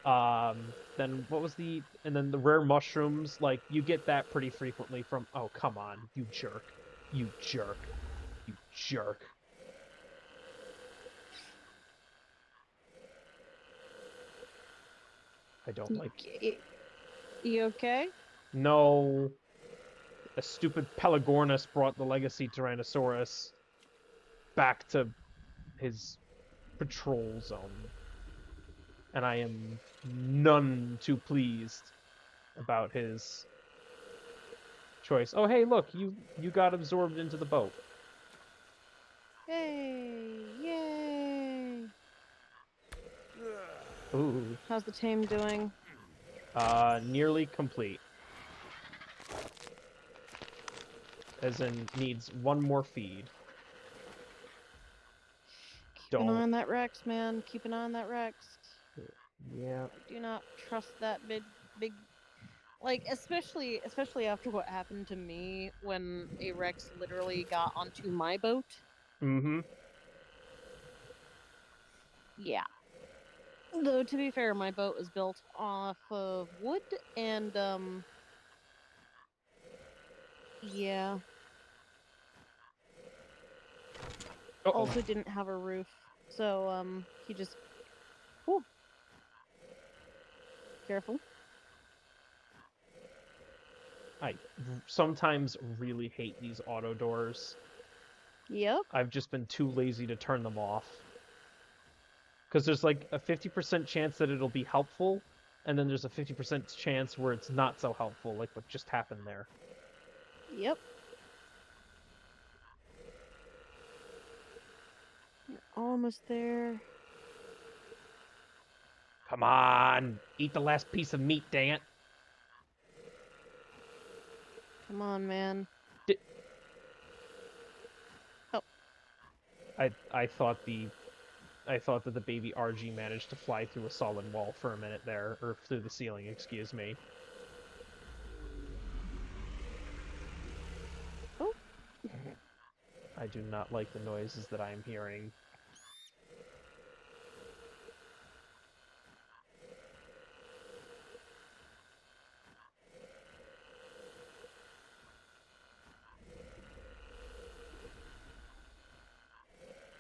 Speaker 1: Then what was the and then the rare mushrooms, like you get that pretty frequently from oh come on, you jerk. You jerk. You jerk. I don't like
Speaker 2: You okay?
Speaker 1: no a stupid Pelagornis brought the legacy Tyrannosaurus back to his patrol zone. And I am none too pleased about his choice. Oh, hey, look, you got absorbed into the boat.
Speaker 2: Hey, yay!
Speaker 1: Ooh,
Speaker 2: How's the tame doing?
Speaker 1: nearly complete. As in, needs one more feed.
Speaker 2: Keep an eye
Speaker 1: Don't.
Speaker 2: on that Rex, man. Keep an eye on that Rex.
Speaker 1: Yeah.
Speaker 2: I do not trust that big like especially after what happened to me when a Rex literally got onto my boat.
Speaker 1: Mm-hmm.
Speaker 2: Yeah. Though to be fair, my boat was built off of wood and yeah,
Speaker 1: Uh-oh.
Speaker 2: also didn't have a roof. So he just whew, careful.
Speaker 1: I sometimes really hate these auto doors.
Speaker 2: Yep.
Speaker 1: I've just been too lazy to turn them off. Because there's like a 50% chance that it'll be helpful, and then there's a 50% chance where it's not so helpful, like what just happened there.
Speaker 2: Yep. You're almost there.
Speaker 1: Come on, eat the last piece of meat, dang it.
Speaker 2: Come on, man.
Speaker 1: D
Speaker 2: Oh.
Speaker 1: I thought that the baby RG managed to fly through a solid wall for a minute there, or through the ceiling, excuse me.
Speaker 2: Oh.
Speaker 1: I do not like the noises that I am hearing.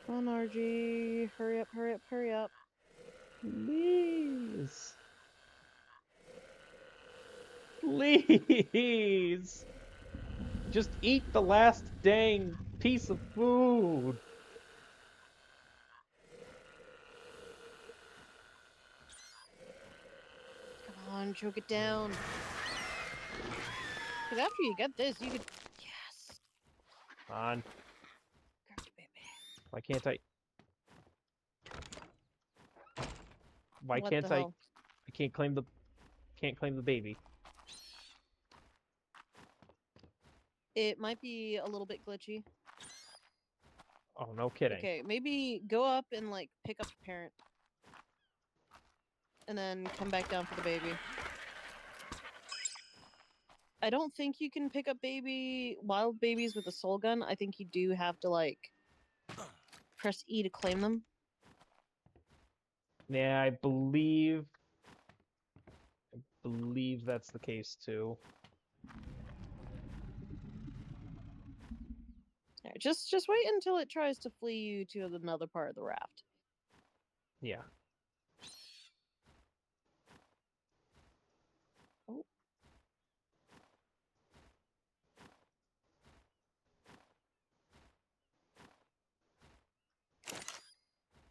Speaker 2: Come on, RG. Hurry up, hurry up, hurry up.
Speaker 1: Please. Please. Just eat the last dang piece of food.
Speaker 2: Come on, choke it down. Because after you get this, you could. Yes.
Speaker 1: Come on.
Speaker 2: Good baby.
Speaker 1: Why can't I? Why
Speaker 2: What the
Speaker 1: can't I?
Speaker 2: hell?
Speaker 1: I can't claim the baby.
Speaker 2: It might be a little bit glitchy.
Speaker 1: Oh, no kidding.
Speaker 2: Okay, maybe go up and like pick up the parent. And then come back down for the baby. I don't think you can pick up wild babies with a soul gun. I think you do have to like press E to claim them.
Speaker 1: Yeah, I believe that's the case too.
Speaker 2: Right, just wait until it tries to flee you to another part of the raft.
Speaker 1: Yeah.
Speaker 2: Oh.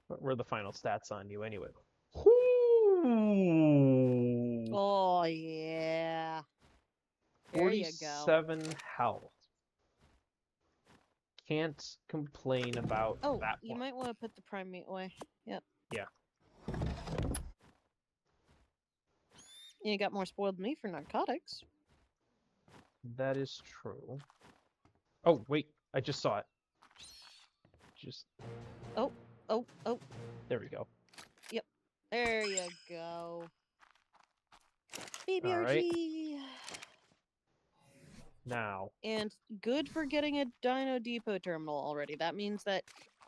Speaker 1: What were the final stats on you anyway? Whoo! Ooh.
Speaker 2: Oh, yeah. There you go.
Speaker 1: 47 health. Can't complain about
Speaker 2: Oh,
Speaker 1: that
Speaker 2: you
Speaker 1: one.
Speaker 2: might want to put the primate away. Yep.
Speaker 1: Yeah.
Speaker 2: You got more spoiled than me for narcotics.
Speaker 1: That is true. Oh, wait. I just saw it. Just...
Speaker 2: Oh.
Speaker 1: There we go.
Speaker 2: There you go.
Speaker 1: All right.
Speaker 2: BBRG.
Speaker 1: Now.
Speaker 2: And good for getting a Dino Depot terminal already. That means that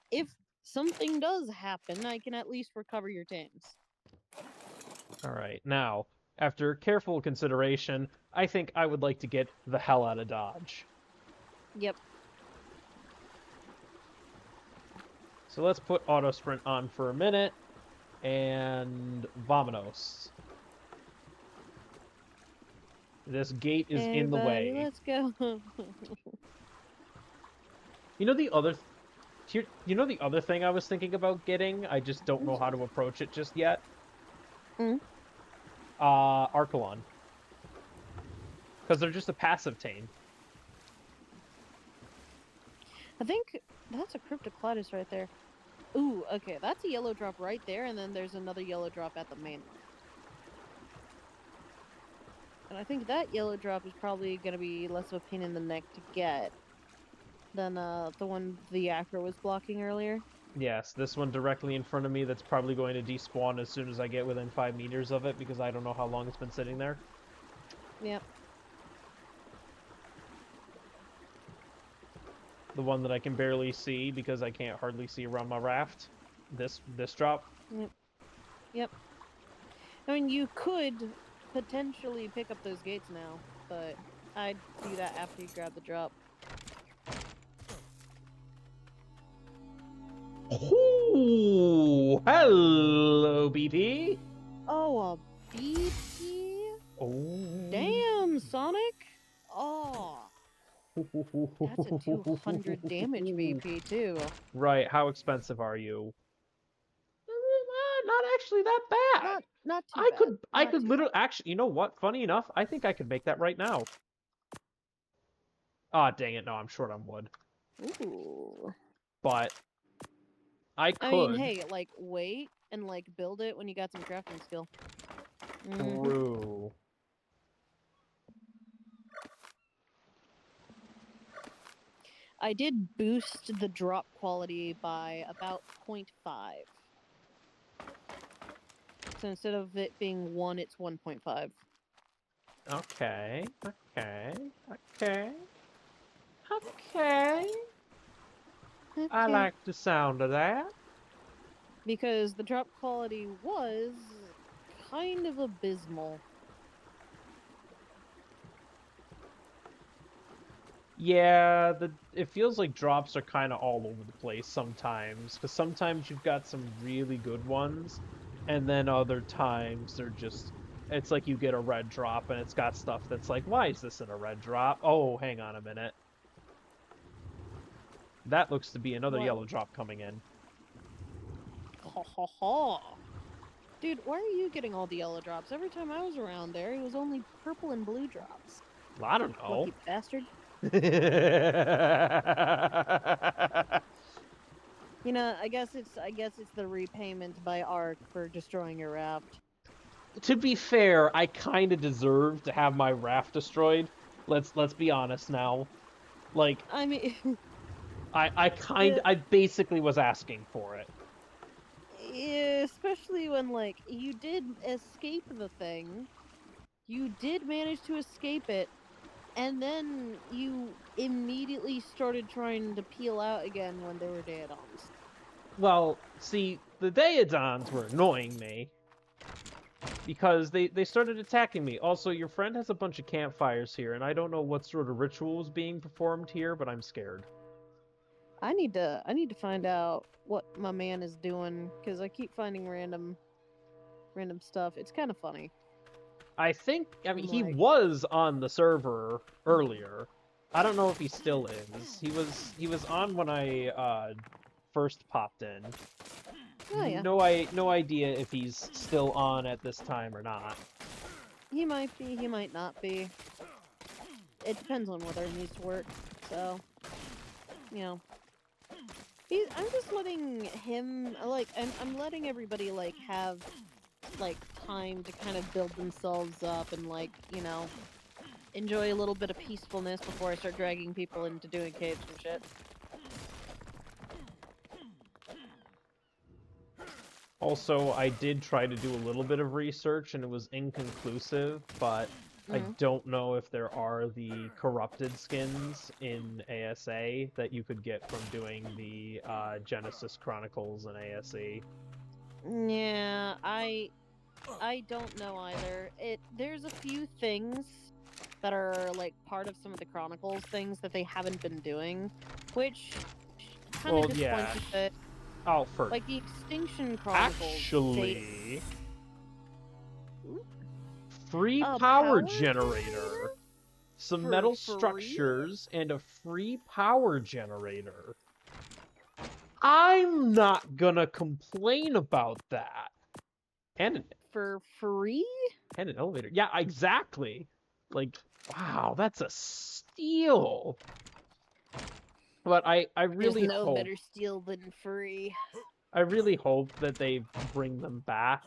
Speaker 2: if something does happen, I can at least recover your tames.
Speaker 1: All right. Now, after careful consideration, I think I would like to get the hell out of Dodge.
Speaker 2: Yep.
Speaker 1: So let's put auto sprint on for a minute, and vamonos. This gate is in the
Speaker 2: Everybody,
Speaker 1: way.
Speaker 2: let's go.
Speaker 1: You know the other, you know the other thing I was thinking about getting? I just don't know how to approach it just yet. Archelon. Because they're just a passive tame.
Speaker 2: I think that's a Cryptocladus right there. Ooh, okay, that's a yellow drop right there, and then there's another yellow drop at the mainland. And I think that yellow drop is probably going to be less of a pain in the neck to get than the one the Acro was blocking earlier.
Speaker 1: Yes, this one directly in front of me that's probably going to despawn as soon as I get within 5 meters of it, because I don't know how long it's been sitting there.
Speaker 2: Yep.
Speaker 1: The one that I can barely see because I can't hardly see around my raft. This drop.
Speaker 2: Yep. I mean, you could potentially pick up those gates now, but I'd do that after you grab the drop.
Speaker 1: Ooh, hello, BP.
Speaker 2: Oh, a BP?
Speaker 1: Oh.
Speaker 2: Damn, Sonic! Oh. That's a 200 damage BP, too.
Speaker 1: Right, how expensive are you? Not actually that bad.
Speaker 2: Not too bad.
Speaker 1: I could literally, actually, you know what? Funny enough, I think I could make that right now. Ah, dang it, no, I'm short on wood.
Speaker 2: Ooh.
Speaker 1: But I could.
Speaker 2: I mean, hey, like, wait and, like, build it when you got some crafting skill.
Speaker 1: True.
Speaker 2: I did boost the drop quality by about 0.5. So instead of it being 1, it's 1.5.
Speaker 1: Okay. I like the sound of that.
Speaker 2: Because the drop quality was kind of abysmal.
Speaker 1: Yeah, it feels like drops are kind of all over the place sometimes, because sometimes you've got some really good ones, and then other times they're just, it's like you get a red drop and it's got stuff that's like, why is this in a red drop? Oh, hang on a minute. That looks to be another yellow drop coming in.
Speaker 2: Ha ha ha. Dude, why are you getting all the yellow drops? Every time I was around there, it was only purple and blue drops.
Speaker 1: Well, I don't know.
Speaker 2: Lucky bastard. You know, I guess it's the repayment by ARK for destroying your raft.
Speaker 1: To be fair, I kind of deserve to have my raft destroyed. Let's be honest now. Like,
Speaker 2: I mean,
Speaker 1: I basically was asking for it.
Speaker 2: yeah, especially when, like, you did escape the thing. You did manage to escape it, and then you immediately started trying to peel out again when there were Daedons.
Speaker 1: Well, see, the Daedons were annoying me. Because they started attacking me. Also, your friend has a bunch of campfires here, and I don't know what sort of ritual is being performed here, but I'm scared.
Speaker 2: I need to find out what my man is doing, because I keep finding random stuff. It's kind of funny.
Speaker 1: I mean, he was on the server earlier. I don't know if he still is. He was on when I first popped in.
Speaker 2: Oh yeah.
Speaker 1: No idea if he's still on at this time or not.
Speaker 2: He might be, he might not be. It depends on whether he needs to work, so... You know. I'm just letting him, like, I'm letting everybody, like, have, like, time to kind of build themselves up and, like, you know, enjoy a little bit of peacefulness before I start dragging people into doing caves and shit.
Speaker 1: Also, I did try to do a little bit of research, and it was inconclusive, but I don't know if there are the corrupted skins in ASA that you could get from doing the Genesis Chronicles in ASE.
Speaker 2: Yeah, I don't know either. There's a few things that are, like, part of some of the Chronicles things that they haven't been doing, which kind of just points to it.
Speaker 1: Oh, for
Speaker 2: Like, the Extinction Chronicles,
Speaker 1: actually, free
Speaker 2: a
Speaker 1: power
Speaker 2: generator?
Speaker 1: generator, some
Speaker 2: For
Speaker 1: metal
Speaker 2: free?
Speaker 1: structures, and a free power generator. I'm not gonna complain about that. And
Speaker 2: For free?
Speaker 1: an elevator. Yeah, exactly. Like, wow, that's a steal. But I really
Speaker 2: There's no
Speaker 1: hope
Speaker 2: better steal than free.
Speaker 1: I really hope that they bring them back.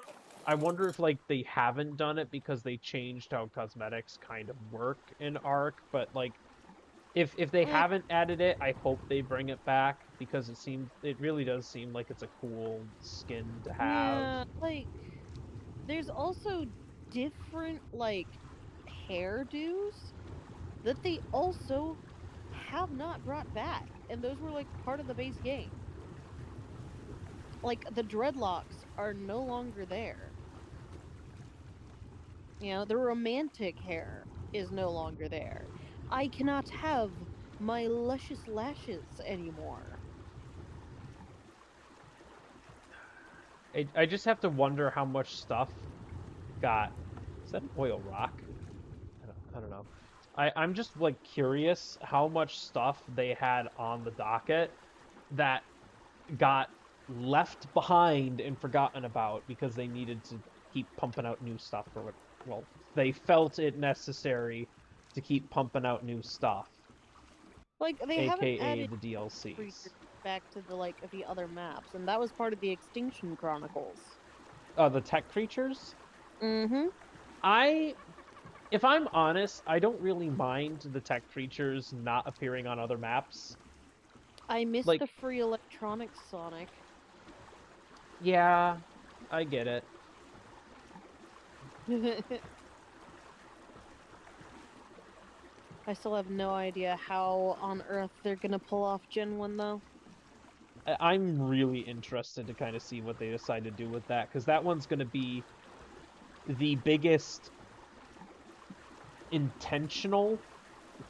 Speaker 1: I wonder if like they haven't done it because they changed how cosmetics kind of work in ARK, but like if they haven't added it, I hope they bring it back because it really does seem like it's a cool skin to have.
Speaker 2: Yeah, like, there's also different, like, hairdos that they also have not brought back. And those were, like, part of the base game. Like, the dreadlocks are no longer there. You know, the romantic hair is no longer there. I cannot have my luscious lashes anymore.
Speaker 1: I just have to wonder how much stuff got. Is that an oil rock? I don't know. I'm just like curious how much stuff they had on the docket that got left behind and forgotten about because they needed to keep pumping out new stuff for what, well, they felt it necessary to keep pumping out new stuff,
Speaker 2: Like, they haven't
Speaker 1: aka
Speaker 2: added
Speaker 1: the DLCs.
Speaker 2: back to the, like, the other maps, and that was part of the Extinction Chronicles.
Speaker 1: The tech creatures?
Speaker 2: Mm-hmm.
Speaker 1: If I'm honest, I don't really mind the tech creatures not appearing on other maps.
Speaker 2: I miss
Speaker 1: Like,
Speaker 2: the free electronics Sonic.
Speaker 1: yeah, I get it.
Speaker 2: I still have no idea how on earth they're gonna pull off Gen 1, though.
Speaker 1: I'm really interested to kind of see what they decide to do with that, because that one's going to be the biggest intentional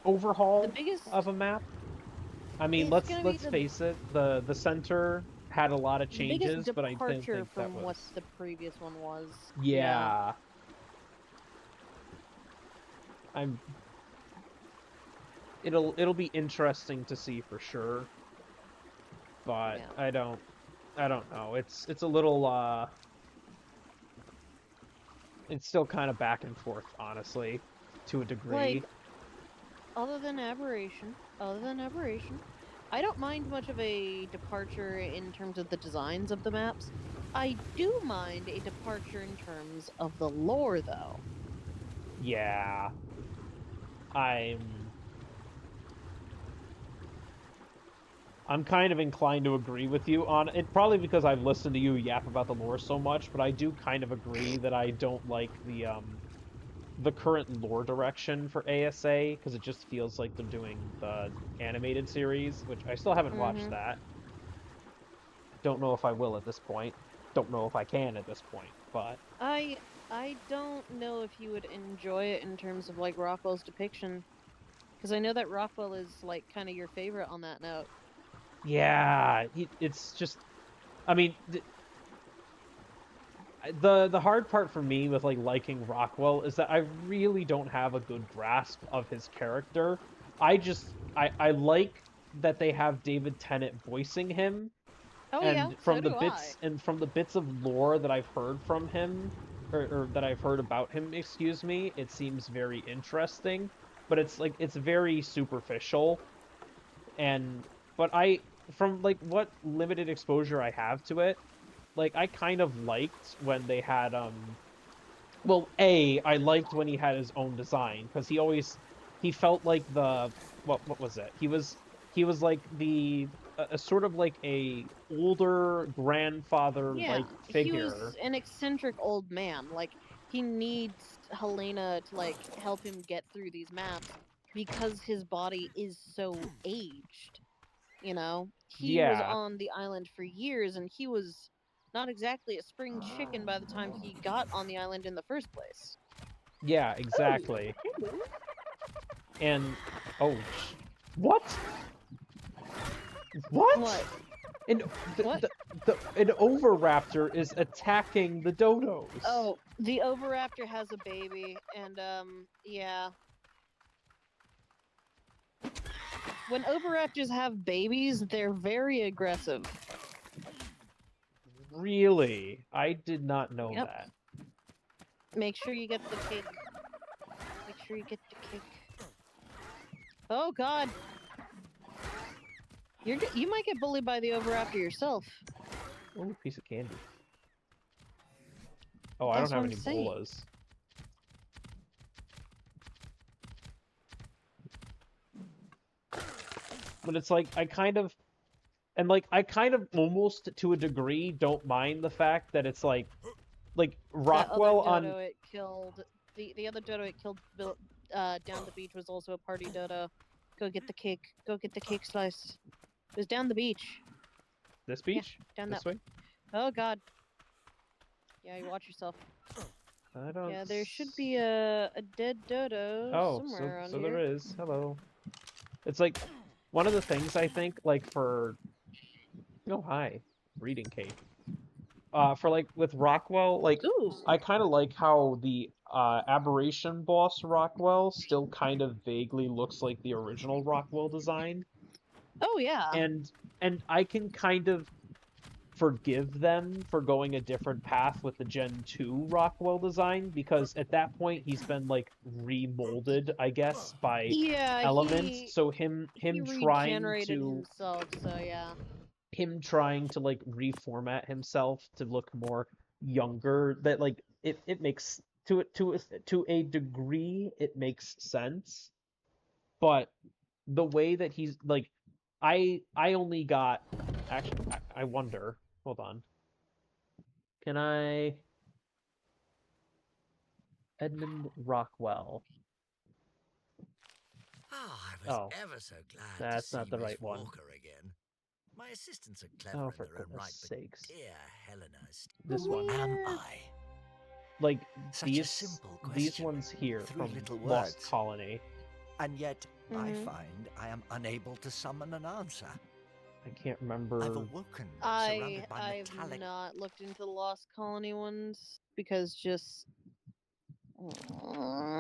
Speaker 1: overhaul of a map. I mean, let's face it, the center had a lot of changes, but I didn't think that was...
Speaker 2: from what the previous one was.
Speaker 1: Yeah. It'll be interesting to see for sure. But yeah. I don't know. It's a little it's still kind of back and forth, honestly, to a degree.
Speaker 2: Like, other than Aberration, I don't mind much of a departure in terms of the designs of the maps. I do mind a departure in terms of the lore, though.
Speaker 1: Yeah. I'm kind of inclined to agree with you on it, probably because I've listened to you yap about the lore so much, but I do kind of agree that I don't like the current lore direction for ASA, because it just feels like they're doing the animated series, which I still haven't watched that. Don't know if I will at this point. Don't know if I can at this point, but...
Speaker 2: I don't know if you would enjoy it in terms of, like, Rockwell's depiction, because I know that Rockwell is, like, kind of your favorite on that note.
Speaker 1: Yeah, it's just... I mean, the hard part for me with like liking Rockwell is that I really don't have a good grasp of his character. I like that they have David Tennant voicing him,
Speaker 2: Oh yeah,
Speaker 1: And
Speaker 2: so
Speaker 1: from the
Speaker 2: do I.
Speaker 1: bits of lore that I've heard from him, or that I've heard about him, excuse me, it seems very interesting. But it's like it's very superficial, and but from like what limited exposure I have to it, like I kind of liked when they had well, I liked when he had his own design because he felt like the what was it? He was like the a sort of like a older grandfather
Speaker 2: Yeah,
Speaker 1: like
Speaker 2: he
Speaker 1: figure.
Speaker 2: was an eccentric old man. Like he needs Helena to like help him get through these maps because his body is so aged. You know, he was
Speaker 1: Yeah,
Speaker 2: on the island for years and he was not exactly a spring chicken by the time he got on the island in the first place.
Speaker 1: yeah,
Speaker 2: Oh,
Speaker 1: exactly.
Speaker 2: hello.
Speaker 1: And oh, what? What?
Speaker 2: What?
Speaker 1: And
Speaker 2: What?
Speaker 1: an Oviraptor is attacking the dodos.
Speaker 2: Oh, the Oviraptor has a baby, and yeah. When Oviraptors have babies, they're very aggressive.
Speaker 1: Really? I did not know
Speaker 2: Yep.
Speaker 1: that.
Speaker 2: Make sure you get the cake. Make sure you get the cake. Oh God, you might get bullied by the Oviraptor yourself.
Speaker 1: Oh, piece of candy. Oh, I don't
Speaker 2: That's what
Speaker 1: have
Speaker 2: I'm
Speaker 1: any
Speaker 2: saying.
Speaker 1: bolas. But it's like I kind of almost to a degree don't mind the fact that it's like
Speaker 2: That other
Speaker 1: Rockwell on
Speaker 2: dodo it killed. The other dodo it killed down the beach was also a party dodo. Go get the cake. Go get the cake slice. It was down the beach.
Speaker 1: this
Speaker 2: Yeah,
Speaker 1: beach?
Speaker 2: down
Speaker 1: This
Speaker 2: that.
Speaker 1: way?
Speaker 2: Oh God. Yeah, you watch yourself.
Speaker 1: I don't
Speaker 2: Yeah, there should be a dead dodo
Speaker 1: Oh,
Speaker 2: somewhere around
Speaker 1: so there
Speaker 2: here.
Speaker 1: is. Hello. It's like one of the things I think like for oh hi. Reading Kate. For like with Rockwell, like
Speaker 2: Ooh.
Speaker 1: I kind of like how the aberration boss Rockwell still kind of vaguely looks like the original Rockwell design,
Speaker 2: Oh yeah.
Speaker 1: and I can kind of forgive them for going a different path with the Gen 2 Rockwell design because at that point he's been like remolded, I guess, by
Speaker 2: Yeah,
Speaker 1: elements. So
Speaker 2: he regenerated himself, so yeah.
Speaker 1: him trying to like reformat himself to look more younger, that like it makes to a degree it makes sense, but the way that he's like I only got actually I wonder, hold on, can I Edmund Rockwell?
Speaker 3: Oh, I was
Speaker 1: Oh,
Speaker 3: ever so glad to
Speaker 1: that's
Speaker 3: see
Speaker 1: not the
Speaker 3: Miss
Speaker 1: right one.
Speaker 3: Walker again. My assistants are
Speaker 1: Oh,
Speaker 3: clever in
Speaker 1: for
Speaker 3: their own
Speaker 1: goodness
Speaker 3: right, but
Speaker 1: sakes.
Speaker 3: dear Helena,
Speaker 1: This one.
Speaker 3: am
Speaker 2: Where?
Speaker 3: I?
Speaker 1: Like
Speaker 3: Such a simple
Speaker 1: these
Speaker 3: question.
Speaker 1: ones here
Speaker 3: 3
Speaker 1: from
Speaker 3: little
Speaker 1: Lost
Speaker 3: words.
Speaker 1: Colony.
Speaker 3: And yet, I
Speaker 2: Mhm.
Speaker 3: find I am unable to summon an answer.
Speaker 1: I can't
Speaker 3: I've
Speaker 1: remember.
Speaker 3: awoken, surrounded by
Speaker 2: I've
Speaker 3: metallic.
Speaker 2: not looked into the Lost Colony ones because just
Speaker 1: What?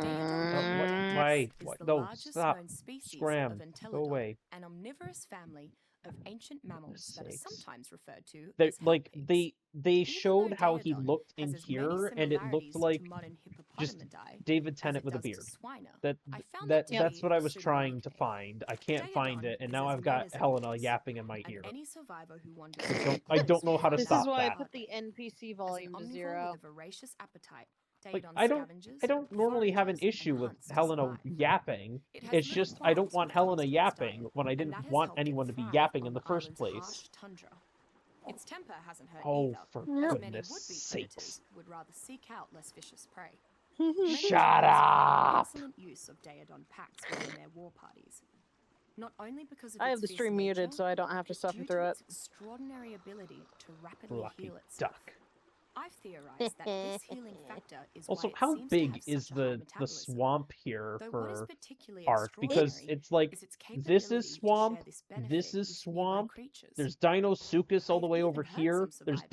Speaker 4: Daedon
Speaker 1: Why?
Speaker 4: is
Speaker 1: What?
Speaker 4: the
Speaker 1: No,
Speaker 4: largest
Speaker 1: stop.
Speaker 4: known species of
Speaker 1: Scram. Go
Speaker 4: Entelodon,
Speaker 1: away.
Speaker 4: an omnivorous family of ancient
Speaker 1: Goodness
Speaker 4: mammals that are
Speaker 1: sakes.
Speaker 4: sometimes referred to
Speaker 1: They
Speaker 4: as hell
Speaker 1: like
Speaker 4: pigs.
Speaker 1: they
Speaker 4: Even though
Speaker 1: showed how he
Speaker 4: Daedon
Speaker 1: looked
Speaker 4: has
Speaker 1: in
Speaker 4: as many
Speaker 1: here, and it looked
Speaker 4: similarities to
Speaker 1: like
Speaker 4: modern
Speaker 1: just
Speaker 4: hippopotamidae
Speaker 1: David
Speaker 4: as
Speaker 1: Tennant
Speaker 4: it
Speaker 1: with a
Speaker 4: does to
Speaker 1: beard.
Speaker 4: swiner,
Speaker 1: That
Speaker 4: I found that to
Speaker 1: that's
Speaker 4: be
Speaker 1: what I
Speaker 4: a
Speaker 1: was
Speaker 4: suitable
Speaker 1: trying to
Speaker 4: nickname.
Speaker 1: find. I can't find
Speaker 4: Daedon
Speaker 1: it, and
Speaker 4: is
Speaker 1: now
Speaker 4: as
Speaker 1: I've
Speaker 4: mean
Speaker 1: got
Speaker 4: as it
Speaker 1: Helena
Speaker 4: looks,
Speaker 1: yapping in my
Speaker 4: and
Speaker 1: ear.
Speaker 4: any survivor who wanders
Speaker 1: I don't know how to
Speaker 2: this
Speaker 1: stop
Speaker 2: is why I
Speaker 1: that.
Speaker 2: put the NPC
Speaker 4: As an
Speaker 2: volume to
Speaker 4: omnivore
Speaker 2: 0.
Speaker 4: with a voracious appetite,
Speaker 1: Like
Speaker 4: Daedon
Speaker 1: I
Speaker 4: scavenges,
Speaker 1: don't normally have an
Speaker 4: forages, and
Speaker 1: issue with
Speaker 4: hunts to
Speaker 1: Helena
Speaker 4: survive.
Speaker 1: yapping.
Speaker 4: It has
Speaker 1: It's
Speaker 4: little
Speaker 1: just I don't
Speaker 4: qualms when
Speaker 1: want
Speaker 4: it comes
Speaker 1: Helena
Speaker 4: to its
Speaker 1: yapping
Speaker 4: diet,
Speaker 1: when I
Speaker 4: and
Speaker 1: didn't
Speaker 4: that has
Speaker 1: want
Speaker 4: helped it
Speaker 1: anyone to be
Speaker 4: thrive
Speaker 1: yapping in
Speaker 4: on
Speaker 1: the
Speaker 4: the
Speaker 1: first
Speaker 4: island's
Speaker 1: place.
Speaker 4: harsh tundra. Its temper hasn't hurt
Speaker 1: Oh,
Speaker 4: either,
Speaker 1: for
Speaker 4: as many
Speaker 1: goodness
Speaker 4: would-be
Speaker 1: sakes.
Speaker 4: predators would rather seek out less vicious prey. Many
Speaker 1: Shut
Speaker 4: tribes have made
Speaker 1: up!
Speaker 4: excellent use of Daedon packs within their war parties, not only because of
Speaker 2: I
Speaker 4: its
Speaker 2: have the
Speaker 4: fierce
Speaker 2: stream
Speaker 4: nature,
Speaker 2: muted so I don't have to
Speaker 4: but
Speaker 2: suffer
Speaker 4: due
Speaker 2: through
Speaker 4: to
Speaker 2: it.
Speaker 4: its extraordinary ability to rapidly
Speaker 1: Lucky
Speaker 4: heal itself.
Speaker 1: duck.
Speaker 4: I've theorized that this healing factor is
Speaker 1: Also,
Speaker 4: why it
Speaker 1: how
Speaker 4: seems to
Speaker 1: big
Speaker 4: have
Speaker 1: is
Speaker 4: such a high
Speaker 1: the
Speaker 4: metabolism.
Speaker 1: swamp here
Speaker 4: Though what is
Speaker 1: for
Speaker 4: particularly
Speaker 1: ARK? Because
Speaker 4: extraordinary
Speaker 1: it's like
Speaker 4: is its
Speaker 1: this
Speaker 4: capability
Speaker 1: is
Speaker 4: to
Speaker 1: swamp,
Speaker 4: share this benefit
Speaker 1: this is
Speaker 4: with nearby
Speaker 1: swamp.
Speaker 4: creatures.
Speaker 1: There's Dinosuchus all the
Speaker 4: I've
Speaker 1: way
Speaker 4: even
Speaker 1: over
Speaker 4: heard
Speaker 1: here.
Speaker 4: some
Speaker 1: There's
Speaker 4: survivors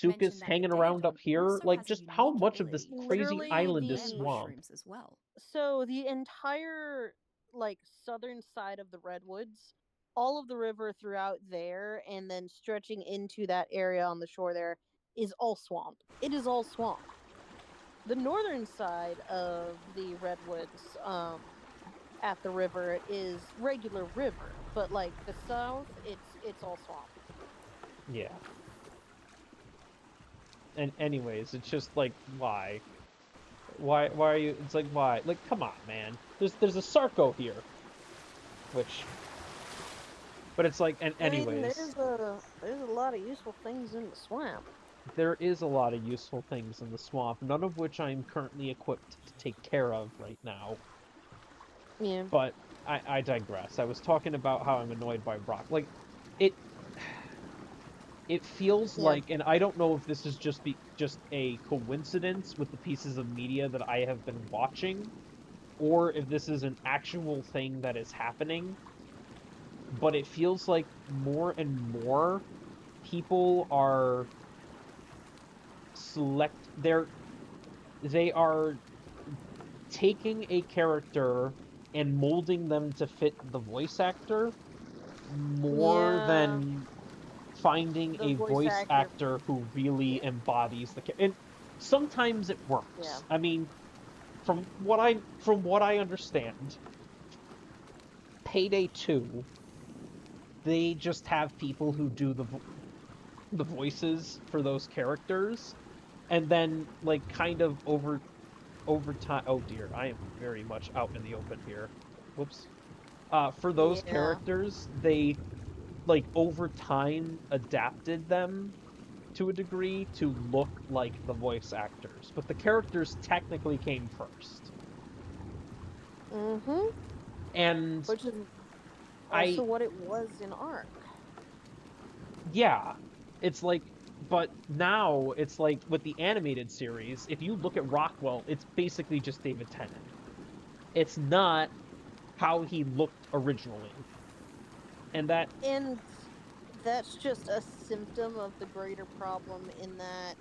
Speaker 1: mention
Speaker 4: mention that
Speaker 1: hanging around up
Speaker 4: Daedon
Speaker 1: here.
Speaker 4: also
Speaker 1: Like,
Speaker 4: has a
Speaker 1: just how
Speaker 4: unique
Speaker 1: much of this
Speaker 4: ability
Speaker 1: crazy
Speaker 2: Literally,
Speaker 1: island
Speaker 4: to
Speaker 1: is
Speaker 4: share
Speaker 2: the
Speaker 1: swamp?
Speaker 4: mushrooms as well.
Speaker 2: so the entire like southern side of the redwoods all of the river throughout there, and then stretching into that area on the shore there is all swamp. It is all swamp. The northern side of the redwoods, at the river is regular river, but like the south, it's all swamp.
Speaker 1: Yeah. And anyways, it's just like, why? Why are you? It's like, why? Like, come on, man. There's a Sarco here, which, but it's like, and
Speaker 2: I mean,
Speaker 1: anyways,
Speaker 2: there's a lot of useful things in the swamp.
Speaker 1: there is a lot of useful things in the swamp, none of which I'm currently equipped to take care of right now.
Speaker 2: Yeah.
Speaker 1: But I digress. I was talking about how I'm annoyed by rock. Like, it it feels
Speaker 2: Yeah.
Speaker 1: like, and I don't know if this is just a coincidence with the pieces of media that I have been watching, or if this is an actual thing that is happening, but it feels like more and more people are they are taking a character and molding them to fit the voice actor more
Speaker 2: Yeah.
Speaker 1: than finding
Speaker 2: The
Speaker 1: a
Speaker 2: voice
Speaker 1: voice
Speaker 2: actor.
Speaker 1: actor who really
Speaker 2: Yeah.
Speaker 1: embodies the character. And sometimes it
Speaker 2: Yeah.
Speaker 1: works. I mean, from what I understand, Payday 2, they just have people who do the voices for those characters, and then like kind of over time. Oh dear, I am very much out in the open here. Whoops. For those
Speaker 2: Yeah.
Speaker 1: characters, they like over time adapted them to a degree to look like the voice actors, but the characters technically came first.
Speaker 2: Mm-hmm.
Speaker 1: And
Speaker 2: Which is
Speaker 1: I
Speaker 2: also what it was in ARK.
Speaker 1: yeah, it's like, but now it's like with the animated series, if you look at Rockwell, it's basically just David Tennant. It's not how he looked originally. And that
Speaker 2: And that's just a symptom of the greater problem in that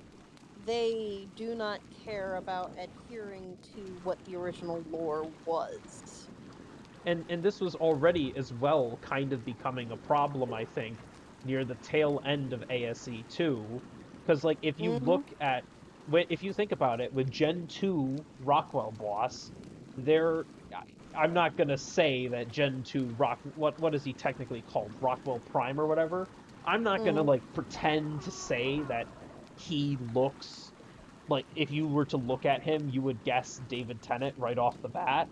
Speaker 2: they do not care about adhering to what the original lore was.
Speaker 1: and this was already as well kind of becoming a problem, I think, near the tail end of ASE 2, because like if you
Speaker 2: Mm-hmm.
Speaker 1: look at if you think about it, with Gen 2 Rockwell boss, there I'm not gonna say that Gen 2 what is he technically called? Rockwell Prime or whatever. I'm not gonna
Speaker 2: Mm-hmm.
Speaker 1: like pretend to say that he looks like, if you were to look at him, you would guess David Tennant right off the bat.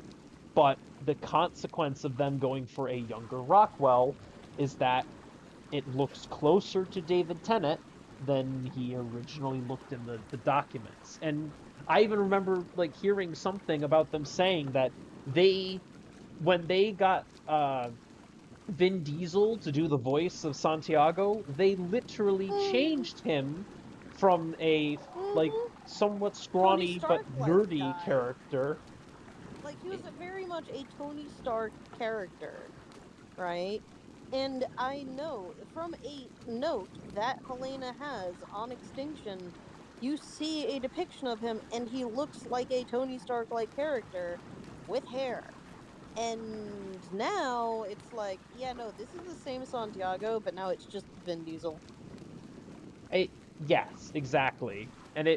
Speaker 1: But the consequence of them going for a younger Rockwell is that it looks closer to David Tennant than he originally looked in the documents. And I even remember like hearing something about them saying that they when they got Vin Diesel to do the voice of Santiago, they literally changed him from a like
Speaker 2: Mm-hmm.
Speaker 1: somewhat
Speaker 2: Tony
Speaker 1: scrawny but
Speaker 2: Stark like
Speaker 1: nerdy
Speaker 2: guy.
Speaker 1: character.
Speaker 2: Like he was very much a Tony Stark character, right? And I know from a note that Helena has on Extinction, you see a depiction of him and he looks like a Tony Stark like character with hair. And now it's like, yeah, no, this is the same Santiago, but now it's just Vin Diesel.
Speaker 1: I, yes, exactly. And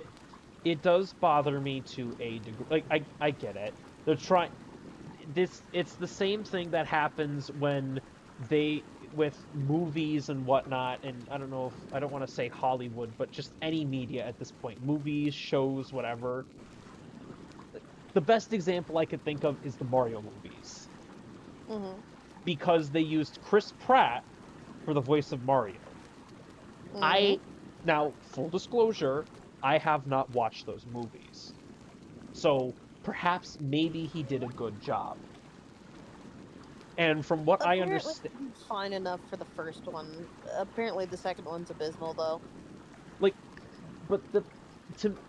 Speaker 1: it does bother me to a degree. Like I get it. They're trying this it's the same thing that happens when they with movies and whatnot, and I don't know if I don't want to say Hollywood, but just any media at this point, movies, shows, whatever. The best example I could think of is the Mario movies,
Speaker 2: Mm-hmm.
Speaker 1: because they used Chris Pratt for the voice of Mario.
Speaker 2: Mm-hmm.
Speaker 1: I Now, full disclosure, I have not watched those movies. So perhaps maybe he did a good job. And from what I
Speaker 2: Apparently,
Speaker 1: understand,
Speaker 2: he's fine enough for the first one. Apparently, the second one's abysmal, though.
Speaker 1: like, but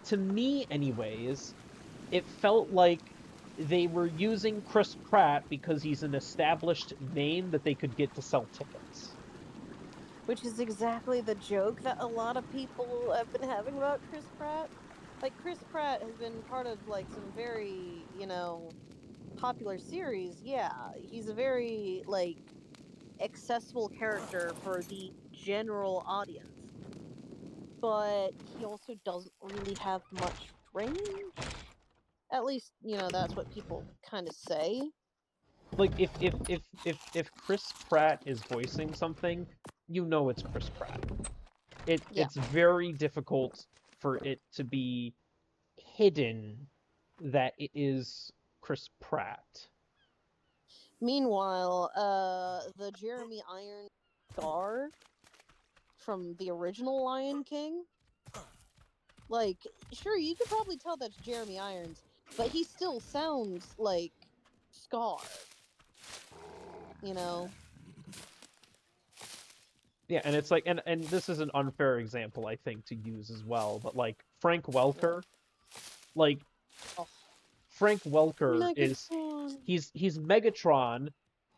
Speaker 1: to me anyways, it felt like they were using Chris Pratt because he's an established name that they could get to sell tickets.
Speaker 2: Which is exactly the joke that a lot of people have been having about Chris Pratt. Like, Chris Pratt has been part of, like, some very, popular series. Yeah, he's a very, like, accessible character for the general audience. But he also doesn't really have much range. At least, that's what people kind of say.
Speaker 1: Like if Chris Pratt is voicing something, you know it's Chris Pratt. It's very difficult for it to be hidden that it is Chris Pratt.
Speaker 2: Meanwhile, the Jeremy Irons Scar from the original Lion King, like, sure, you could probably tell that's Jeremy Irons, but he still sounds like Scar.
Speaker 1: Yeah, and it's like, and this is an unfair example, I think, to use as well, but like Frank Welker, like Frank Welker is he's Megatron.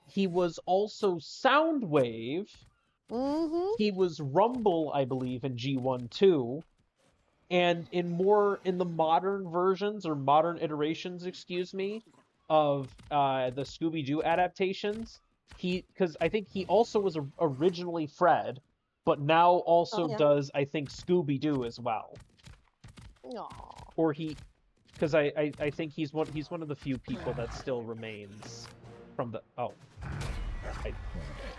Speaker 1: He was also Soundwave.
Speaker 2: Mm-hmm.
Speaker 1: He was Rumble, I believe, in G1 too. And in the modern versions or modern iterations, excuse me, of the Scooby-Doo adaptations, because I think he also was originally Fred, but now also does, I think, Scooby-Doo as well.
Speaker 2: Aww.
Speaker 1: Or because I think he's one of the few people that still remains from the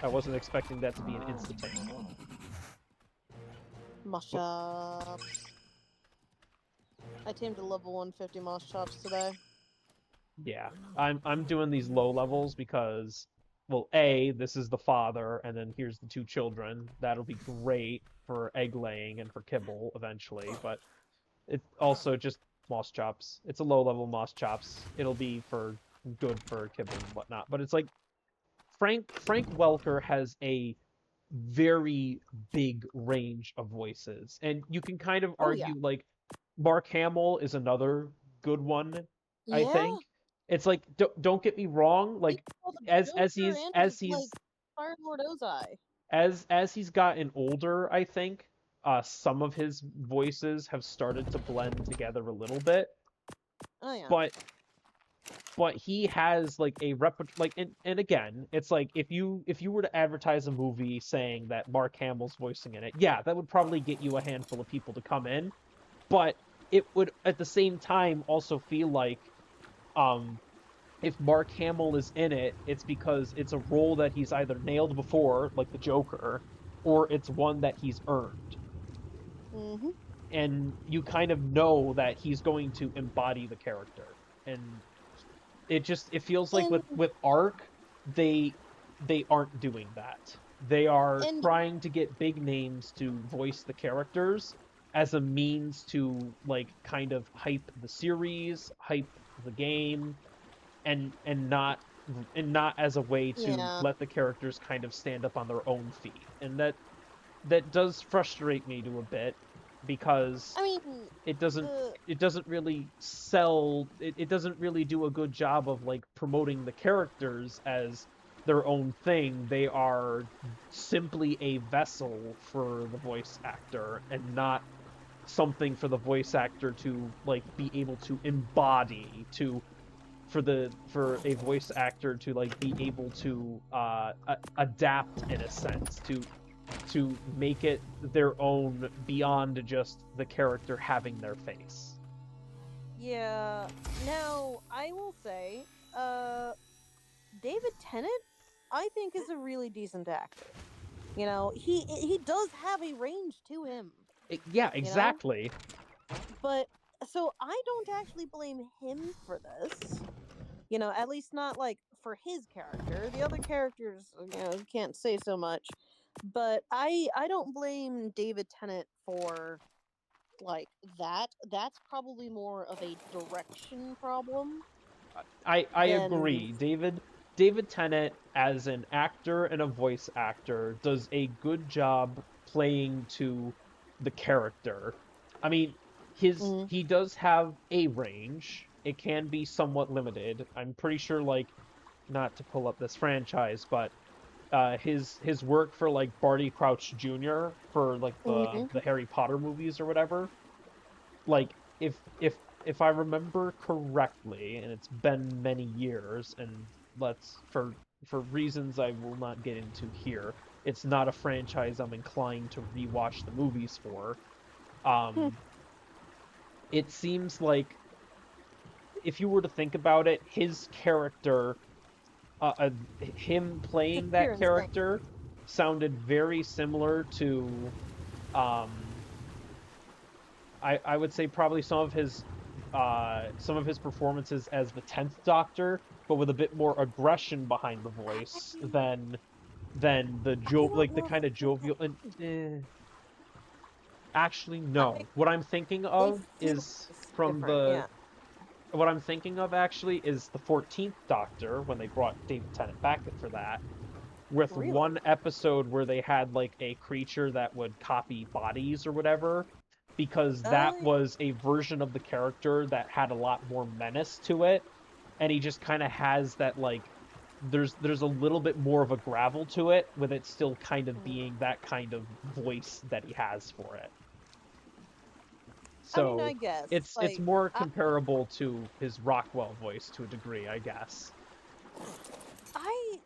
Speaker 1: I wasn't expecting that to be an instantaneous.
Speaker 2: Moschops. I tamed a level 150 Moschops today.
Speaker 1: Yeah, I'm doing these low levels because, well, A, this is the father, and then here's the two children. That'll be great for egg laying and for kibble eventually, but it's also just Moschops. It's a low level Moschops. It'll be good for kibble and whatnot. But it's like Frank Welker has a very big range of voices, and you can kind of argue like Mark Hamill is another good one. I think it's like don't get me wrong, like as he's
Speaker 2: Fire Lord Ozai.
Speaker 1: As he's gotten older, I think some of his voices have started to blend together a little bit.
Speaker 2: Oh yeah.
Speaker 1: But he has like a like, and again, it's like if you were to advertise a movie saying that Mark Hamill's voicing in it, yeah, that would probably get you a handful of people to come in, but it would at the same time also feel like if Mark Hamill is in it, it's because it's a role that he's either nailed before, like the Joker, or it's one that he's earned.
Speaker 2: Mm-hmm.
Speaker 1: And you kind of know that he's going to embody the character. And it feels like with ARK, they aren't doing that. They are trying to get big names to voice the characters as a means to like kind of hype the series, hype the game, and not as a way to let the characters kind of stand up on their own feet. And that does frustrate me to a bit, because it doesn't really sell, it doesn't really do a good job of like promoting the characters as their own thing. They are simply a vessel for the voice actor and not something for the voice actor to like be able to embody, for a voice actor to like be able to adapt in a sense, to make it their own beyond just the character having their face.
Speaker 2: Yeah. Now, I will say, David Tennant, I think, is a really decent actor. He does have a range to him.
Speaker 1: Yeah, exactly.
Speaker 2: But, so I don't actually blame him for this. At least not, like, for his character. The other characters, you can't say so much. But I don't blame David Tennant for, like, that. That's probably more of a direction problem.
Speaker 1: I agree. David Tennant, as an actor and a voice actor, does a good job playing to the character. I mean, he does have a range. It can be somewhat limited. I'm pretty sure, like, not to pull up this franchise, but his work for like Barty Crouch Jr. for like the Harry Potter movies or whatever, like if I remember correctly, and it's been many years, and let's for for reasons I will not get into here, it's not a franchise I'm inclined to rewatch the movies for. It seems like if you were to think about it, his character, him playing
Speaker 2: You're
Speaker 1: that
Speaker 2: insane.
Speaker 1: character, sounded very similar to, I would say probably some of his performances as the 10th Doctor, but with a bit more aggression behind the voice than the
Speaker 2: don't
Speaker 1: the
Speaker 2: know if
Speaker 1: kind of
Speaker 2: I think
Speaker 1: jovial. And actually,
Speaker 2: I
Speaker 1: no. What I'm thinking
Speaker 2: they
Speaker 1: of
Speaker 2: feel
Speaker 1: is from
Speaker 2: different.
Speaker 1: the
Speaker 2: Yeah.
Speaker 1: what I'm thinking of actually is the 14th Doctor when they brought David Tennant back for that, with
Speaker 2: Really?
Speaker 1: one episode where they had like a creature that would copy bodies or whatever, because that
Speaker 2: Oh,
Speaker 1: was a version of the character that had a lot more menace to it, and he just kind of has that like there's a little bit more of a gravel to it with it still kind of
Speaker 2: mm.
Speaker 1: being that kind of voice that he has for it.
Speaker 2: I mean,
Speaker 1: So
Speaker 2: I guess
Speaker 1: it's
Speaker 2: like
Speaker 1: more comparable to his Rockwell voice to a degree, I guess.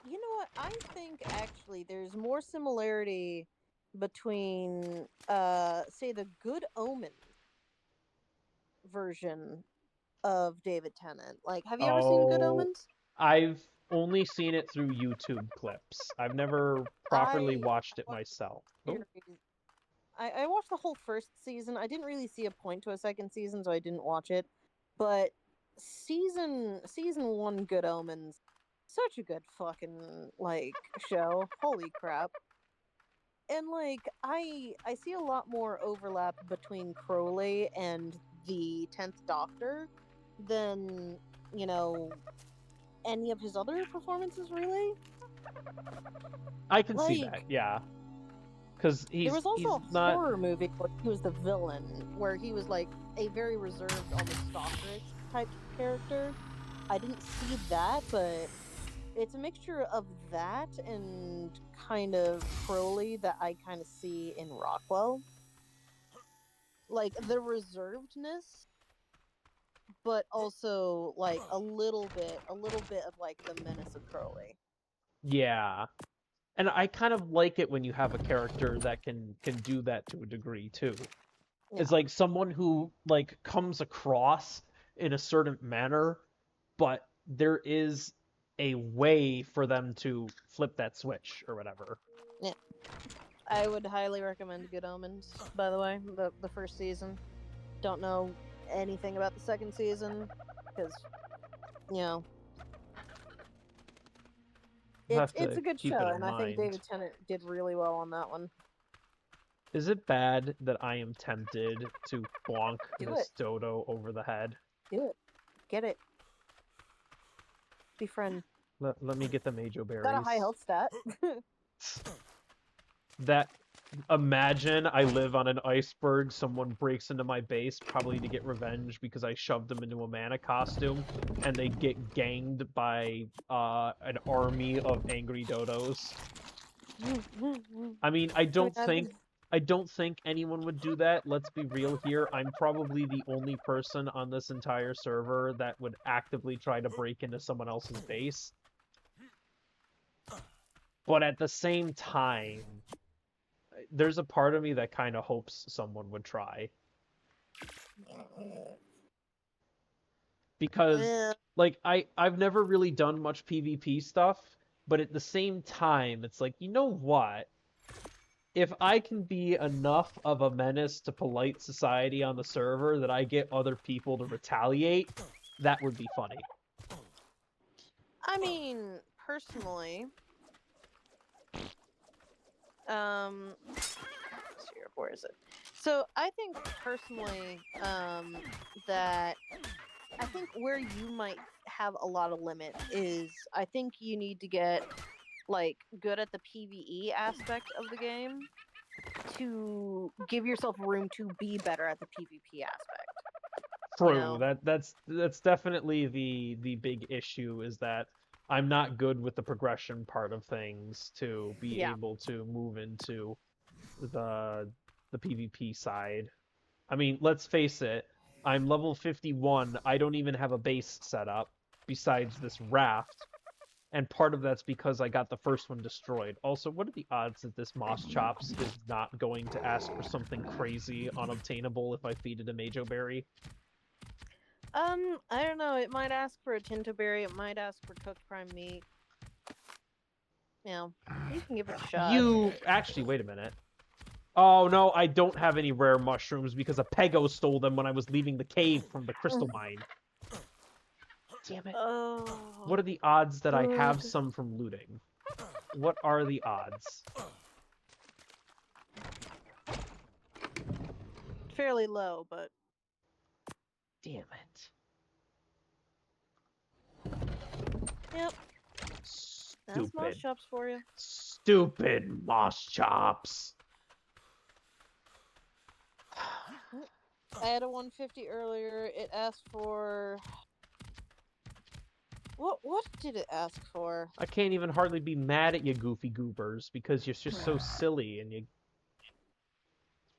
Speaker 2: you know what? I think actually there's more similarity between say the Good Omens version of David Tennant. Like, have you ever seen Good
Speaker 1: Oh,
Speaker 2: Omens?
Speaker 1: I've only seen it through YouTube clips. I've never properly
Speaker 2: I
Speaker 1: watched it
Speaker 2: watched
Speaker 1: myself.
Speaker 2: the
Speaker 1: Oh,
Speaker 2: series. I watched the whole first season. I didn't really see a point to a second season, so I didn't watch it. But season one, Good Omens, such a good fucking like show. Holy crap! And like I see a lot more overlap between Crowley and the 10th Doctor than, you know, any of his other performances really.
Speaker 1: I can see that,
Speaker 2: Like
Speaker 1: yeah. Because
Speaker 2: there was
Speaker 1: he's
Speaker 2: also a
Speaker 1: not.
Speaker 2: horror movie where he was the villain, where he was like a very reserved, almost stalkerish type character. I didn't see that, but it's a mixture of that and kind of Crowley that I kind of see in Rockwell. Like the reservedness, but also like a little bit of like the menace of Crowley.
Speaker 1: Yeah. And I kind of like it when you have a character that can do that to a degree too.
Speaker 2: Yeah.
Speaker 1: It's like someone who like comes across in a certain manner, but there is a way for them to flip that switch or whatever.
Speaker 2: Yeah. I would highly recommend Good Omens, by the way, the first season. Don't know anything about the second season because, you know,
Speaker 1: I'll have
Speaker 2: it's
Speaker 1: to
Speaker 2: a good
Speaker 1: keep it
Speaker 2: show,
Speaker 1: in
Speaker 2: and I think
Speaker 1: mind.
Speaker 2: David Tennant did really well on that one.
Speaker 1: Is it bad that I am tempted to bonk
Speaker 2: Do
Speaker 1: this
Speaker 2: it.
Speaker 1: dodo over the head?
Speaker 2: Do it. Get it. Befriend.
Speaker 1: Let me get the Majo
Speaker 2: Got a high
Speaker 1: berries.
Speaker 2: health stat.
Speaker 1: That imagine I live on an iceberg, someone breaks into my base, probably to get revenge because I shoved them into a mana costume, and they get ganged by an army of angry dodos. I mean, I don't think anyone would do that. Let's be real here. I'm probably the only person on this entire server that would actively try to break into someone else's base. But at the same time, there's a part of me that kind of hopes someone would try. Because
Speaker 2: Yeah.
Speaker 1: like I've never really done much PvP stuff, but at the same time, it's like, you know what? If I can be enough of a menace to polite society on the server that I get other people to retaliate, that would be funny.
Speaker 2: I mean, personally, let's see here, where is it? So I think personally, that I think where you might have a lot of limit is I think you need to get like good at the PvE aspect of the game to give yourself room to be better at the PvP aspect.
Speaker 1: True.
Speaker 2: You know?
Speaker 1: That's definitely the big issue is that I'm not good with the progression part of things to be
Speaker 2: Yeah.
Speaker 1: able to move into the PvP side. I mean, let's face it, I'm level 51. I don't even have a base set up besides this raft. And part of that's because I got the first one destroyed. Also, what are the odds that this Moss Chops is not going to ask for something crazy unobtainable if I feed it a Majo Berry?
Speaker 2: I don't know. It might ask for a Tinto Berry. It might ask for cooked prime meat. You can give it a shot.
Speaker 1: Actually, wait a minute. Oh, no, I don't have any rare mushrooms because a Pego stole them when I was leaving the cave from the crystal mine. Damn it.
Speaker 2: Oh.
Speaker 1: What are the odds that I have
Speaker 2: Good.
Speaker 1: some from looting? What are the odds?
Speaker 2: Fairly low, but...
Speaker 1: Damn it.
Speaker 2: Yep. That's Moss
Speaker 1: Stupid.
Speaker 2: Chops for you.
Speaker 1: Stupid Moss Chops.
Speaker 2: I had a 150 earlier. It asked for... What did it ask for?
Speaker 1: I can't even hardly be mad at you, goofy goobers, because you're just so silly and you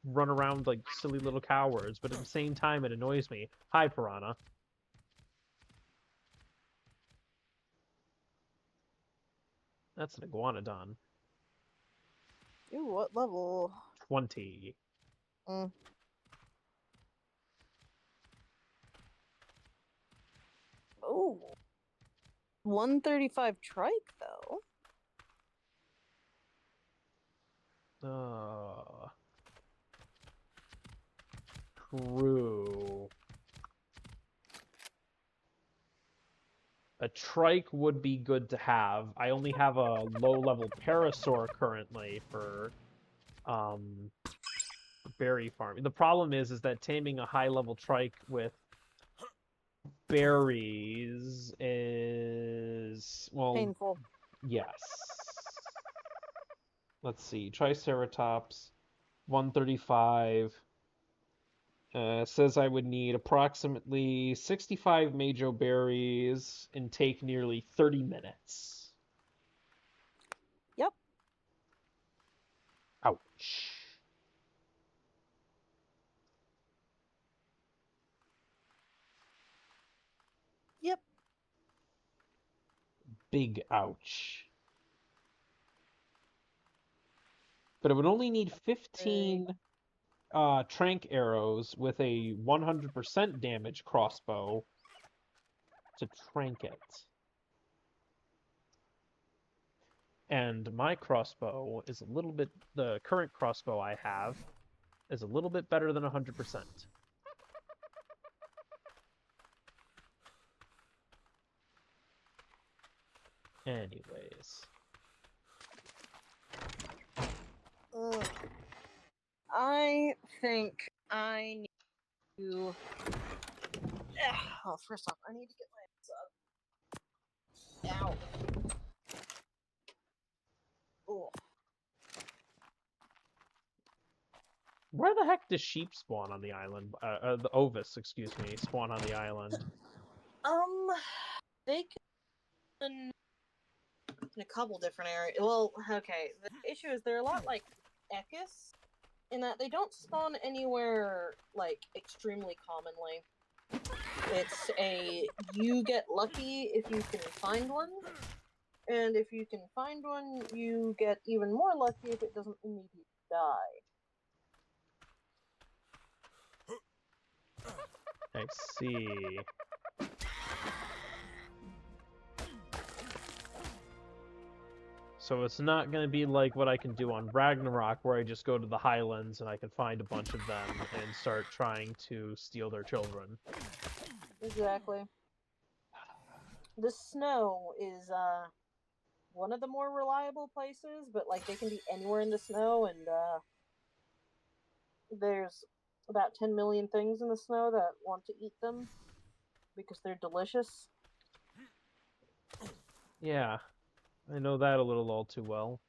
Speaker 1: run around like silly little cowards, but at the same time it annoys me. Hi, Piranha. That's an iguanodon.
Speaker 2: Ooh, what level?
Speaker 1: 20.
Speaker 2: Ooh. 135 trike, though.
Speaker 1: True. A trike would be good to have. I only have a low-level parasaur currently for berry farming. The problem is that taming a high-level trike with berries is, well,
Speaker 2: Painful.
Speaker 1: yes. Let's see. Triceratops, 135. Says I would need approximately 65 Majo berries and take nearly 30 minutes.
Speaker 2: Yep.
Speaker 1: Ouch.
Speaker 2: Yep.
Speaker 1: Big ouch. But it would only need 15 trank arrows with a 100% damage crossbow to trank it. And my crossbow is a little bit, the current crossbow I have is a little bit better than 100%. Anyways.
Speaker 2: I think I need to... Oh, first off, I need to get my hands up. Ow. Oh.
Speaker 1: Where the heck does sheep spawn on the island? The ovis, excuse me, spawn on the island.
Speaker 2: They can in a couple different areas. Well, okay. The issue is they're a lot like Ekis in that they don't spawn anywhere like extremely commonly. It's you get lucky if you can find one, and if you can find one, you get even more lucky if it doesn't immediately die.
Speaker 1: I see. So it's not going to be like what I can do on Ragnarok, where I just go to the Highlands and I can find a bunch of them and start trying to steal their children.
Speaker 2: Exactly. The snow is one of the more reliable places, but like they can be anywhere in the snow, and there's about 10 million things in the snow that want to eat them because they're delicious.
Speaker 1: Yeah, I know that a little all too well.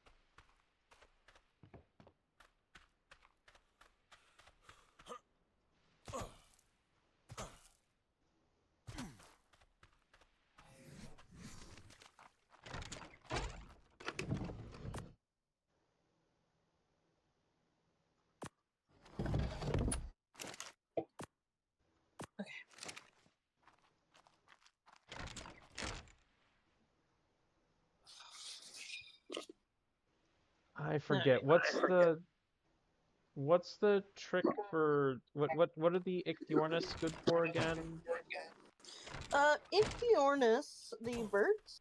Speaker 1: I forget. What's the trick for what are the Ichthyornis good for again?
Speaker 2: Ichthyornis, the birds.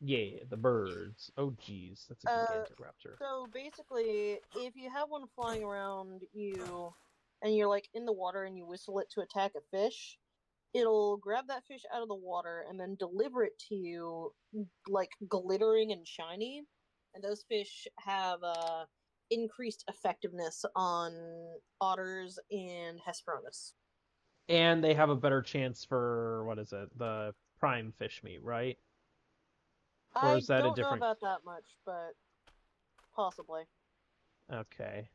Speaker 1: Yeah, the birds. Oh geez, that's a gigantic raptor.
Speaker 2: So basically, if you have one flying around you, and you're like in the water and you whistle it to attack a fish, it'll grab that fish out of the water and then deliver it to you, like glittering and shiny. And those fish have increased effectiveness on otters and Hesperornis.
Speaker 1: And they have a better chance for what is it? The prime fish meat, right? Or is that
Speaker 2: I
Speaker 1: a
Speaker 2: don't know
Speaker 1: different?
Speaker 2: about that much, but possibly.
Speaker 1: Okay.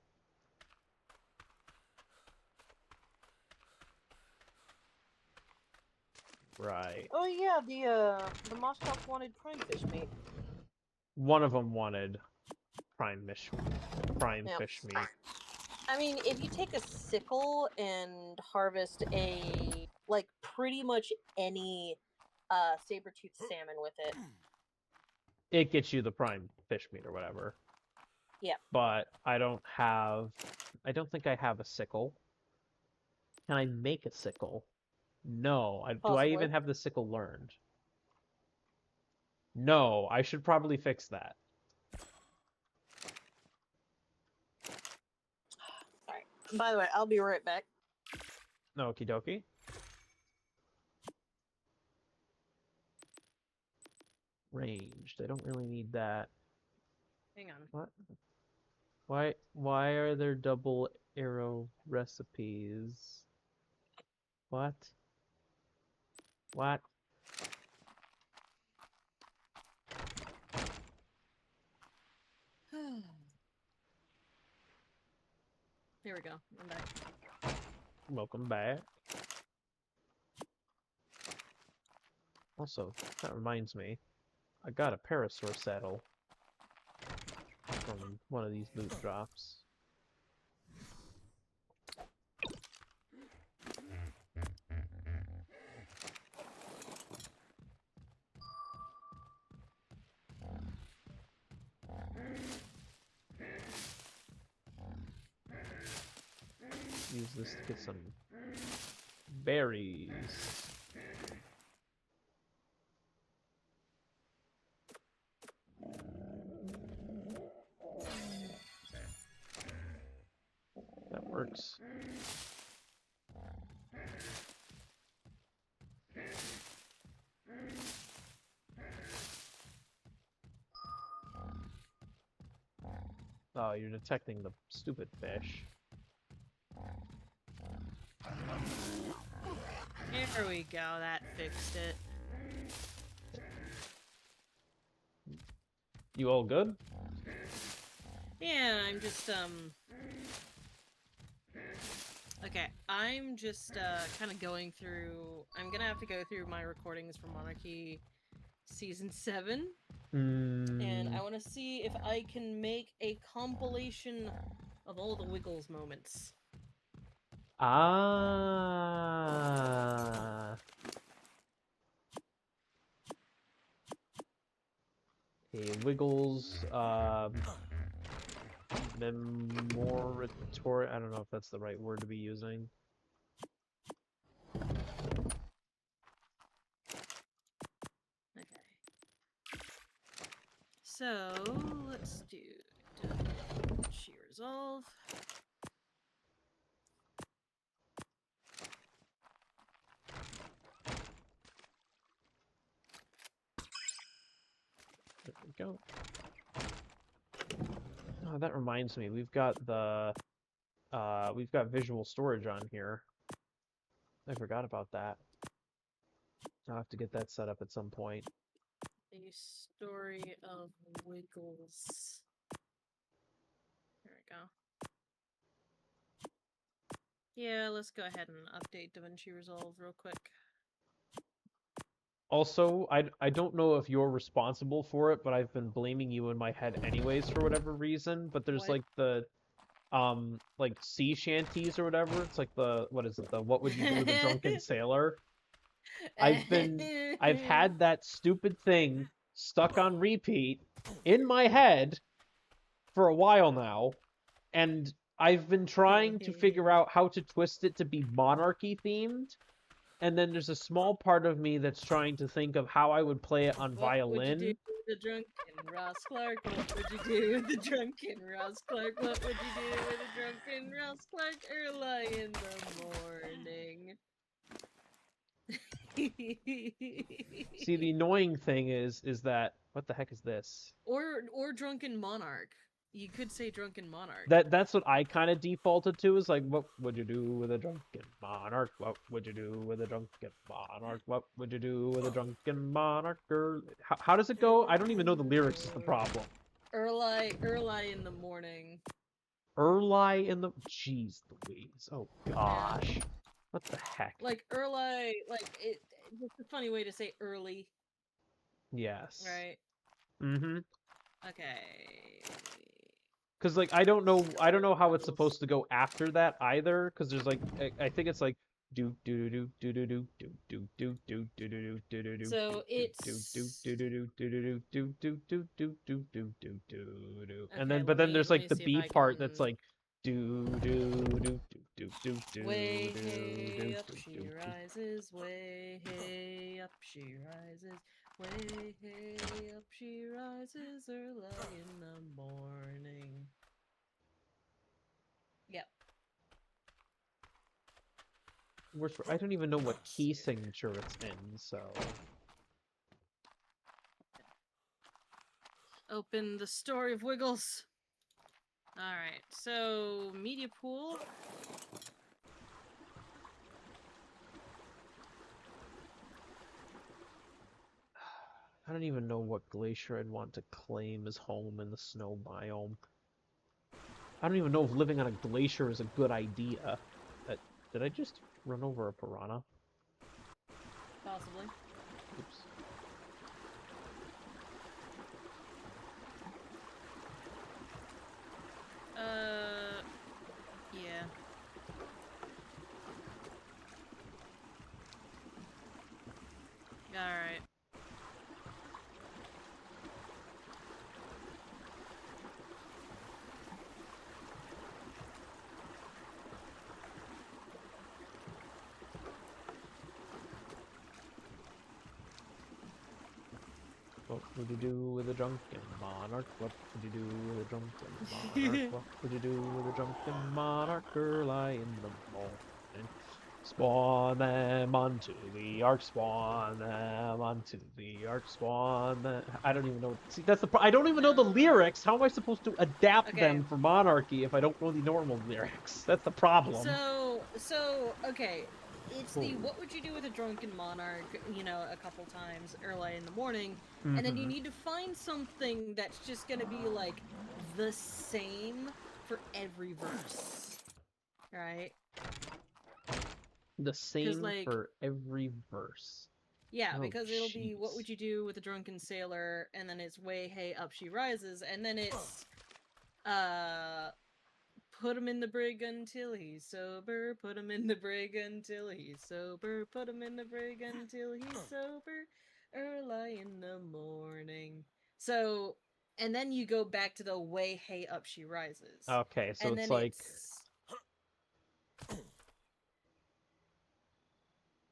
Speaker 1: Right.
Speaker 2: Oh yeah, the Moscow wanted prime fish meat.
Speaker 1: One of them wanted prime fish meat.
Speaker 2: I mean, if you take a sickle and harvest pretty much any saber-toothed salmon with it.
Speaker 1: It gets you the prime fish meat or whatever.
Speaker 2: Yeah.
Speaker 1: But I don't think I have a sickle. Can I make a sickle? No. Do I even have the sickle learned? No, I should probably fix that.
Speaker 2: Alright. By the way, I'll be right back.
Speaker 1: Okie dokie. Ranged. I don't really need that.
Speaker 2: Hang on.
Speaker 1: What? Why are there double arrow recipes? What? What?
Speaker 2: Here we go. I'm back.
Speaker 1: Welcome back. Also, that reminds me, I got a parasaur saddle from one of these loot drops. Use this to get some berries. That works. Oh, you're detecting the stupid fish.
Speaker 2: There we go, that fixed it.
Speaker 1: You all good?
Speaker 2: Yeah, I'm just, okay, I'm just, kind of going through... I'm gonna have to go through my recordings for Monarchy Season 7. And I want to see if I can make a compilation of all the Wiggles moments.
Speaker 1: Ah. A Wiggles, memoratory. I don't know if that's the right word to be using.
Speaker 2: Okay. So, let's do she resolve.
Speaker 1: There we go. Oh, that reminds me, we've got visual storage on here. I forgot about that. I'll have to get that set up at some point.
Speaker 2: The story of Wiggles. There we go. Yeah, let's go ahead and update DaVinci Resolve real quick.
Speaker 1: Also, I don't know if you're responsible for it, but I've been blaming you in my head anyways for whatever reason. But there's like the like sea shanties or whatever. It's like what would you do with a drunken sailor? I've had that stupid thing stuck on repeat in my head for a while now, and I've been trying to figure out how to twist it to be monarchy themed. And then there's a small part of me that's trying to think of how I would play it on violin.
Speaker 5: What would you do with the drunken Ross Clark? What would you do with the drunken Ross Clark? What would you do with the drunken Ross Clark early in the morning?
Speaker 1: See, the annoying thing is that what the heck is this?
Speaker 5: Or drunken monarch. You could say drunken monarch.
Speaker 1: That's what I kind of defaulted to, is like, what would you do with a drunken monarch? What would you do with a drunken monarch? What would you do with a drunken monarch? How does it go? I don't even know the lyrics is the problem.
Speaker 5: Early in the morning.
Speaker 1: Early in the... Jeez Louise. Oh, gosh. What the heck?
Speaker 5: Like, early, like, it's a funny way to say early.
Speaker 1: Yes.
Speaker 5: Right?
Speaker 1: Mm-hmm.
Speaker 5: Okay.
Speaker 1: Because, like, I don't know how it's supposed to go after that either, because there's, like, I think it's, like, do do do do do do do do do do do do do do do.
Speaker 5: So it's
Speaker 1: and then, but then there's, like, the B part that's, like, do do do do do do.
Speaker 5: Way hey up she rises, way hey up she rises, way hey up she rises early in the morning. Yep.
Speaker 1: I don't even know what key signature it's in, so...
Speaker 5: Open the story of Wiggles. Alright, so media pool.
Speaker 1: I don't even know what glacier I'd want to claim as home in the snow biome. I don't even know if living on a glacier is a good idea. Did I just run over a piranha?
Speaker 5: Possibly.
Speaker 1: Oops.
Speaker 5: Yeah. Alright.
Speaker 1: What would you do with a drunken monarch? What would you do with a drunken monarch? What would you do with a drunken monarch early in the morning? Spawn them onto the ark, spawn them onto the ark, spawn them... I don't even know... See, that's the I don't even know the lyrics! How am I supposed to adapt them for monarchy if I don't know the normal lyrics? That's the problem.
Speaker 5: So, okay. It's the what would you do with a drunken monarch, you know, a couple times early in the morning, and then you need to find something that's just gonna be, like, the same for every verse. Right?
Speaker 1: The same
Speaker 5: like,
Speaker 1: for every verse.
Speaker 5: Yeah,
Speaker 1: Oh,
Speaker 5: because it'll be what
Speaker 1: jeez.
Speaker 5: would you do with a drunken sailor, and then it's way hey up she rises, and then it's put him in the brig until he's sober, put him in the brig until he's sober, put him in the brig until he's sober, early in the morning. So, and then you go back to the way hey up she rises.
Speaker 1: Okay, so
Speaker 5: and
Speaker 1: it's
Speaker 5: then
Speaker 1: like...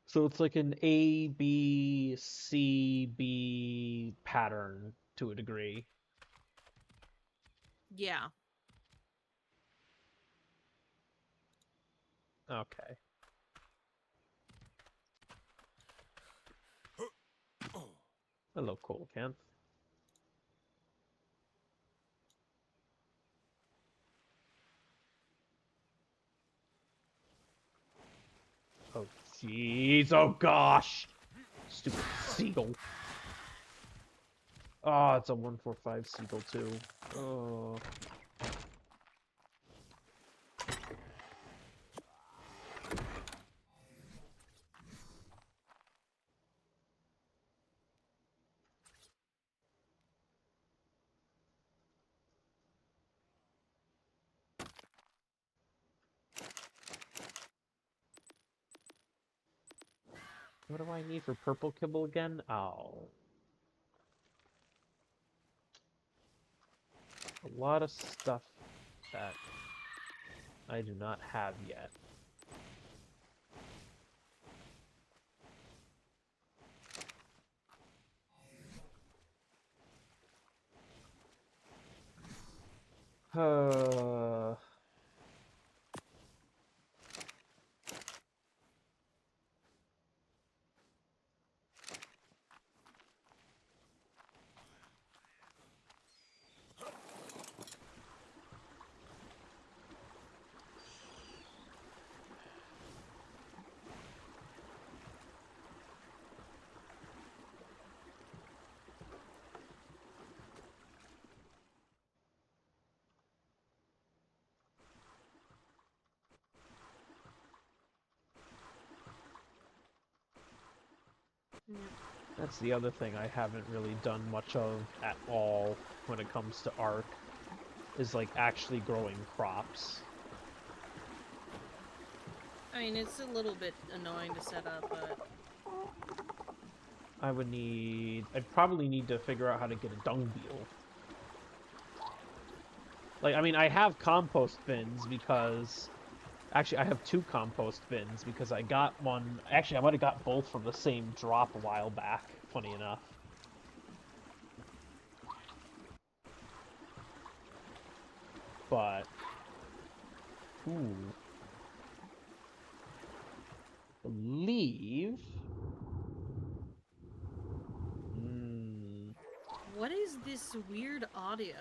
Speaker 1: So it's like an A, B, C, B pattern to a degree.
Speaker 5: Yeah.
Speaker 1: Okay. Hello, Coelacanth. Oh, jeez. Oh, gosh. Stupid seagull. Oh, it's a 145 seagull, too. Oh. What do I need for purple kibble again? Oh. a lot of stuff that I do not have yet. That's the other thing I haven't really done much of at all when it comes to ARK, is like actually growing crops.
Speaker 5: I mean, it's a little bit annoying to set up, but...
Speaker 1: I'd probably need to figure out how to get a dung beetle. Like, I mean, I have compost bins because... Actually, I have 2 compost bins because I got one... Actually, I might have got both from the same drop a while back, funny enough. But... Ooh. I believe...
Speaker 5: What is this weird audio?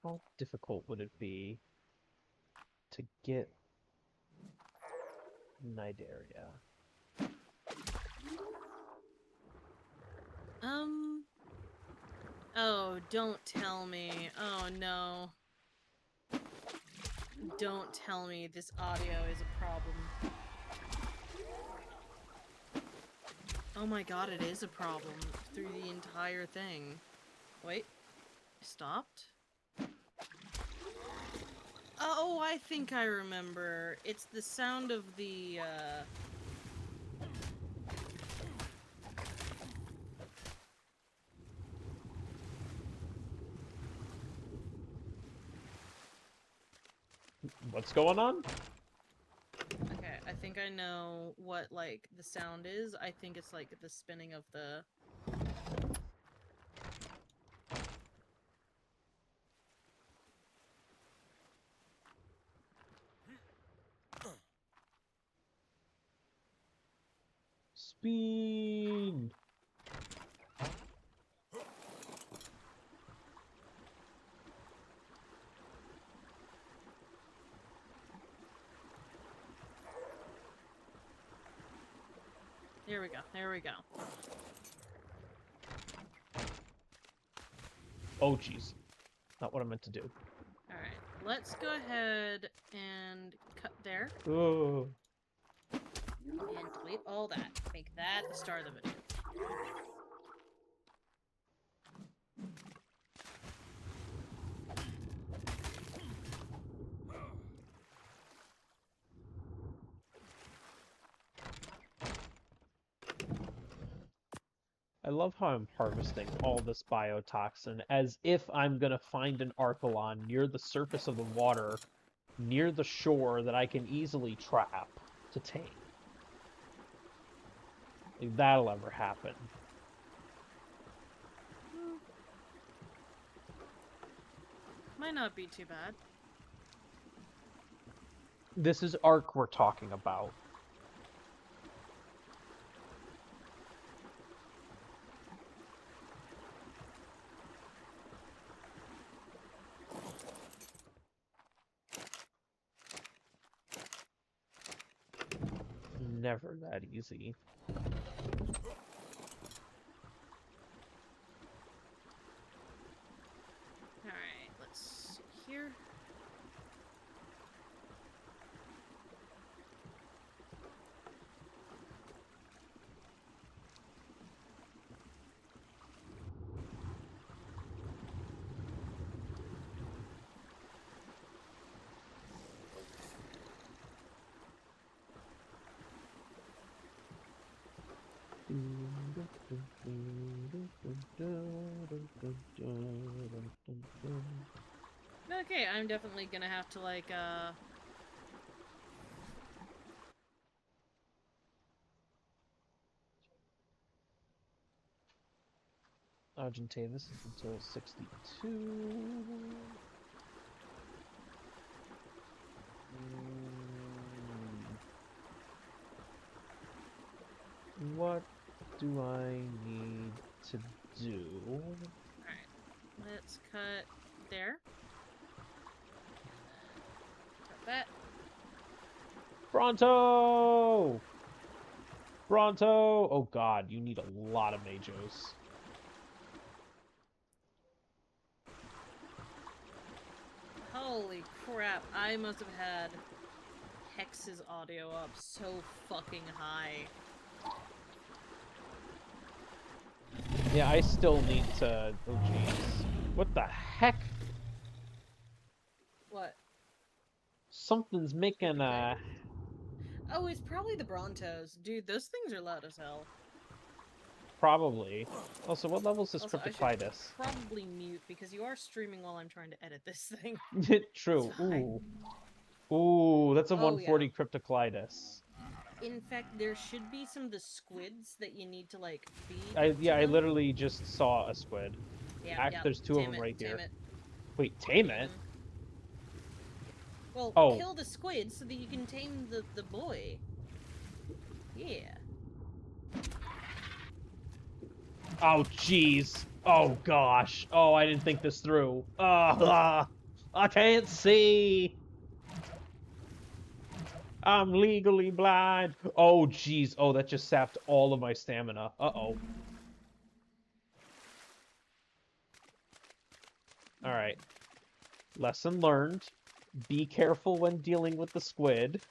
Speaker 1: How difficult would it be to get night area?
Speaker 5: Oh, don't tell me. Oh, no. Don't tell me this audio is a problem. Oh my god, it is a problem through the entire thing. Wait. Stopped? Oh, I think I remember. It's the sound of the,
Speaker 1: What's going on?
Speaker 5: Okay, I think I know what, like, the sound is. I think it's, like, the spinning of the...
Speaker 1: Speed!
Speaker 5: There we go, there we go.
Speaker 1: Oh, jeez. Not what I meant to do.
Speaker 5: Alright, let's go ahead and cut there.
Speaker 1: Oh.
Speaker 5: And delete all that. Make that the start of the video.
Speaker 1: I love how I'm harvesting all this biotoxin as if I'm gonna find an Archelon near the surface of the water, near the shore that I can easily trap to tame. Like, that'll ever happen.
Speaker 5: Might not be too bad.
Speaker 1: This is ARK we're talking about. Never that easy.
Speaker 5: Alright, let's see here. Okay, I'm definitely gonna have to, like,
Speaker 1: Argentavis is until 62. What do I need to do?
Speaker 5: Alright, let's cut there. Cut that.
Speaker 1: Bronto! Bronto! Oh god, you need a lot of Majos.
Speaker 5: Holy crap, I must have had Hex's audio up so fucking high.
Speaker 1: Yeah, I still need to... Oh jeez. What the heck?
Speaker 5: What?
Speaker 1: Something's making a...
Speaker 5: Oh, it's probably the Brontos. Dude, those things are loud as hell.
Speaker 1: Probably. Also, what level is this
Speaker 5: Also, I should
Speaker 1: Cryptoclitus?
Speaker 5: probably mute because you are streaming while I'm trying to edit this thing.
Speaker 1: True.
Speaker 5: It's fine.
Speaker 1: Ooh. Ooh, that's a
Speaker 5: Oh,
Speaker 1: 140 Cryptoclitus.
Speaker 5: In fact, there should be some of the squids that you need to, like, feed.
Speaker 1: Yeah, I
Speaker 5: them.
Speaker 1: literally just saw a squid.
Speaker 5: Yeah,
Speaker 1: There's two of them right
Speaker 5: tame
Speaker 1: here.
Speaker 5: it.
Speaker 1: Wait, tame it?
Speaker 5: Well,
Speaker 1: Oh.
Speaker 5: kill the squid so that you can tame the boy. Yeah.
Speaker 1: Oh, jeez. Oh, gosh. Oh, I didn't think this through. I can't see. I'm legally blind. Oh, jeez. Oh, that just sapped all of my stamina. Uh-oh. Alright. Lesson learned. Be careful when dealing with the squid.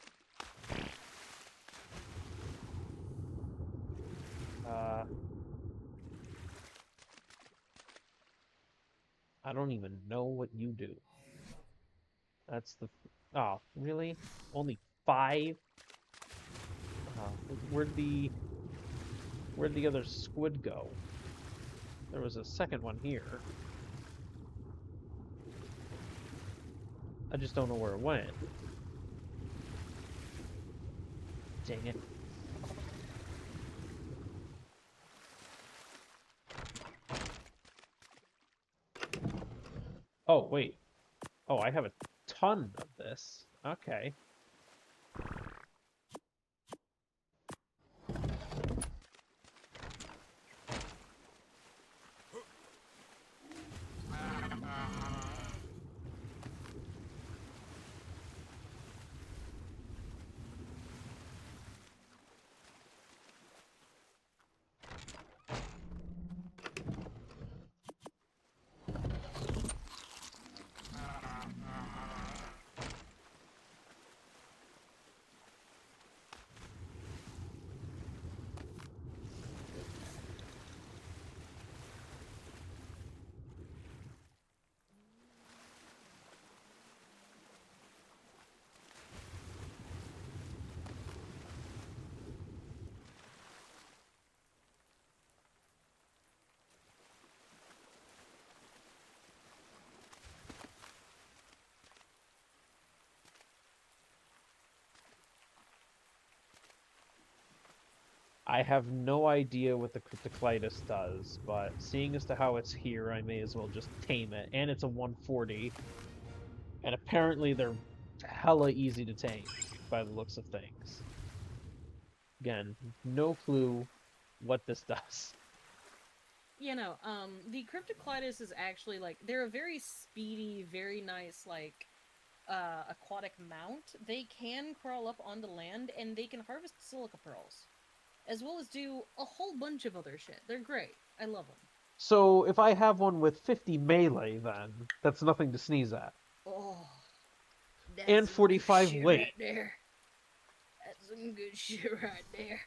Speaker 1: I don't even know what you do. That's the... Oh, really? Only 5? Where'd the other squid go? There was a second one here. I just don't know where it went. Dang it. Oh, wait. Oh, I have a ton of this. Okay. I have no idea what the Cryptoclitus does, but seeing as to how it's here, I may as well just tame it. And it's a 140. And apparently they're hella easy to tame, by the looks of things. Again, no clue what this does.
Speaker 5: You know, the Cryptoclitus is actually, like, they're a very speedy, very nice, like, aquatic mount. They can crawl up onto land, and they can harvest silica pearls. As well as do a whole bunch of other shit. They're great. I love them.
Speaker 1: So if I have one with 50 melee, then that's nothing to sneeze at.
Speaker 5: Oh, that's
Speaker 1: And
Speaker 5: some
Speaker 1: 45
Speaker 5: good shit
Speaker 1: weight.
Speaker 5: right there. That's some good shit right there.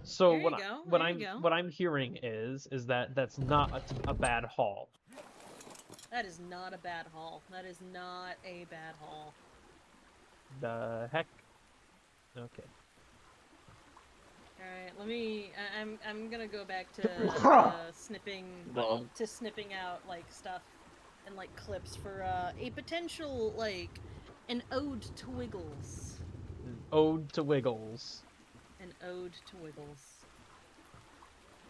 Speaker 1: So
Speaker 5: There you go,
Speaker 1: what
Speaker 5: there you go.
Speaker 1: what I'm hearing is that that's not a bad haul.
Speaker 5: That is not a bad haul. That is not a bad haul.
Speaker 1: The heck? Okay.
Speaker 5: Alright, let me. I'm gonna go back to snipping out like stuff and like clips for a potential like an ode to Wiggles.
Speaker 1: Ode to Wiggles.
Speaker 5: An ode to Wiggles.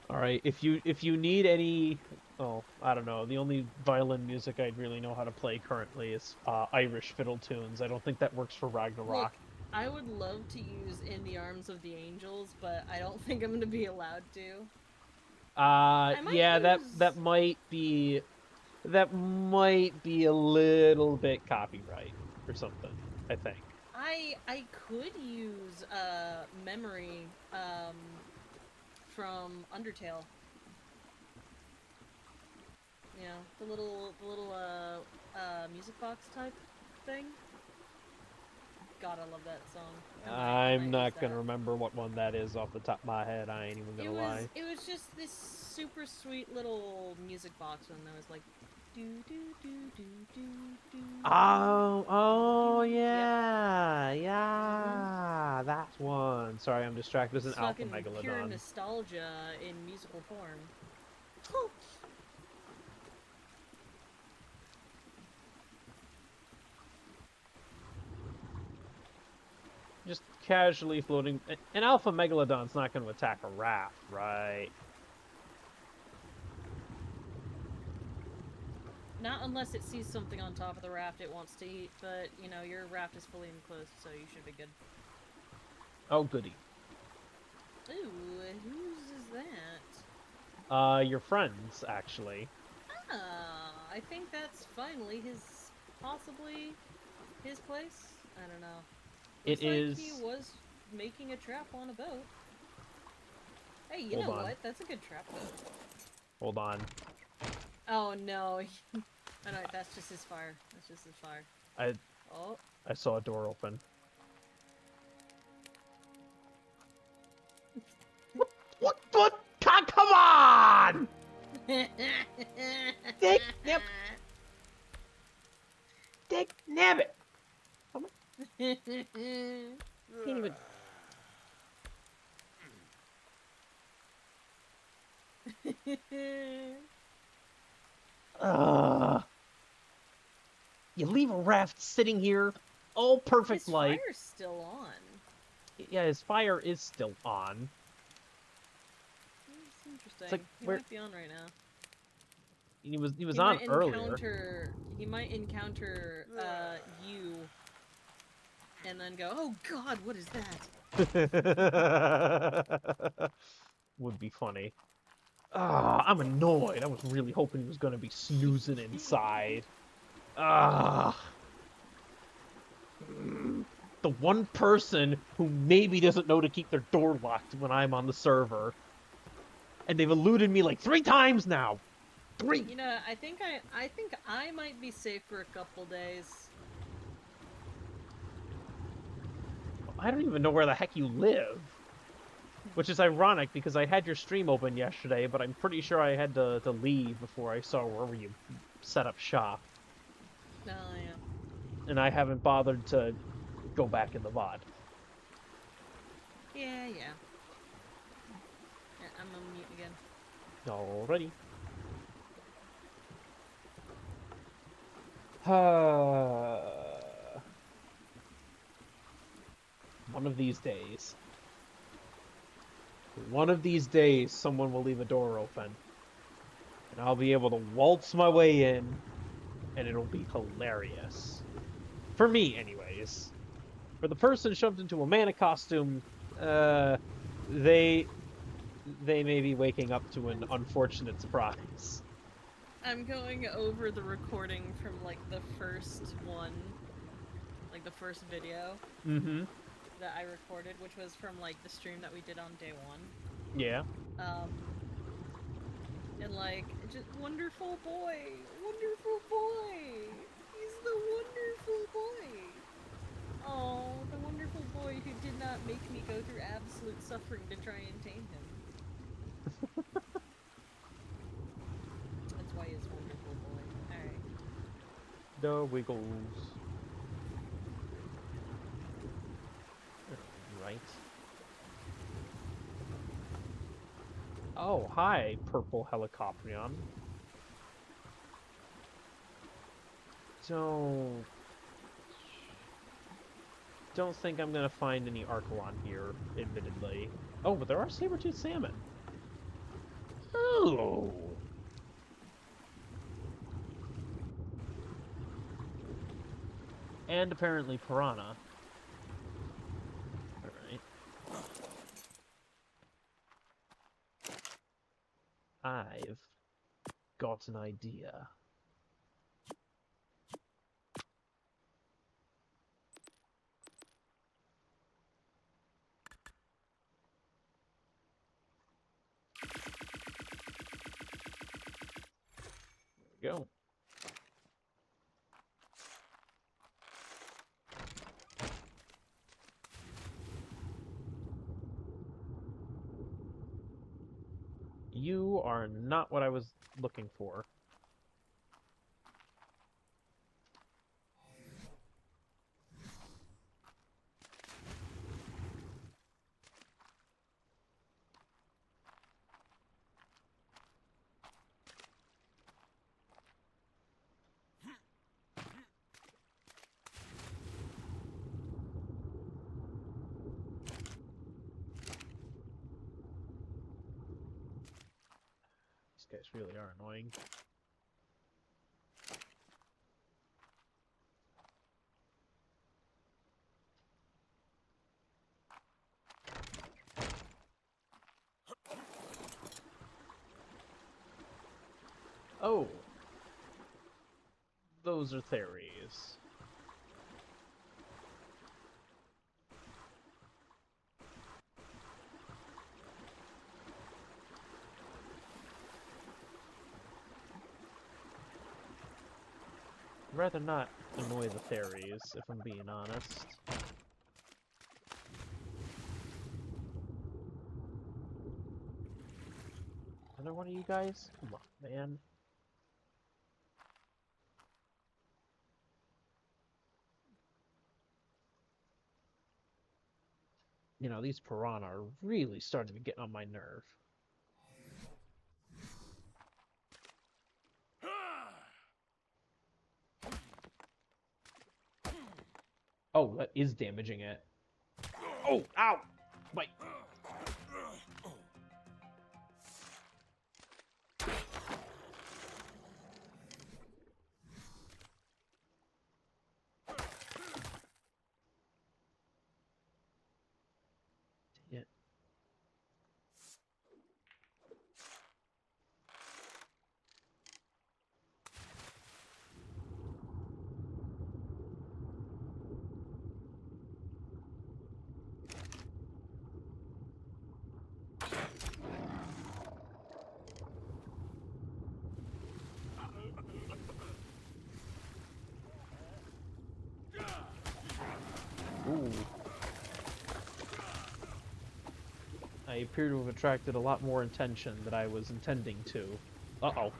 Speaker 1: All right, if you need any, oh, I don't know. The only violin music I'd really know how to play currently is Irish fiddle tunes. I don't think that works for Ragnarok.
Speaker 5: Look, I would love to use "In the Arms of the Angels," but I don't think I'm gonna be allowed to.
Speaker 1: Yeah, that might be a little bit copyright or something, I think.
Speaker 5: I could use memory from Undertale. You know, the little music box type thing. God, I love that song.
Speaker 1: I'm not gonna remember what one that is off the top of my head. I ain't even gonna lie.
Speaker 5: It was just this super sweet little music box one that was like do do do do do do.
Speaker 1: Oh yeah,
Speaker 5: Yep.
Speaker 1: yeah, that's one. Sorry, I'm distracted. There's
Speaker 5: It's
Speaker 1: an alpha
Speaker 5: fucking pure
Speaker 1: megalodon.
Speaker 5: nostalgia in musical form.
Speaker 1: Just casually floating. An alpha megalodon's not going to attack a raft, right?
Speaker 5: Not unless it sees something on top of the raft it wants to eat, but, you know, your raft is fully enclosed, so you should be good.
Speaker 1: Oh, goody.
Speaker 5: Ooh, whose is that?
Speaker 1: Your friend's, actually.
Speaker 5: Ah, I think that's finally possibly his place? I don't know. Looks like he was making a trap on a boat. Hey, you know what? That's a good trap boat.
Speaker 1: Hold on.
Speaker 5: Oh no. Oh no, that's just his fire. That's just his fire.
Speaker 1: I saw a door open. What? Come on! Dick nabbit! Can't even. You leave a raft sitting here, all perfect light.
Speaker 5: His fire's still on.
Speaker 1: Yeah, his fire is still on.
Speaker 5: That's interesting.
Speaker 1: It's like,
Speaker 5: he might be on right now.
Speaker 1: He was on earlier.
Speaker 5: He might encounter you, and then go, "Oh God, what is
Speaker 1: that?" Would be funny. I'm annoyed. I was really hoping he was going to be snoozing inside. The one person who maybe doesn't know to keep their door locked when I'm on the server. And they've eluded me like 3 times now. 3!
Speaker 5: You know, I think I might be safe for a couple days.
Speaker 1: I don't even know where the heck you live. Which is ironic, because I had your stream open yesterday, but I'm pretty sure I had to leave before I saw wherever you set up shop.
Speaker 5: Oh, yeah.
Speaker 1: And I haven't bothered to go back in the VOD.
Speaker 5: Yeah. I'm on mute again.
Speaker 1: Alrighty. One of these days, someone will leave a door open. And I'll be able to waltz my way in, and it'll be hilarious. For me, anyways. For the person shoved into a mana costume, they may be waking up to an unfortunate surprise.
Speaker 5: I'm going over the recording from, like, the first one. Like, the first video.
Speaker 1: Mm-hmm.
Speaker 5: That I recorded, which was from, like, the stream that we did on day 1.
Speaker 1: Yeah.
Speaker 5: And, like, just wonderful boy! Wonderful boy! He's the wonderful boy! Oh, the wonderful boy who did not make me go through absolute suffering to try and tame him. That's why he's wonderful boy. Alright.
Speaker 1: The Wiggles. Thanks. Oh, hi, purple helicopterion. Don't think I'm gonna find any Archelon here, admittedly. Oh, but there are saber-toothed salmon. Oh. And apparently piranha. Alright. I've got an idea. There we go. You are not what I was looking for. These guys really are annoying. Oh. Those are Theres. I'd rather not annoy the Theres, if I'm being honest. Another one of you guys? Come on, man. You know, these piranha are really starting to get on my nerve. Oh, that is damaging it. Oh, ow! Wait. Dang it. Ooh. I appear to have attracted a lot more attention than I was intending to. Uh-oh.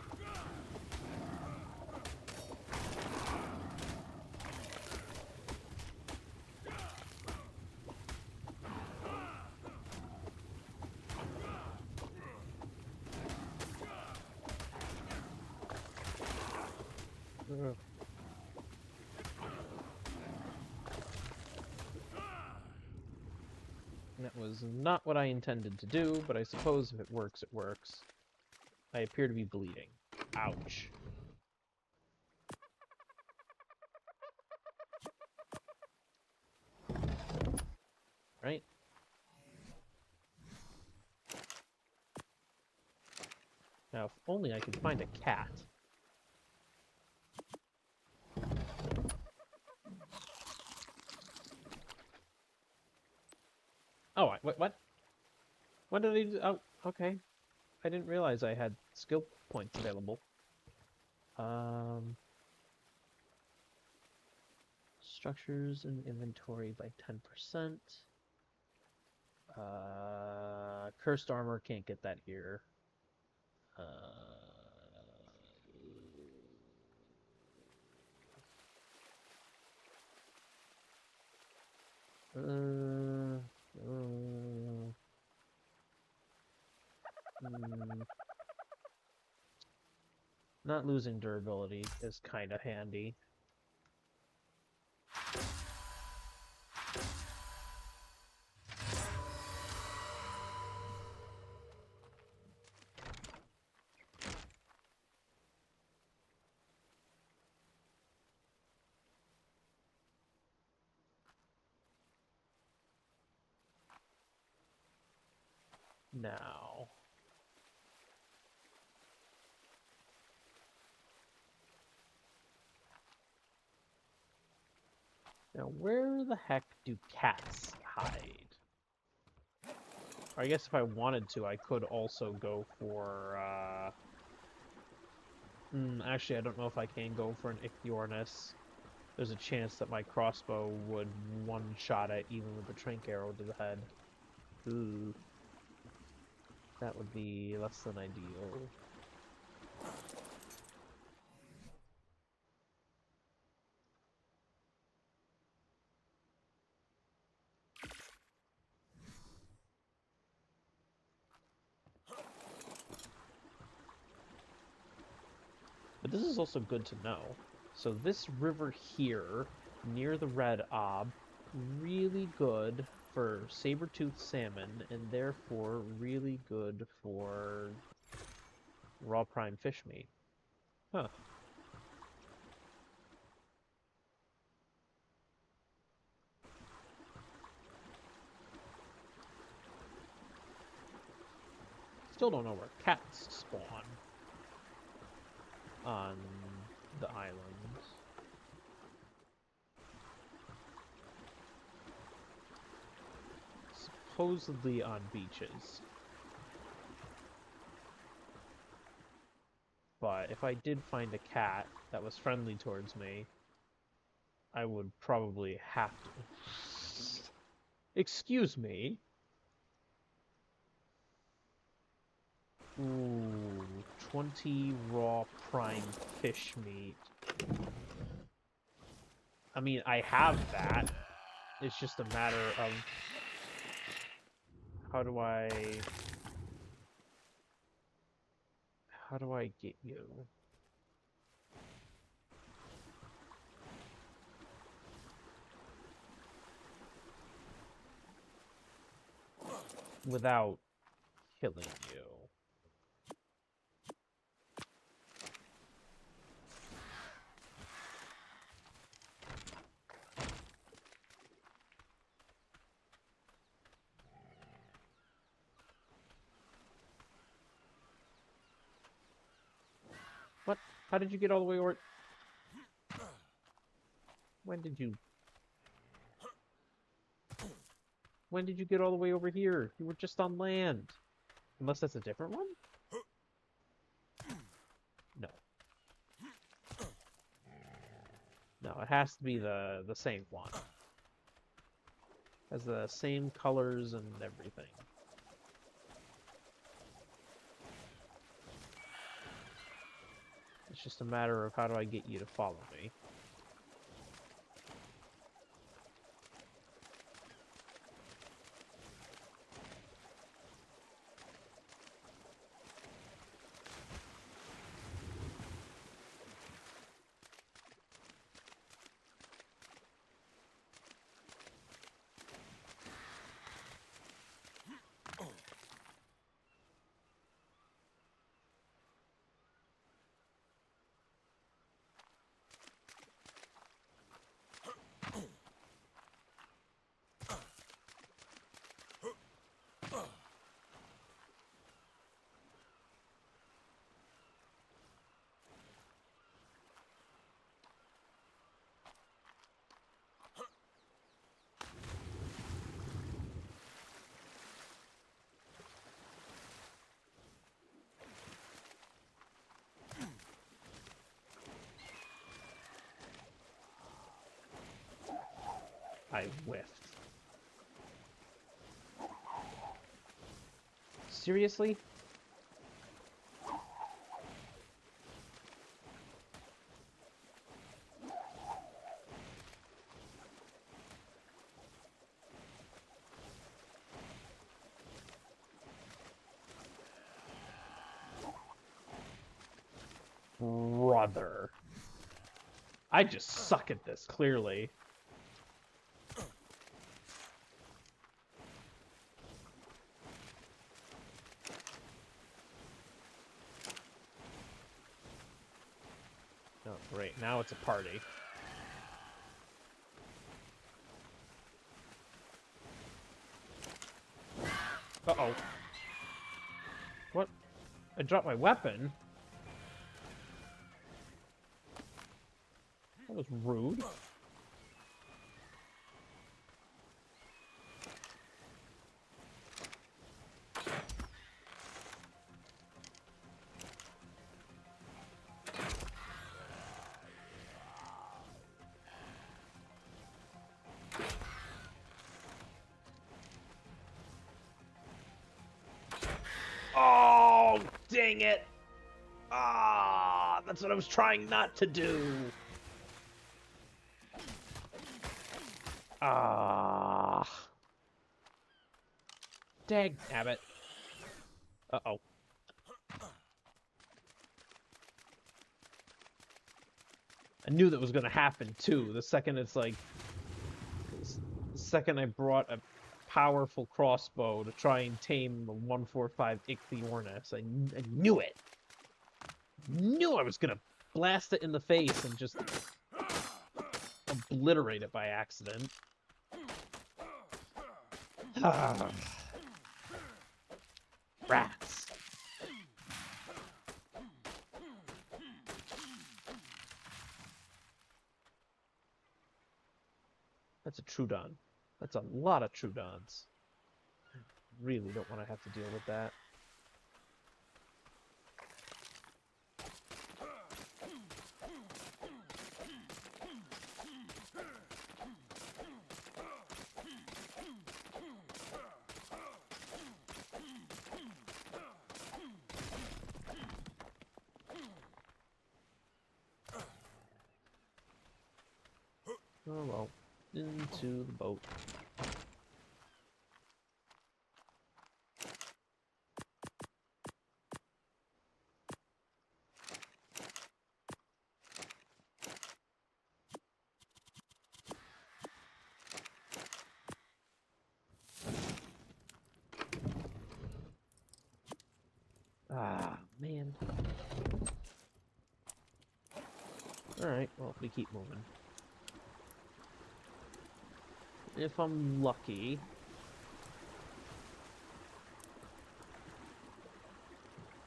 Speaker 1: Ugh. That was not what I intended to do, but I suppose if it works, it works. I appear to be bleeding. Ouch. Right? Now, if only I could find a cat. Oh, what? What did I do? Oh, okay. I didn't realize I had skill points available. Structures in inventory by 10%. Cursed armor, can't get that here. Not losing durability is kind of handy. Now, where the heck do cats hide? Or I guess if I wanted to, I could also go for, actually, I don't know if I can go for an Ichthyornis. There's a chance that my crossbow would one-shot it even with a trank arrow to the head. Ooh. That would be less than ideal. But this is also good to know. So this river here, near the red ob, really good for saber-toothed salmon, and therefore really good for raw prime fish meat. Huh. Still don't know where cats spawn on the islands. Supposedly on beaches. But if I did find a cat that was friendly towards me, I would probably have to. Excuse me? Ooh, 20 raw prime fish meat. I mean, I have that. It's just a matter of how do I get you? Without killing you. What? How did you get all the way over? When did you get all the way over here? You were just on land. Unless that's a different one? No. No, it has to be the same one. Has the same colors and everything. It's just a matter of how do I get you to follow me. I whiffed. Seriously? Brother. I just suck at this, clearly. Oh, great. Now it's a party. Uh-oh. What? I dropped my weapon? That was rude. Oh, dang it! Ah, that's what I was trying not to do. Ah. Dag nabbit. Uh-oh. I knew that was gonna happen, too. The second it's like... The second I brought a powerful crossbow to try and tame the 145 Ichthyornis, I knew it! Knew I was gonna blast it in the face and just obliterate it by accident. Rats. That's a Trudon. That's a lot of Trudons. I really don't want to have to deal with that. Oh well, into the boat. Ah, man. Alright, well, we keep moving. If I'm lucky...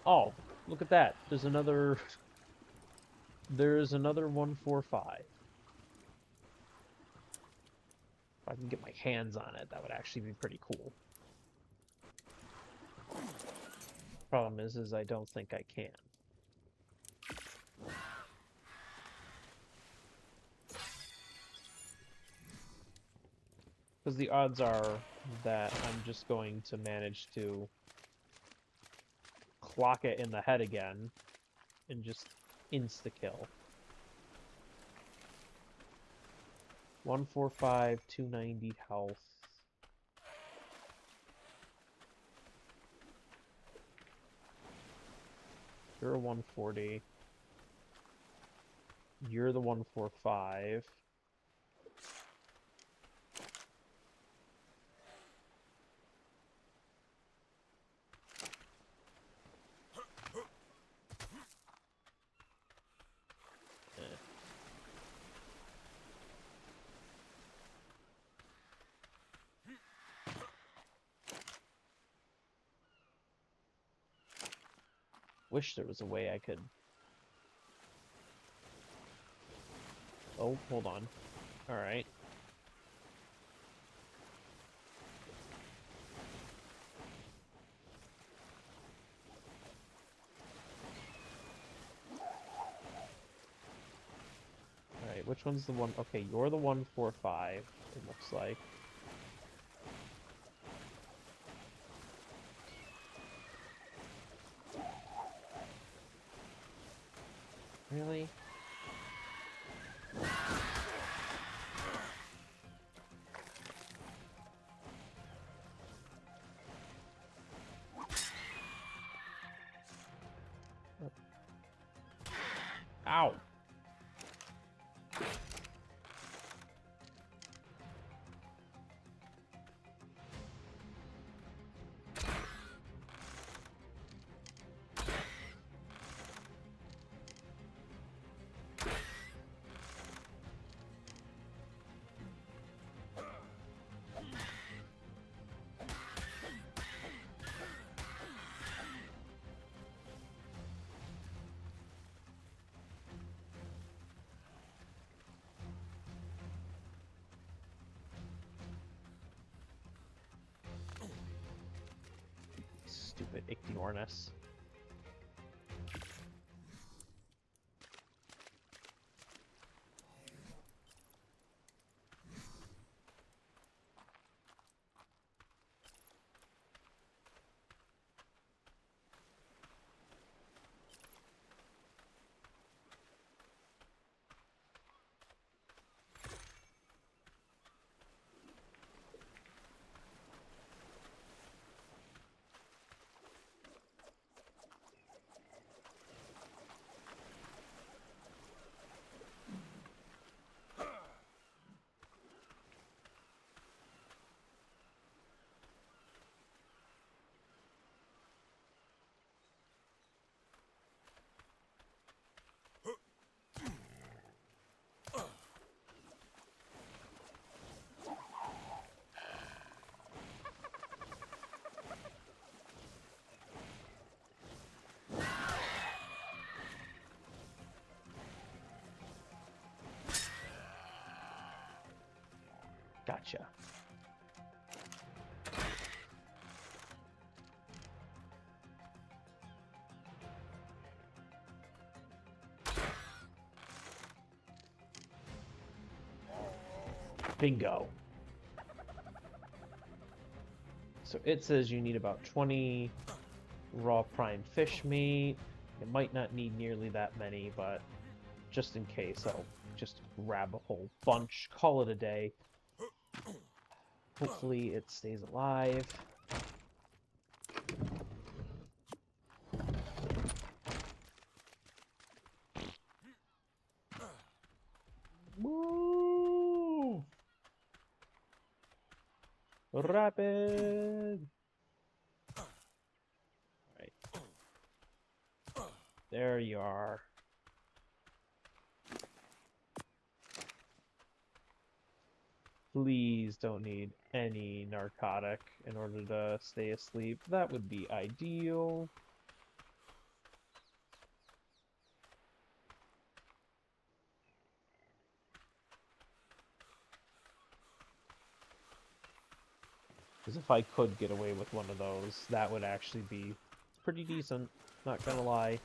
Speaker 1: Oh, look at that. There's another 145. If I can get my hands on it, that would actually be pretty cool. Problem is I don't think I can. Because the odds are that I'm just going to manage to clock it in the head again and just insta-kill. 145, 290 health. You're a 140. You're the 145. Wish there was a way I could... Oh, hold on. Alright. Alright, which one's the one? Okay, you're the 145, it looks like. Really? Ow. Stupid Ichthyornis. Gotcha. Bingo. So it says you need about 20 raw prime fish meat. You might not need nearly that many, but just in case, I'll just grab a whole bunch, call it a day. Hopefully it stays alive. Woo! Rapid! Alright. There you are. Please don't need any narcotic in order to stay asleep. That would be ideal. Because if I could get away with one of those, that would actually be pretty decent, not gonna lie.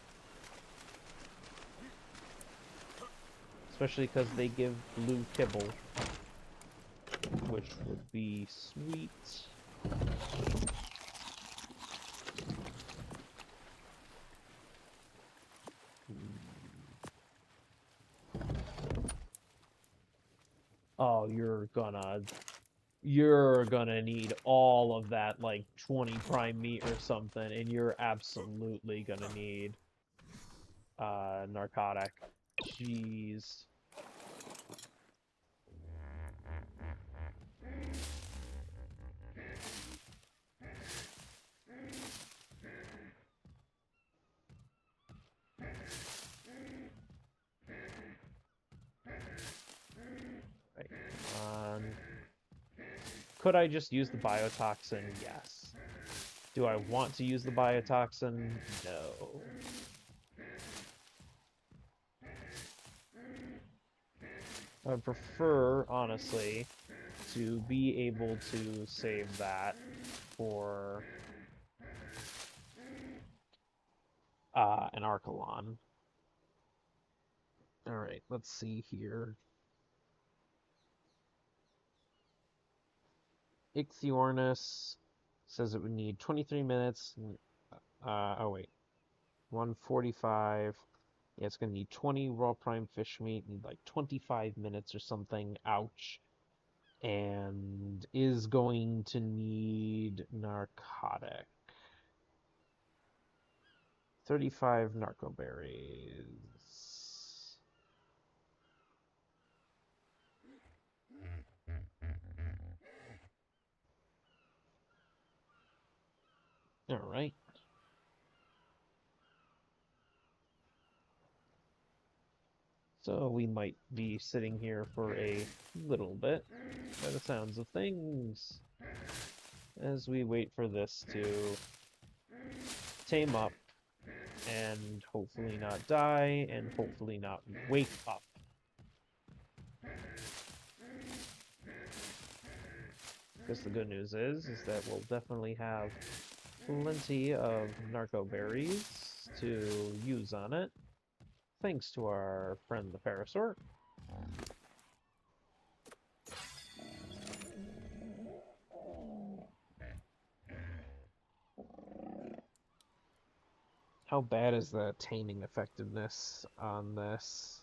Speaker 1: Especially because they give blue kibble, which would be sweet. Oh, you're gonna need all of that, like 20 prime meat or something, and you're absolutely gonna need narcotic. Jeez. Right, come on. Could I just use the biotoxin? Yes. Do I want to use the biotoxin? No. I would prefer, honestly, to be able to save that for an Archelon. Alright, let's see here. Ichthyornis says it would need 23 minutes. Oh wait. 145. Yeah, it's gonna need 20 raw prime fish meat, need like 25 minutes or something. Ouch. And is going to need narcotic. 35 narco berries. Alright. So we might be sitting here for a little bit, by the sounds of things, as we wait for this to tame up and hopefully not die and hopefully not wake up. Because the good news is that we'll definitely have plenty of narco berries to use on it, thanks to our friend the Parasaur. How bad is the taming effectiveness on this?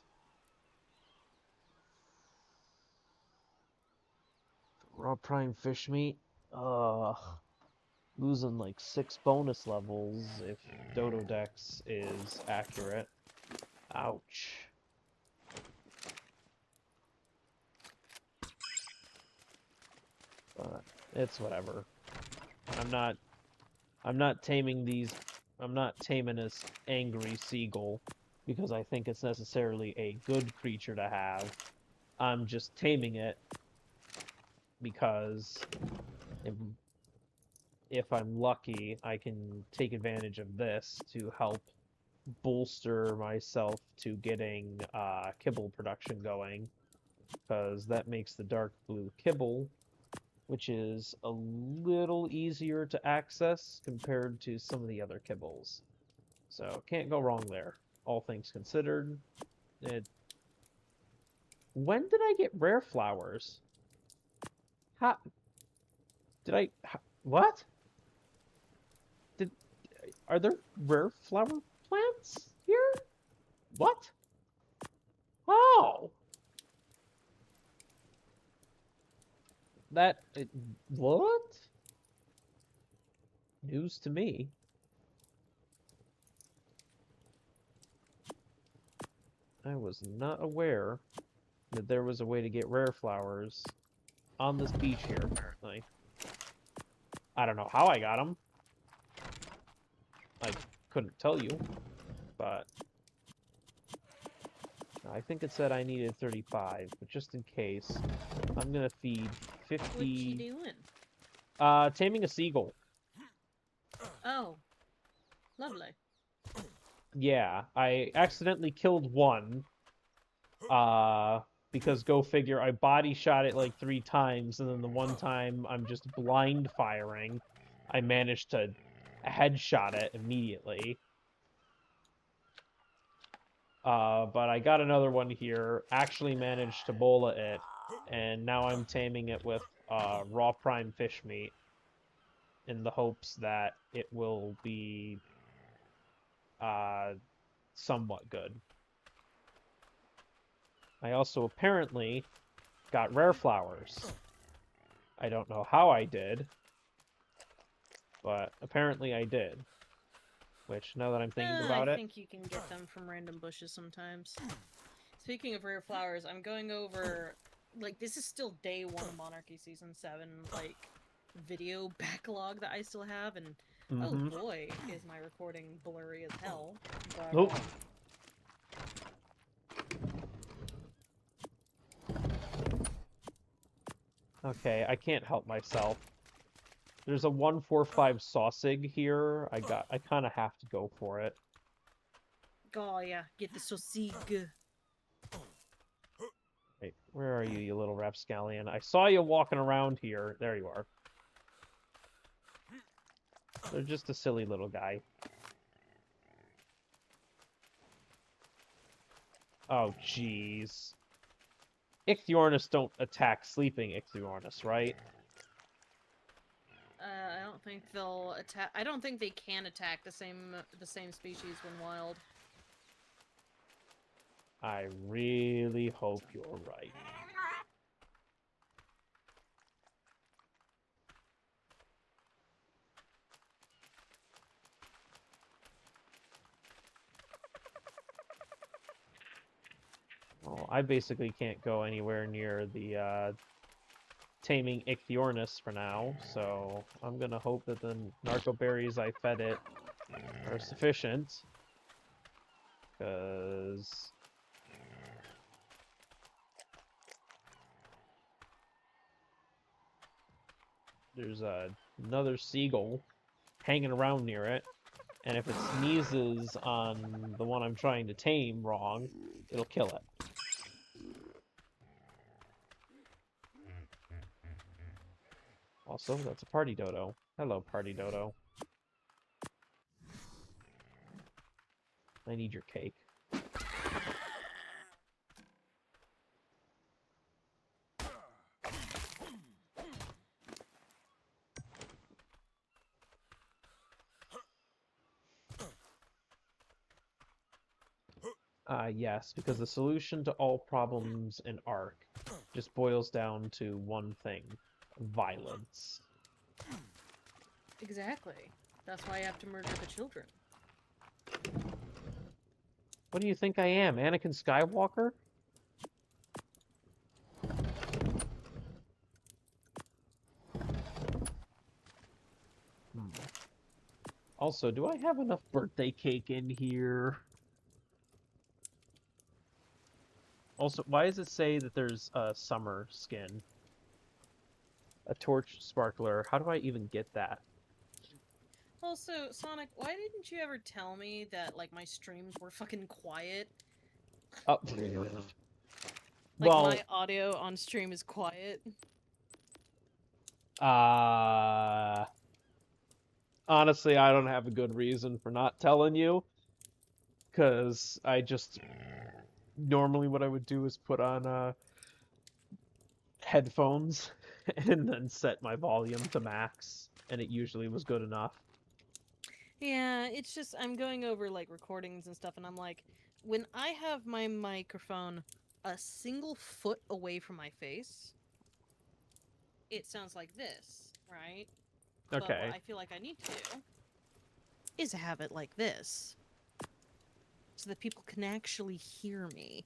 Speaker 1: Raw prime fish meat? Ugh. Losing like 6 bonus levels if Dodo Dex is accurate. Ouch. But it's whatever. I'm not taming this angry seagull because I think it's necessarily a good creature to have. I'm just taming it because if I'm lucky, I can take advantage of this to help bolster myself to getting kibble production going, because that makes the dark blue kibble, which is a little easier to access compared to some of the other kibbles. So can't go wrong there, all things considered. When did I get rare flowers? What? Are there rare flower plants here? What? Oh! What? News to me. I was not aware that there was a way to get rare flowers on this beach here, apparently. I don't know how I got them. I couldn't tell you, but I think it said I needed 35, but just in case, I'm gonna feed 50...
Speaker 5: What you doing?
Speaker 1: Taming a seagull.
Speaker 5: Oh. Lovely.
Speaker 1: Yeah, I accidentally killed one. Because go figure, I body shot it like 3 times, and then the one time I'm just blind firing, I managed to headshot it immediately. But I got another one here, actually managed to bola it, and now I'm taming it with raw prime fish meat in the hopes that it will be somewhat good. I also apparently got rare flowers. I don't know how I did, but apparently I did. Which, now that I'm thinking about
Speaker 5: I
Speaker 1: it...
Speaker 5: think you can get them from random bushes sometimes. Speaking of rare flowers, I'm going over... Like, this is still day 1 of Monarchy Season 7, like, video backlog that I still have, and oh boy, is my recording blurry as hell. But,
Speaker 1: Nope. Okay, I can't help myself. There's a 145 sausage here. I kind of have to go for it.
Speaker 5: oh yeah, get the sausage.
Speaker 1: Wait, where are you, you little rapscallion? I saw you walking around here. There you are. They're just a silly little guy. Oh, jeez. Ichthyornis don't attack sleeping Ichthyornis, right?
Speaker 5: I don't think they'll attack. I don't think they can attack the same species when wild.
Speaker 1: I really hope you're right. Well, I basically can't go anywhere near the taming Ichthyornis for now, so I'm gonna hope that the narco berries I fed it are sufficient. Because there's another seagull hanging around near it, and if it sneezes on the one I'm trying to tame wrong, it'll kill it. Also, that's a party dodo. Hello, party dodo. I need your cake. Yes, because the solution to all problems in ARK just boils down to one thing: violence.
Speaker 5: Exactly. That's why I have to murder the children.
Speaker 1: What do you think I am, Anakin Skywalker? Also, do I have enough birthday cake in here? Also, why does it say that there's a summer skin? A torch sparkler. How do I even get that?
Speaker 5: Also, Sonic, why didn't you ever tell me that, like, my streams were fucking quiet?
Speaker 1: Oh.
Speaker 5: Like,
Speaker 1: Well,
Speaker 5: my audio on stream is quiet.
Speaker 1: honestly, I don't have a good reason for not telling you. Because I just... Normally what I would do is put on, headphones and then set my volume to max, and it usually was good enough.
Speaker 5: Yeah, it's just, I'm going over, like, recordings and stuff, and I'm like, when I have my microphone a single foot away from my face, it sounds like this, right? But
Speaker 1: Okay.
Speaker 5: what I feel like I need to do is have it like this, so that people can actually hear me.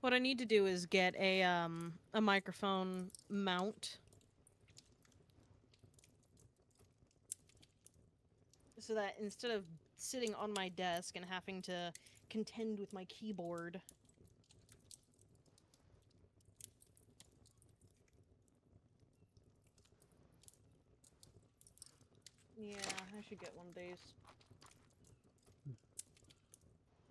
Speaker 5: What I need to do is get a microphone mount, so that instead of sitting on my desk and having to contend with my keyboard. Yeah, I should get one of these.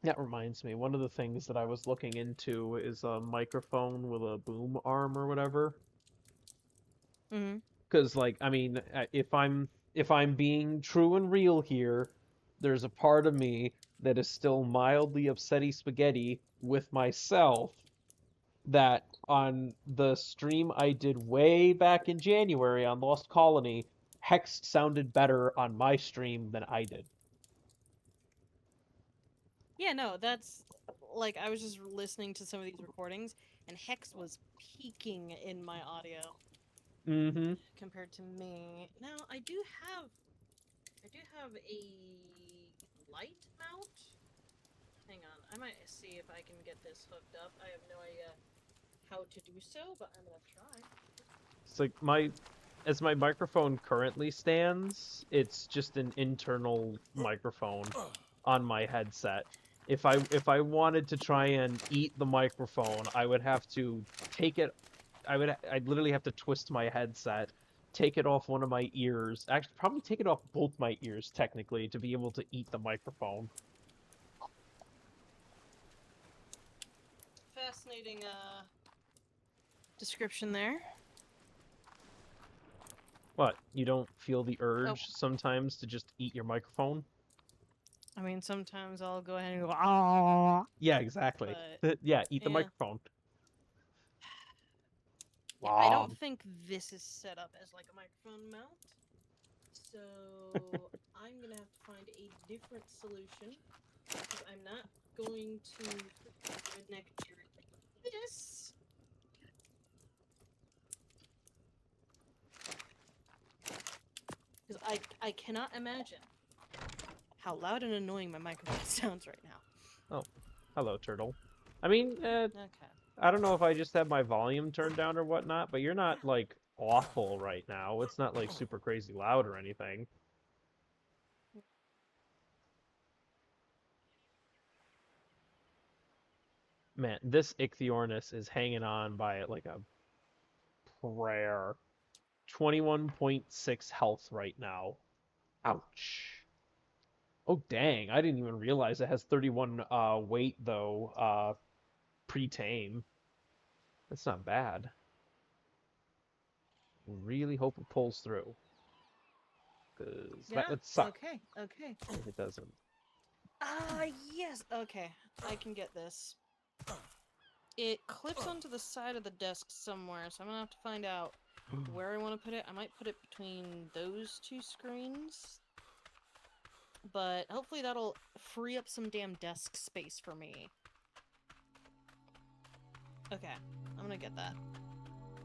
Speaker 1: That reminds me, one of the things that I was looking into is a microphone with a boom arm or whatever.
Speaker 5: Mm-hmm.
Speaker 1: Because, like, I mean, if I'm being true and real here, there's a part of me that is still mildly upsetty spaghetti with myself that on the stream I did way back in January on Lost Colony, Hex sounded better on my stream than I did.
Speaker 5: Yeah, no, that's, like, I was just listening to some of these recordings, and Hex was peaking in my audio.
Speaker 1: Mm-hmm.
Speaker 5: Compared to me. Now, I do have a light mount. Hang on, I might see if I can get this hooked up. I have no idea how to do so, but I'm gonna try.
Speaker 1: It's like as my microphone currently stands, it's just an internal microphone on my headset. If I wanted to try and eat the microphone, I would have to take it. I'd literally have to twist my headset, take it off one of my ears. Actually, probably take it off both my ears technically to be able to eat the microphone.
Speaker 5: Fascinating description there.
Speaker 1: What? You don't feel the urge sometimes to just eat your microphone?
Speaker 5: I mean, sometimes I'll go ahead and go, ah.
Speaker 1: Yeah, exactly. Yeah, eat the
Speaker 5: yeah.
Speaker 1: microphone.
Speaker 5: Yeah, I don't think this is set up as like a microphone mount, so I'm gonna have to find a different solution, because I'm not going to connect to this. Because I cannot imagine how loud and annoying my microphone sounds right now.
Speaker 1: Oh, Hello, turtle. I mean,
Speaker 5: Okay.
Speaker 1: I don't know if I just have my volume turned down or whatnot, but you're not, like, awful right now. It's not, like, super crazy loud or anything. Man, this Ichthyornis is hanging on by it like a prayer. 21.6 health right now. Ouch. Oh, dang. I didn't even realize it has 31 weight, though, pre-tame. That's not bad. Really hope it pulls through. Because that would suck
Speaker 5: Okay. Okay.
Speaker 1: if it doesn't.
Speaker 5: Yes. Okay. I can get this. It clips onto the side of the desk somewhere, so I'm gonna have to find out where I want to put it. I might put it between those two screens. But hopefully that'll free up some damn desk space for me. Okay. I'm gonna get that.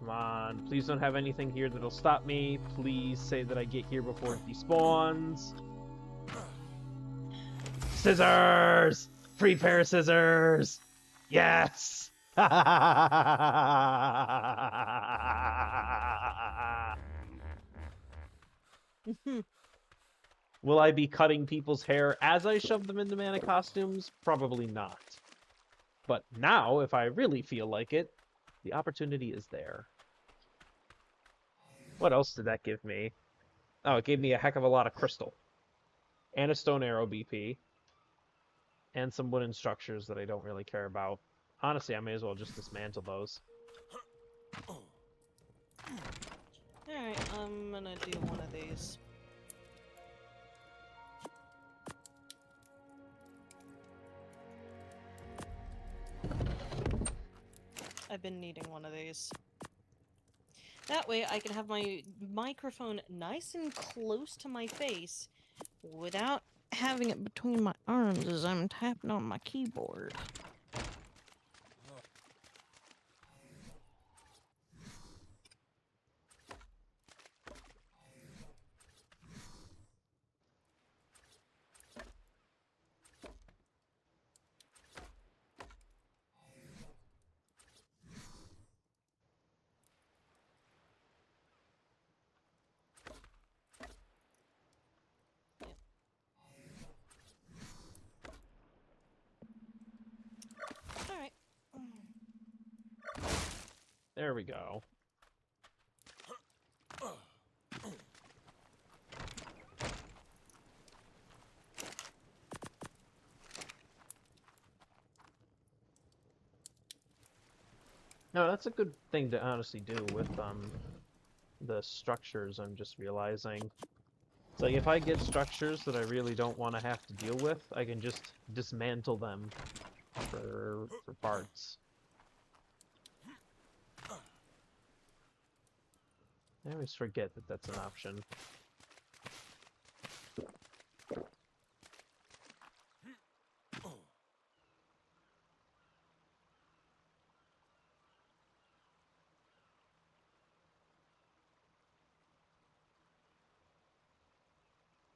Speaker 1: Come on, please don't have anything here that'll stop me. Please say that I get here before it despawns. Scissors! Free pair of scissors! Yes! Will I be cutting people's hair as I shove them into mana costumes? Probably not. But now, if I really feel like it, the opportunity is there. What else did that give me? Oh, it gave me a heck of a lot of crystal. And a stone arrow BP. And some wooden structures that I don't really care about. Honestly, I may as well just dismantle those.
Speaker 5: Alright, I'm gonna do one of these. I've been needing one of these. That way I can have my microphone nice and close to my face without having it between my arms as I'm tapping on my keyboard. Alright.
Speaker 1: There we go. No, that's a good thing to honestly do with the structures, I'm just realizing. It's like if I get structures that I really don't want to have to deal with, I can just dismantle them for parts. I always forget that that's an option.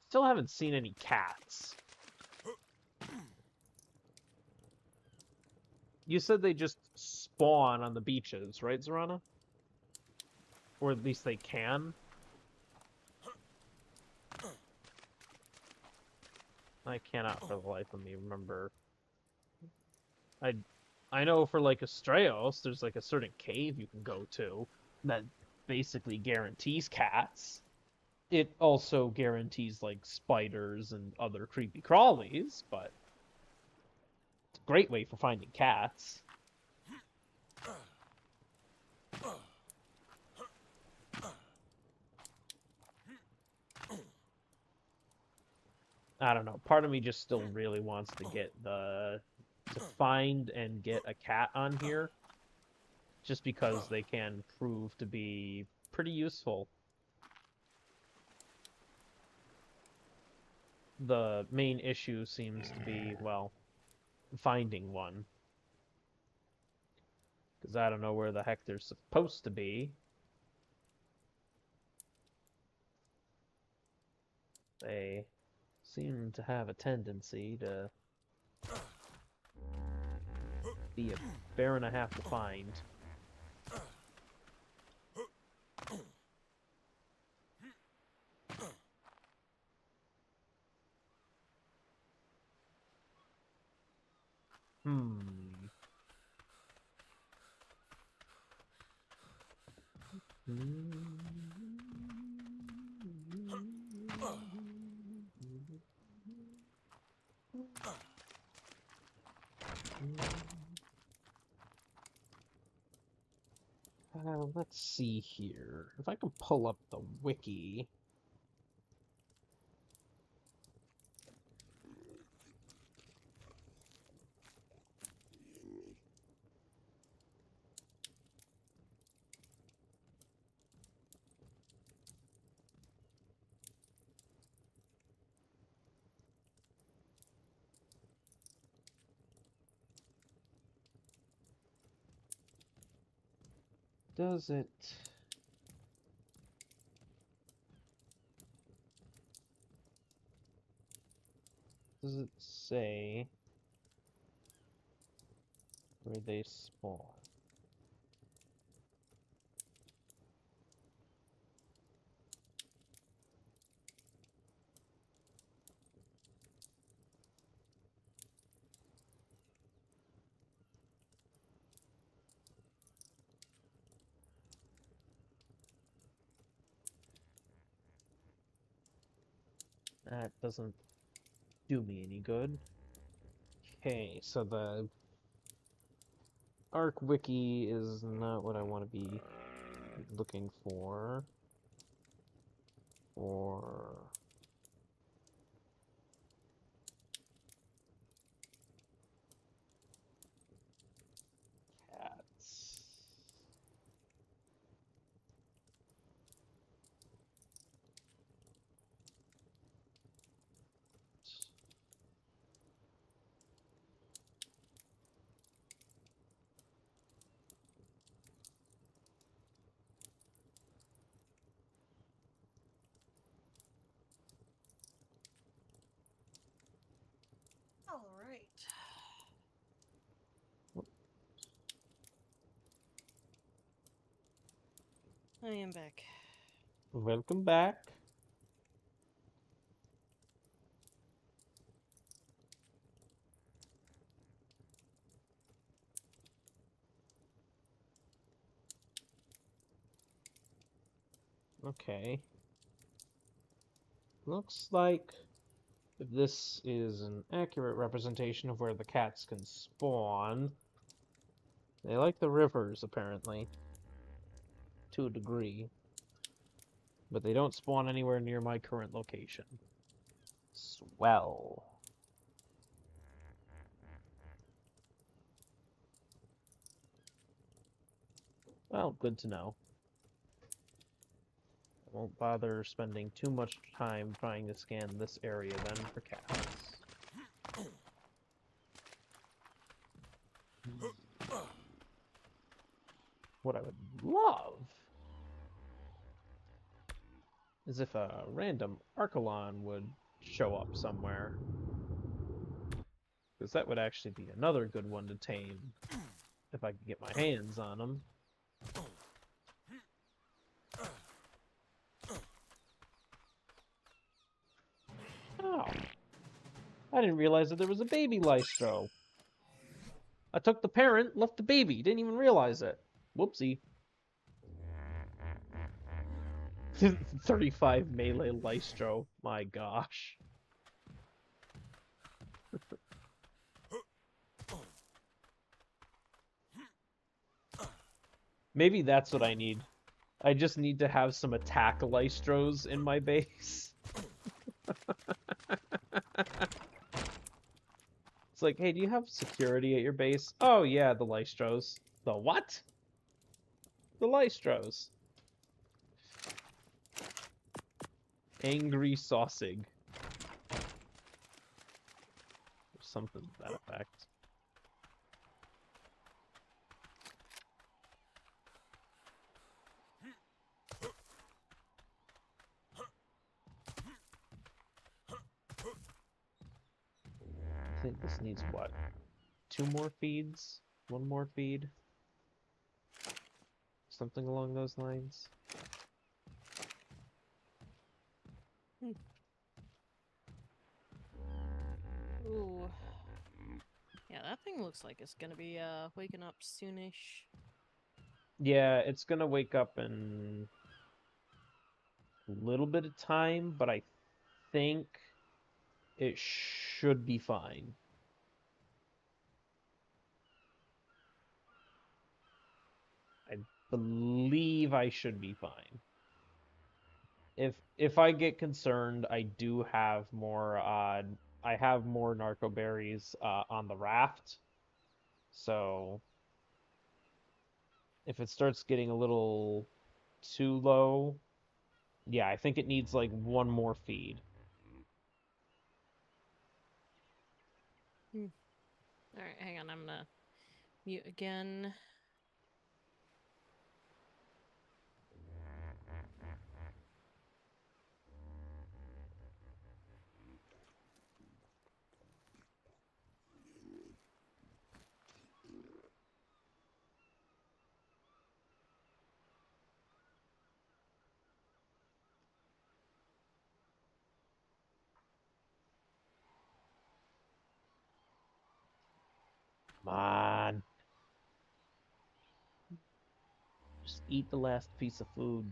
Speaker 1: Still haven't seen any cats. You said they just spawn on the beaches, right, Zyranna? Or at least they can? I cannot for the life of me remember. I know for like Astraeos, there's like a certain cave you can go to that basically guarantees cats. It also guarantees like spiders and other creepy crawlies, but it's a great way for finding cats. I don't know. Part of me just still really wants to get to find and get a cat on here, just because they can prove to be pretty useful. The main issue seems to be, well, finding one. Because I don't know where the heck they're supposed to be. They seem to have a tendency to be a bear and a half to find. Let's see here. If I can pull up the wiki. Does it... Does it say where they spawn? That doesn't do me any good. Okay, so the ARK wiki is not what I want to be looking for. Or... cats.
Speaker 5: All right. I am back.
Speaker 1: Welcome back. Okay. Looks like if this is an accurate representation of where the cats can spawn, they like the rivers, apparently. To a degree. But they don't spawn anywhere near my current location. Swell. Well, good to know. I won't bother spending too much time trying to scan this area then for cats. What I would love is if a random Archelon would show up somewhere. Because that would actually be another good one to tame if I could get my hands on them. Oh. I didn't realize that there was a baby Lystro. I took the parent, left the baby, didn't even realize it. Whoopsie. 35 melee Lystro. My gosh. Maybe that's what I need. I just need to have some attack Lystros in my base. It's like, hey, do you have security at your base? Oh yeah, the Lystros. The what? The Lystros. Angry Sausig. Or something to that effect. I think this needs what? 2 more feeds? One more feed. Something along those lines.
Speaker 5: Ooh. Yeah, that thing looks like it's gonna be waking up soonish.
Speaker 1: Yeah, it's gonna wake up in a little bit of time, but I think it should be fine. I believe I should be fine. If I get concerned, I do have more I have more narco berries on the raft. So if it starts getting a little too low, yeah, I think it needs like one more feed.
Speaker 5: Alright, hang on, I'm gonna mute again.
Speaker 1: Come on. Just eat the last piece of food.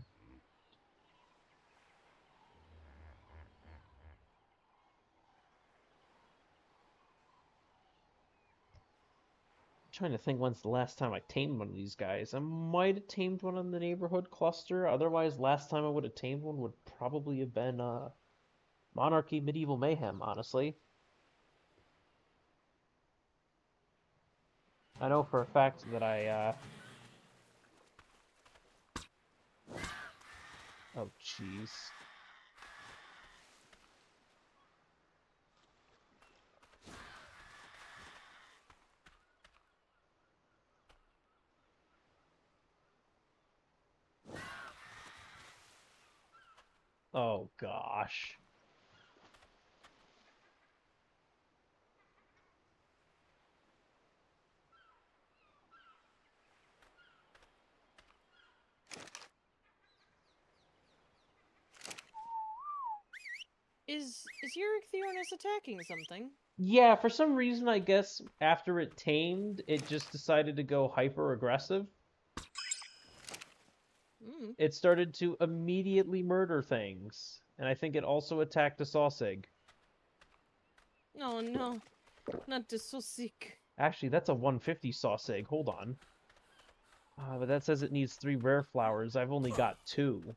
Speaker 1: Trying to think when's the last time I tamed one of these guys. I might have tamed one in the neighborhood cluster. Otherwise, last time I would have tamed one would probably have been Monarchy Medieval Mayhem, honestly. I know for a fact that oh jeez. Oh gosh.
Speaker 5: Is your Ichthyornis attacking something?
Speaker 1: Yeah, for some reason, I guess after it tamed, it just decided to go hyper aggressive. It started to immediately murder things, and I think it also attacked a sausage.
Speaker 5: Oh no, not the sausage.
Speaker 1: Actually, that's a 150 sausage. Hold on. But that says it needs 3 rare flowers. I've only got 2.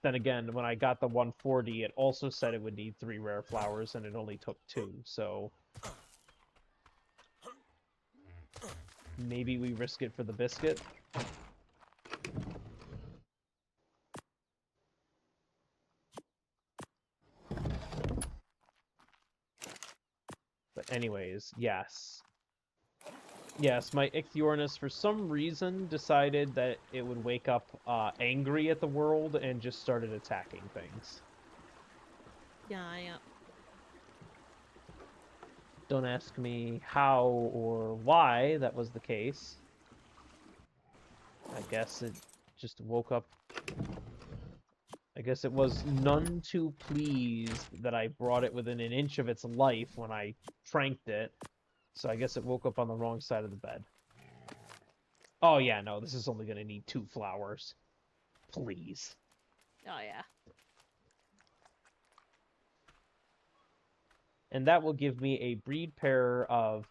Speaker 1: Then again, when I got the 140, it also said it would need 3 rare flowers, and it only took 2, so... maybe we risk it for the biscuit? But anyways, yes. Yes, my Ichthyornis, for some reason, decided that it would wake up angry at the world and just started attacking things.
Speaker 5: Yeah.
Speaker 1: Don't ask me how or why that was the case. I guess it just woke up. I guess it was none too pleased that I brought it within an inch of its life when I pranked it. So I guess it woke up on the wrong side of the bed. Oh yeah, no, this is only going to need 2 flowers. Please.
Speaker 5: Oh yeah.
Speaker 1: And that will give me a breed pair of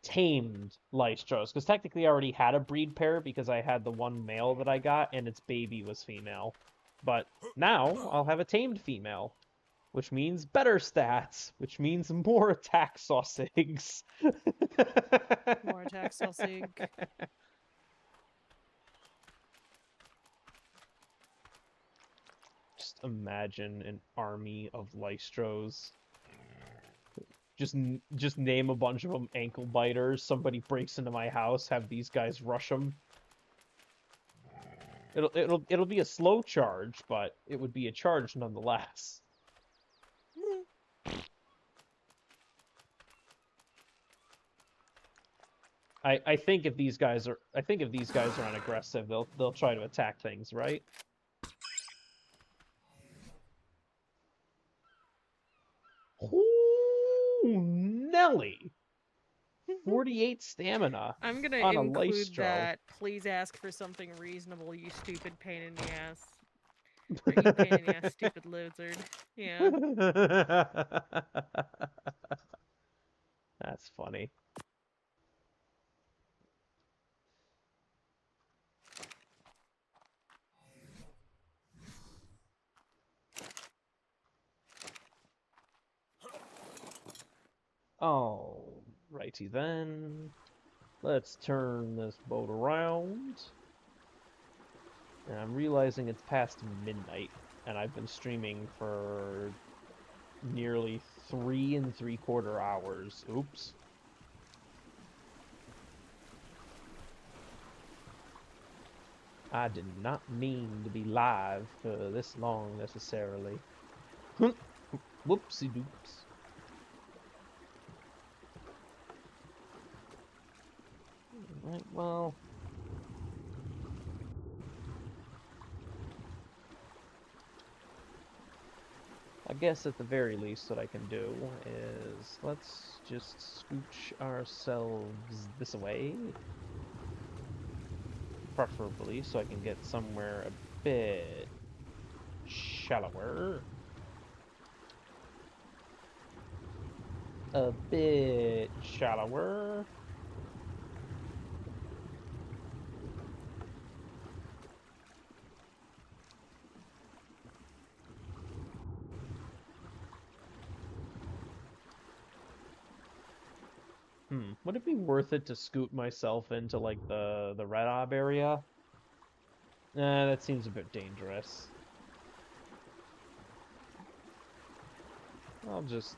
Speaker 1: tamed Lystros. Because technically I already had a breed pair because I had the one male that I got and its baby was female. But now I'll have a tamed female. Which means better stats. Which means more attack sausages.
Speaker 5: More attack sausage.
Speaker 1: Just imagine an army of Lystros. Just name a bunch of them ankle biters. Somebody breaks into my house, have these guys rush them. It'll be a slow charge, but it would be a charge nonetheless. I think if these guys are unaggressive, they'll try to attack things, right? Ooh, Nelly! 48 stamina
Speaker 5: I'm gonna
Speaker 1: on a
Speaker 5: include
Speaker 1: Lystro.
Speaker 5: that. Please ask for something reasonable, you stupid pain in the ass. Or you pain in the ass, stupid lizard. Yeah.
Speaker 1: That's funny. Alrighty then. Let's turn this boat around. And I'm realizing it's past midnight, and I've been streaming for nearly 3 3/4 hours. Oops. I did not mean to be live for this long necessarily. Whoopsie doops. Right, well. I guess at the very least what I can do is let's just scooch ourselves this way. Preferably so I can get somewhere a bit shallower. A bit shallower. Would it be worth it to scoot myself into like the red ob area? Nah, that seems a bit dangerous. I'll just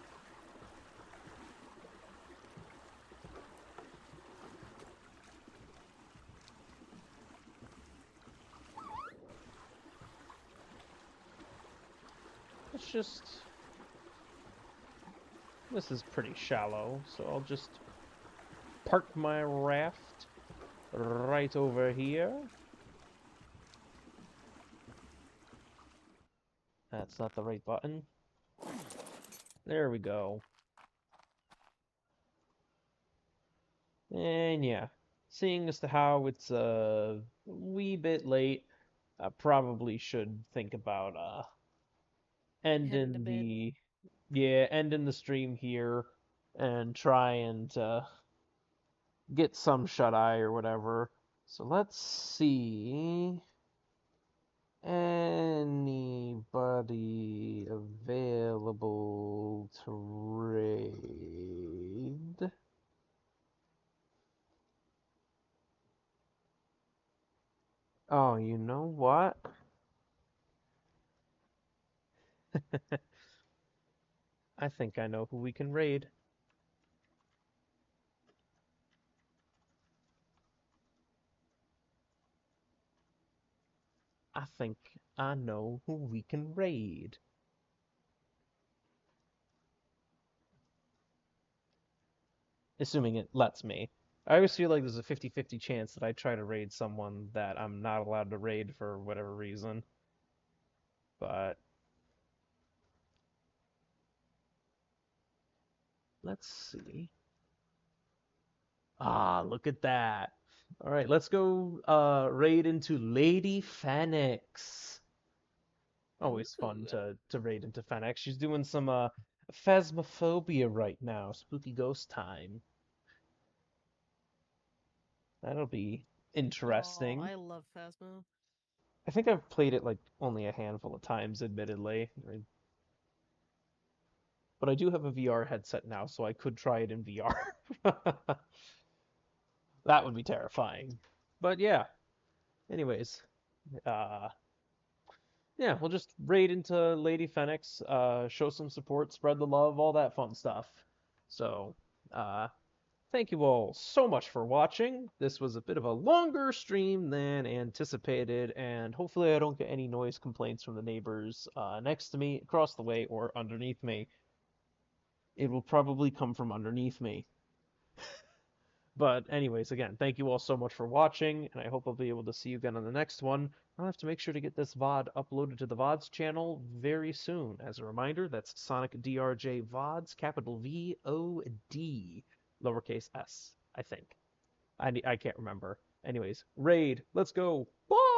Speaker 1: this is pretty shallow, so I'll just park my raft right over here. That's not the right button. There we go. And yeah, seeing as to how it's a wee bit late, I probably should think about
Speaker 5: Heading to
Speaker 1: ending
Speaker 5: bed.
Speaker 1: ending the stream here and try and get some shut eye or whatever. So let's see. Anybody available to raid? Oh, you know what? I think I know who we can raid. I think I know who we can raid. Assuming it lets me. I always feel like there's a 50-50 chance that I try to raid someone that I'm not allowed to raid for whatever reason. But let's see. Ah, look at that. All right, let's go raid into Lady Fenix. Always fun to raid into Fenix. She's doing some phasmophobia right now, spooky ghost time. That'll be interesting.
Speaker 5: Oh, I love Phasmo.
Speaker 1: I think I've played it like only a handful of times, admittedly. But I do have a VR headset now, so I could try it in VR. That would be terrifying. But yeah. Anyways, yeah, we'll just raid into Lady Fenix, show some support, spread the love, all that fun stuff. So, thank you all so much for watching. This was a bit of a longer stream than anticipated, and hopefully I don't get any noise complaints from the neighbors next to me, across the way, or underneath me. It will probably come from underneath me. But anyways, again, thank you all so much for watching, and I hope I'll be able to see you again on the next one. I'll have to make sure to get this VOD uploaded to the VODs channel very soon. As a reminder, that's Sonic DRJ VODs, capital V-O-D, lowercase s, I think. I can't remember. Anyways, raid, let's go. Bye!